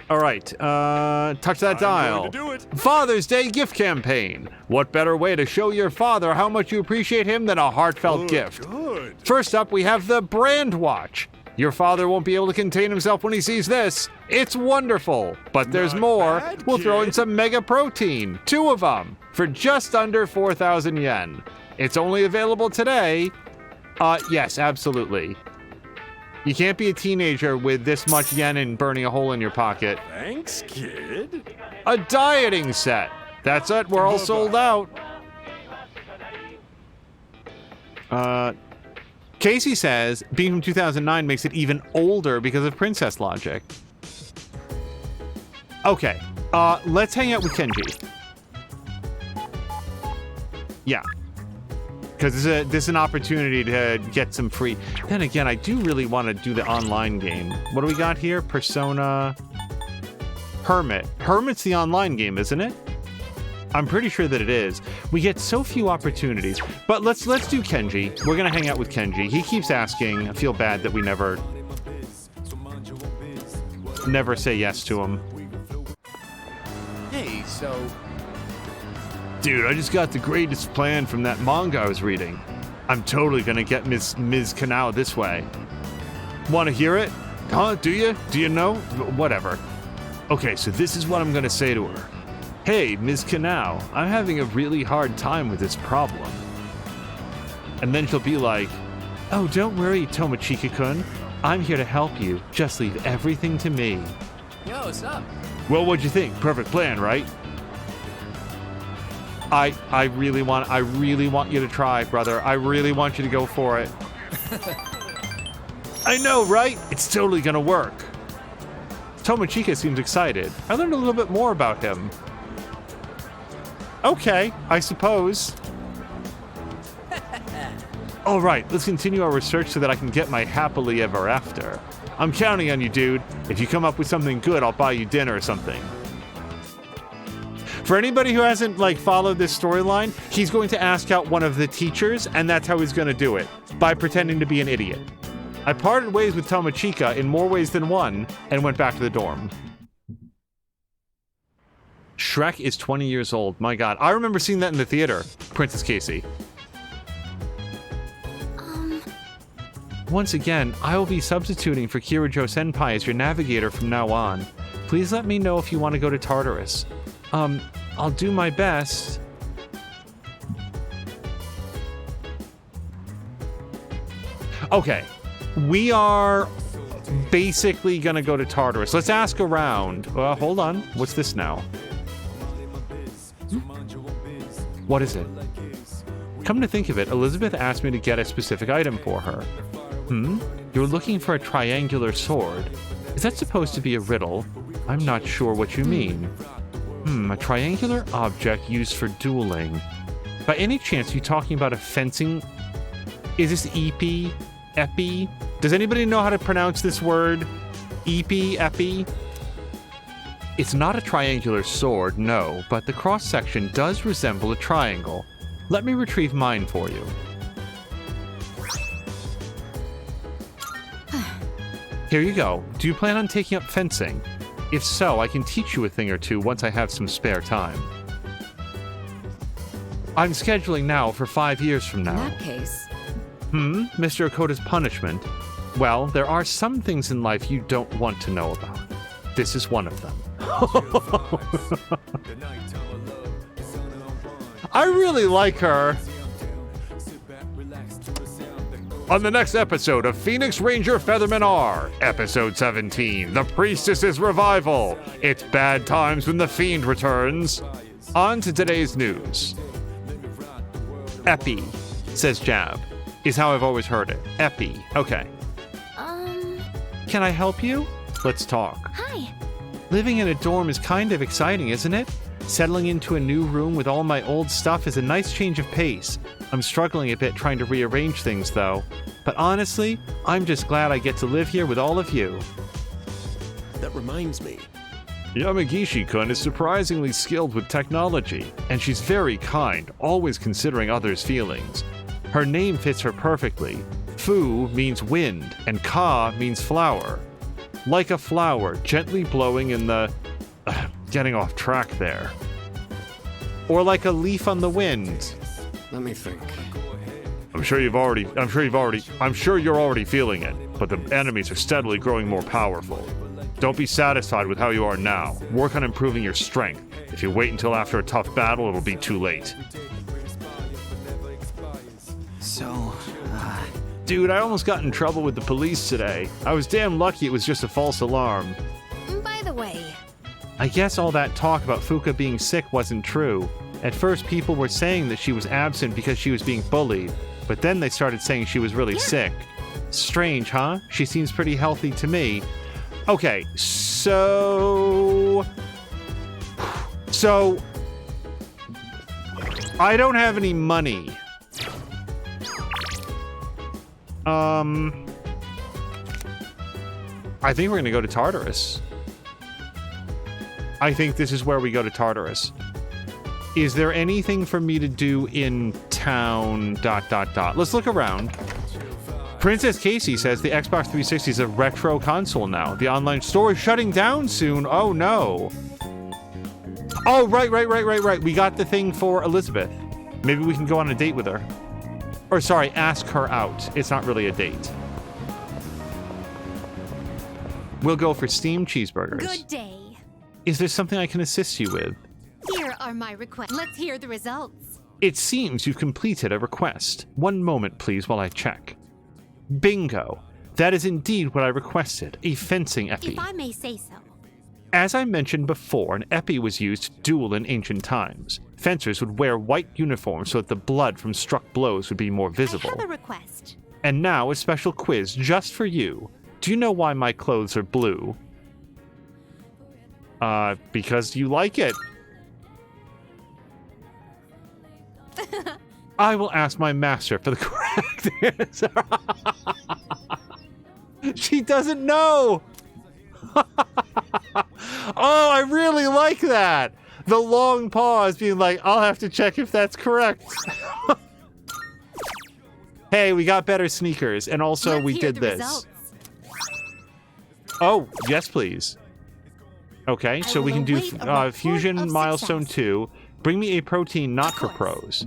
All right, touch that dial. Going to do it. Father's Day gift campaign. What better way to show your father how much you appreciate him than a heartfelt gift? Good. First up, we have the Brand Watch. Your father won't be able to contain himself when he sees this. It's wonderful, but there's more. We'll throw in some Mega Protein, 2 of them, for just under 4,000 yen. It's only available today. Yes, absolutely. You can't be a teenager with this much yen and burning a hole in your pocket. Thanks, kid. A dieting set. That's it, we're all sold out. Casey says being from 2009 makes it even older because of princess logic. Okay, let's hang out with Kenji. Yeah. Because this is an opportunity to get some free... Then again, I do really want to do the online game. What do we got here? Persona... Hermit. Hermit's the online game, isn't it? I'm pretty sure that it is. We get so few opportunities. But let's do Kenji. We're going to hang out with Kenji. He keeps asking. I feel bad that we never say yes to him. Hey, so... Dude, I just got the greatest plan from that manga I was reading. I'm totally gonna get Ms. Kanao this way. Want to hear it? Huh? Do you? Do you know? Whatever. Okay, so this is what I'm gonna say to her. Hey, Ms. Kanao, I'm having a really hard time with this problem. And then she'll be like, oh, don't worry, Tomochika-kun. I'm here to help you. Just leave everything to me. Yo, what's up? Well, what'd you think? Perfect plan, right? I really want you to try, brother. I really want you to go for it. I know, right? It's totally gonna work. Tomochika seems excited. I learned a little bit more about him. Okay, I suppose. All right, let's continue our research so that I can get my happily ever after. I'm counting on you, dude. If you come up with something good, I'll buy you dinner or something. For anybody who hasn't, followed this storyline, he's going to ask out one of the teachers, and that's how he's going to do it, by pretending to be an idiot. I parted ways with Tomochika in more ways than one, and went back to the dorm. Shrek is 20 years old. My god. I remember seeing that in the theater. Princess Casey. Once again, I will be substituting for Kirijo-senpai as your navigator from now on. Please let me know if you want to go to Tartarus. I'll do my best. Okay. We are basically gonna go to Tartarus. Let's ask around. Hold on. What's this now? What is it? Come to think of it, Elizabeth asked me to get a specific item for her. You're looking for a triangular sword. Is that supposed to be a riddle? I'm not sure what you mean. A triangular object used for dueling. By any chance, you talking about a fencing? Is this epi? Epi? Does anybody know how to pronounce this word? Epi? Epi? It's not a triangular sword, no, but the cross-section does resemble a triangle. Let me retrieve mine for you. Here you go. Do you plan on taking up fencing? If so, I can teach you a thing or two once I have some spare time. I'm scheduling now for 5 years from now. In that case... Mr. Okota's punishment? Well, there are some things in life you don't want to know about. This is one of them. I really like her. On the next episode of Phoenix Ranger Featherman R, Episode 17, The Priestess's Revival. It's bad times when the Fiend returns. On to today's news. Epi, says Jab, is how I've always heard it. Epi, okay. Can I help you? Let's talk. Hi. Living in a dorm is kind of exciting, isn't it? Settling into a new room with all my old stuff is a nice change of pace. I'm struggling a bit trying to rearrange things, though. But honestly, I'm just glad I get to live here with all of you. That reminds me. Yamagishi-kun is surprisingly skilled with technology, and she's very kind, always considering others' feelings. Her name fits her perfectly. Fu means wind, and ka means flower. Like a flower, gently blowing in the... getting off track there. Or like a leaf on the wind. Let me think. I'm sure you're already feeling it, but the enemies are steadily growing more powerful. Don't be satisfied with how you are now. Work on improving your strength. If you wait until after a tough battle, it'll be too late. So, Dude, I almost got in trouble with the police today. I was damn lucky it was just a false alarm. By the way, I guess all that talk about Fuka being sick wasn't true. At first, people were saying that she was absent because she was being bullied, but then they started saying she was really sick. Strange, huh? She seems pretty healthy to me. Okay, so I don't have any money. I think we're gonna go to Tartarus. I think this is where we go to Tartarus. Is there anything for me to do in town, ... Let's look around. Princess Casey says the Xbox 360 is a retro console now. The online store is shutting down soon. Oh, no. Oh, right. We got the thing for Elizabeth. Maybe we can go on a date with her. Or, sorry, ask her out. It's not really a date. We'll go for steamed cheeseburgers. Good day. Is there something I can assist you with? Here are my requests. Let's hear the results. It seems you've completed a request. One moment, please, while I check. Bingo. That is indeed what I requested, a fencing epee. If I may say so. As I mentioned before, an epee was used to duel in ancient times. Fencers would wear white uniforms so that the blood from struck blows would be more visible. I have a request. And now a special quiz just for you. Do you know why my clothes are blue? Because you like it. I will ask my master for the correct answer. She doesn't know. Oh, I really like that. The long pause being like, I'll have to check if that's correct. Hey, we got better sneakers, and also we did this. Results. Oh, yes, please. Okay, so we can do Fusion Milestone 2. Bring me a protein not for pros.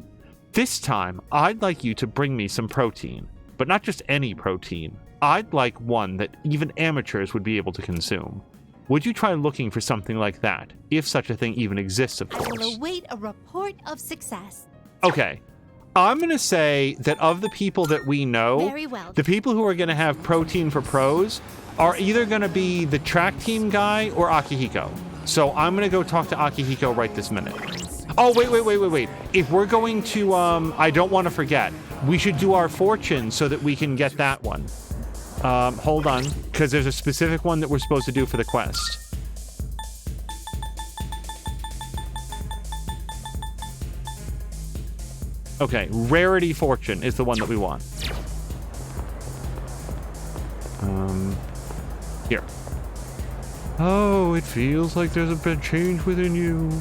This time, I'd like you to bring me some protein, but not just any protein. I'd like one that even amateurs would be able to consume. Would you try looking for something like that, if such a thing even exists, of course? I will await a report of success. Okay. I'm going to say that of the people that we know, Very well. The people who are going to have protein for pros are either going to be the track team guy or Akihiko. So I'm going to go talk to Akihiko right this minute. Oh, wait. If we're going to, I don't want to forget, we should do our fortune so that we can get that one. Hold on, because there's a specific one that we're supposed to do for the quest. Okay, Rarity Fortune is the one that we want. Here. Oh, it feels like there's a big change within you.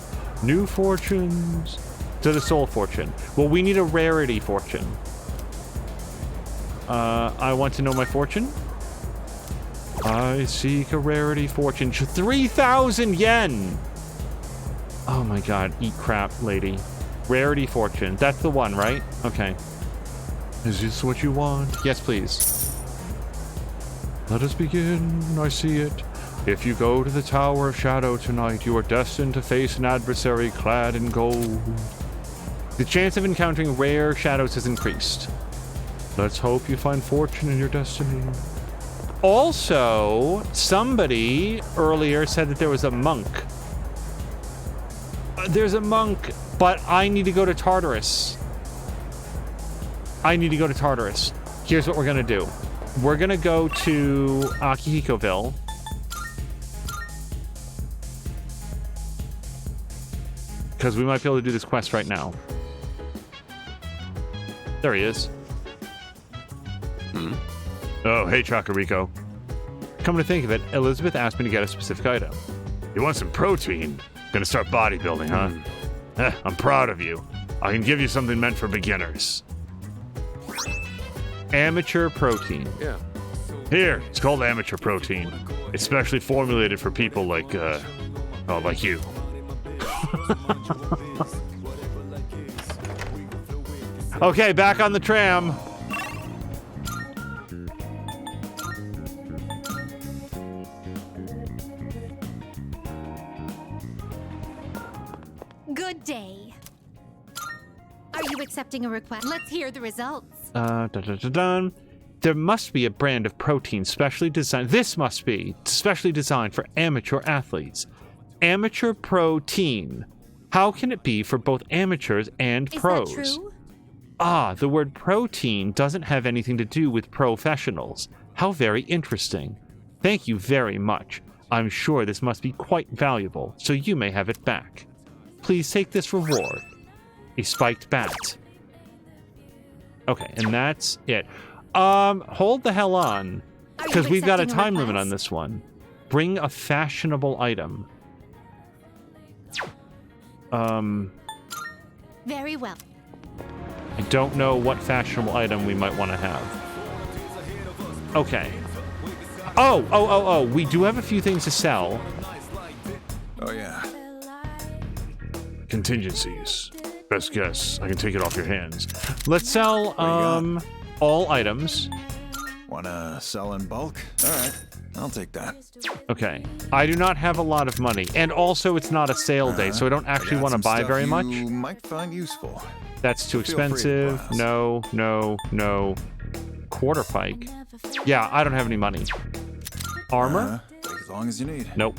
New fortunes. To the Soul Fortune. Well, we need a Rarity Fortune. I want to know my fortune. I seek a Rarity Fortune. 3,000 yen! Oh my god, eat crap, lady. Rarity Fortune. That's the one, right? Okay. Is this what you want? Yes, please. Let us begin. I see it. If you go to the Tower of Shadow tonight, you are destined to face an adversary clad in gold. The chance of encountering rare shadows has increased. Let's hope you find fortune in your destiny. Also, somebody earlier said that there was a monk. There's a monk, but I need to go to Tartarus. Here's what we're gonna do. We're gonna go to Akihikoville. Because we might be able to do this quest right now. There he is. Oh, hey, Chakariko. Come to think of it, Elizabeth asked me to get a specific item. You want some protein? Gonna start bodybuilding, huh? I'm proud of you. I can give you something meant for beginners. Amateur protein. Yeah. Here, it's called amateur protein. It's specially formulated for people like you. Okay, back on the tram. Good day. Are you accepting a request? Let's hear the results. Dun. There must be a brand of protein specially designed. This must be specially designed for amateur athletes. Amateur protein. How can it be for both amateurs and pros? Is that true? Ah, the word protein doesn't have anything to do with professionals. How very interesting. Thank you very much. I'm sure this must be quite valuable, so you may have it back. Please take this reward. A spiked bat. Okay, and that's it. Hold the hell on, because we've got a time limit on this one. Bring a fashionable item. Very well. I don't know what fashionable item we might want to have. Okay. Oh, we do have a few things to sell. Oh, yeah. Contingencies. Best guess. I can take it off your hands. Let's sell, all items. Wanna sell in bulk? Alright, I'll take that. Okay. I do not have a lot of money. And also, it's not a sale day, so I don't actually want to buy very much. You might find useful. That's too expensive. No. Quarter pike. Yeah, I don't have any money. Armor? Take as long as you need. Nope.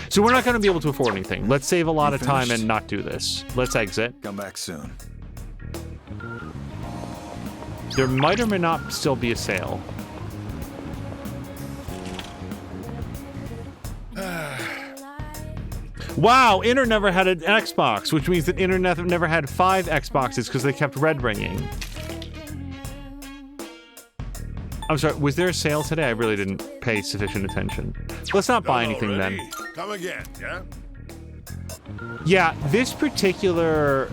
So we're not going to be able to afford anything. Let's save a lot of time and not do this. Let's exit. Come back soon. There might or may not still be a sale. Wow, Inter never had an Xbox, which means that Inter never had 5 Xboxes because they kept red ringing. I'm sorry, was there a sale today? I really didn't pay sufficient attention. Let's not buy anything then. Come again, yeah? Yeah, this particular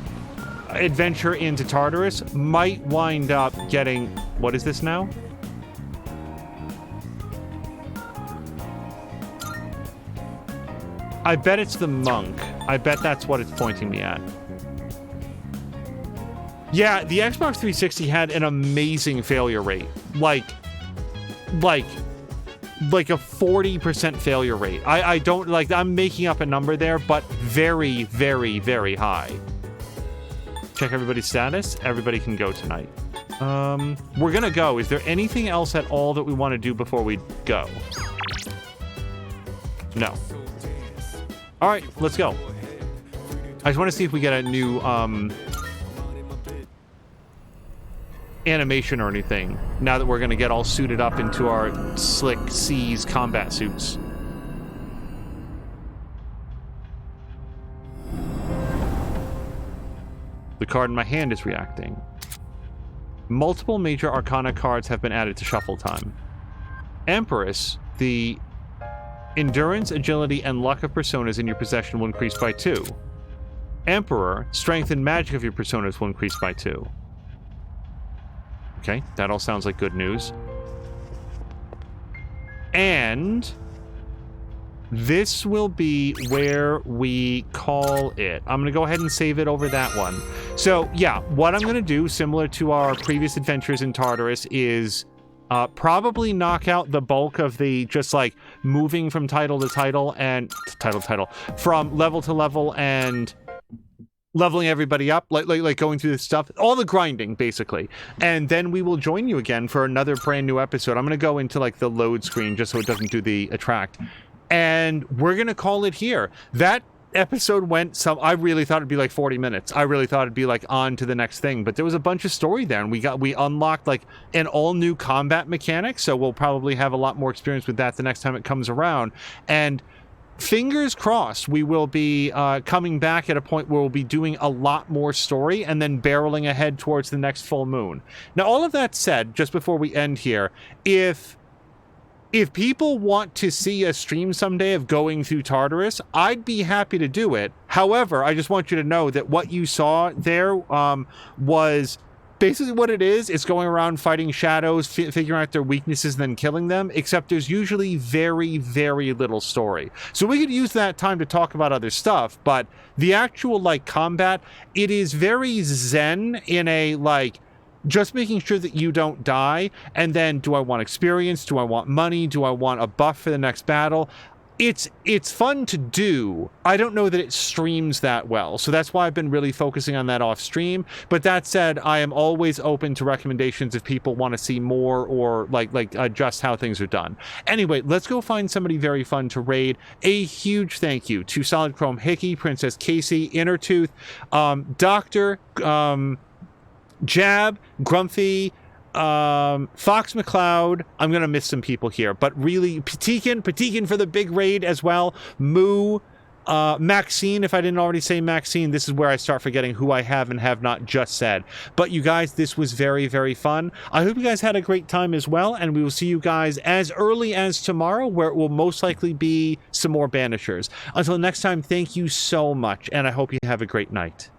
adventure into Tartarus might wind up getting... What is this now? I bet it's the monk. I bet that's what it's pointing me at. Yeah, the Xbox 360 had an amazing failure rate. Like a 40% failure rate. I don't, like, I'm making up a number there, but very, very, very high. Check everybody's status. Everybody can go tonight. We're gonna go. Is there anything else at all that we want to do before we go? No. All right, let's go. I just want to see if we get a new animation or anything now that we're going to get all suited up into our Slick Seas combat suits. The card in my hand is reacting. Multiple major Arcana cards have been added to shuffle time. Empress, the endurance, agility, and luck of personas in your possession will increase by 2. Emperor, strength and magic of your personas will increase by 2. Okay, that all sounds like good news. And this will be where we call it. I'm going to go ahead and save it over that one. So, yeah, what I'm going to do, similar to our previous adventures in Tartarus, is probably knock out the bulk of the just like moving from title to title and from level to level and leveling everybody up, like going through this stuff, all the grinding basically, and then we will join you again for another brand new episode. I'm gonna go into like the load screen just so it doesn't do the attract, and we're gonna call it here. That episode went I really thought it'd be like 40 minutes. I really thought it'd be like on to the next thing, but there was a bunch of story there, and we unlocked like an all new combat mechanic, so we'll probably have a lot more experience with that the next time it comes around. And fingers crossed, we will be coming back at a point where we'll be doing a lot more story and then barreling ahead towards the next full moon. Now, all of that said, just before we end here, if if people want to see a stream someday of going through Tartarus, I'd be happy to do it. However, I just want you to know that what you saw there was basically what it is. It's going around fighting shadows, figuring out their weaknesses, and then killing them, except there's usually very, very little story. So we could use that time to talk about other stuff, but the actual, like, combat, it is very zen in a, like, just making sure that you don't die, and then do I want experience? Do I want money? Do I want a buff for the next battle? It's fun to do. I don't know that it streams that well, so that's why I've been really focusing on that off stream. But that said, I am always open to recommendations if people want to see more or like just how things are done. Anyway, let's go find somebody very fun to raid. A huge thank you to Solid Chrome Hickey, Princess Casey, Innertooth, Doctor, Jab, Grumpy, Fox McCloud. I'm gonna miss some people here, but really Patikin for the big raid as well. Moo, Maxine, if I didn't already say Maxine, this is where I start forgetting who I have and have not just said. But you guys, this was very, very fun. I hope you guys had a great time as well, and we will see you guys as early as tomorrow, where it will most likely be some more Banishers. Until next time, thank you so much, and I hope you have a great night.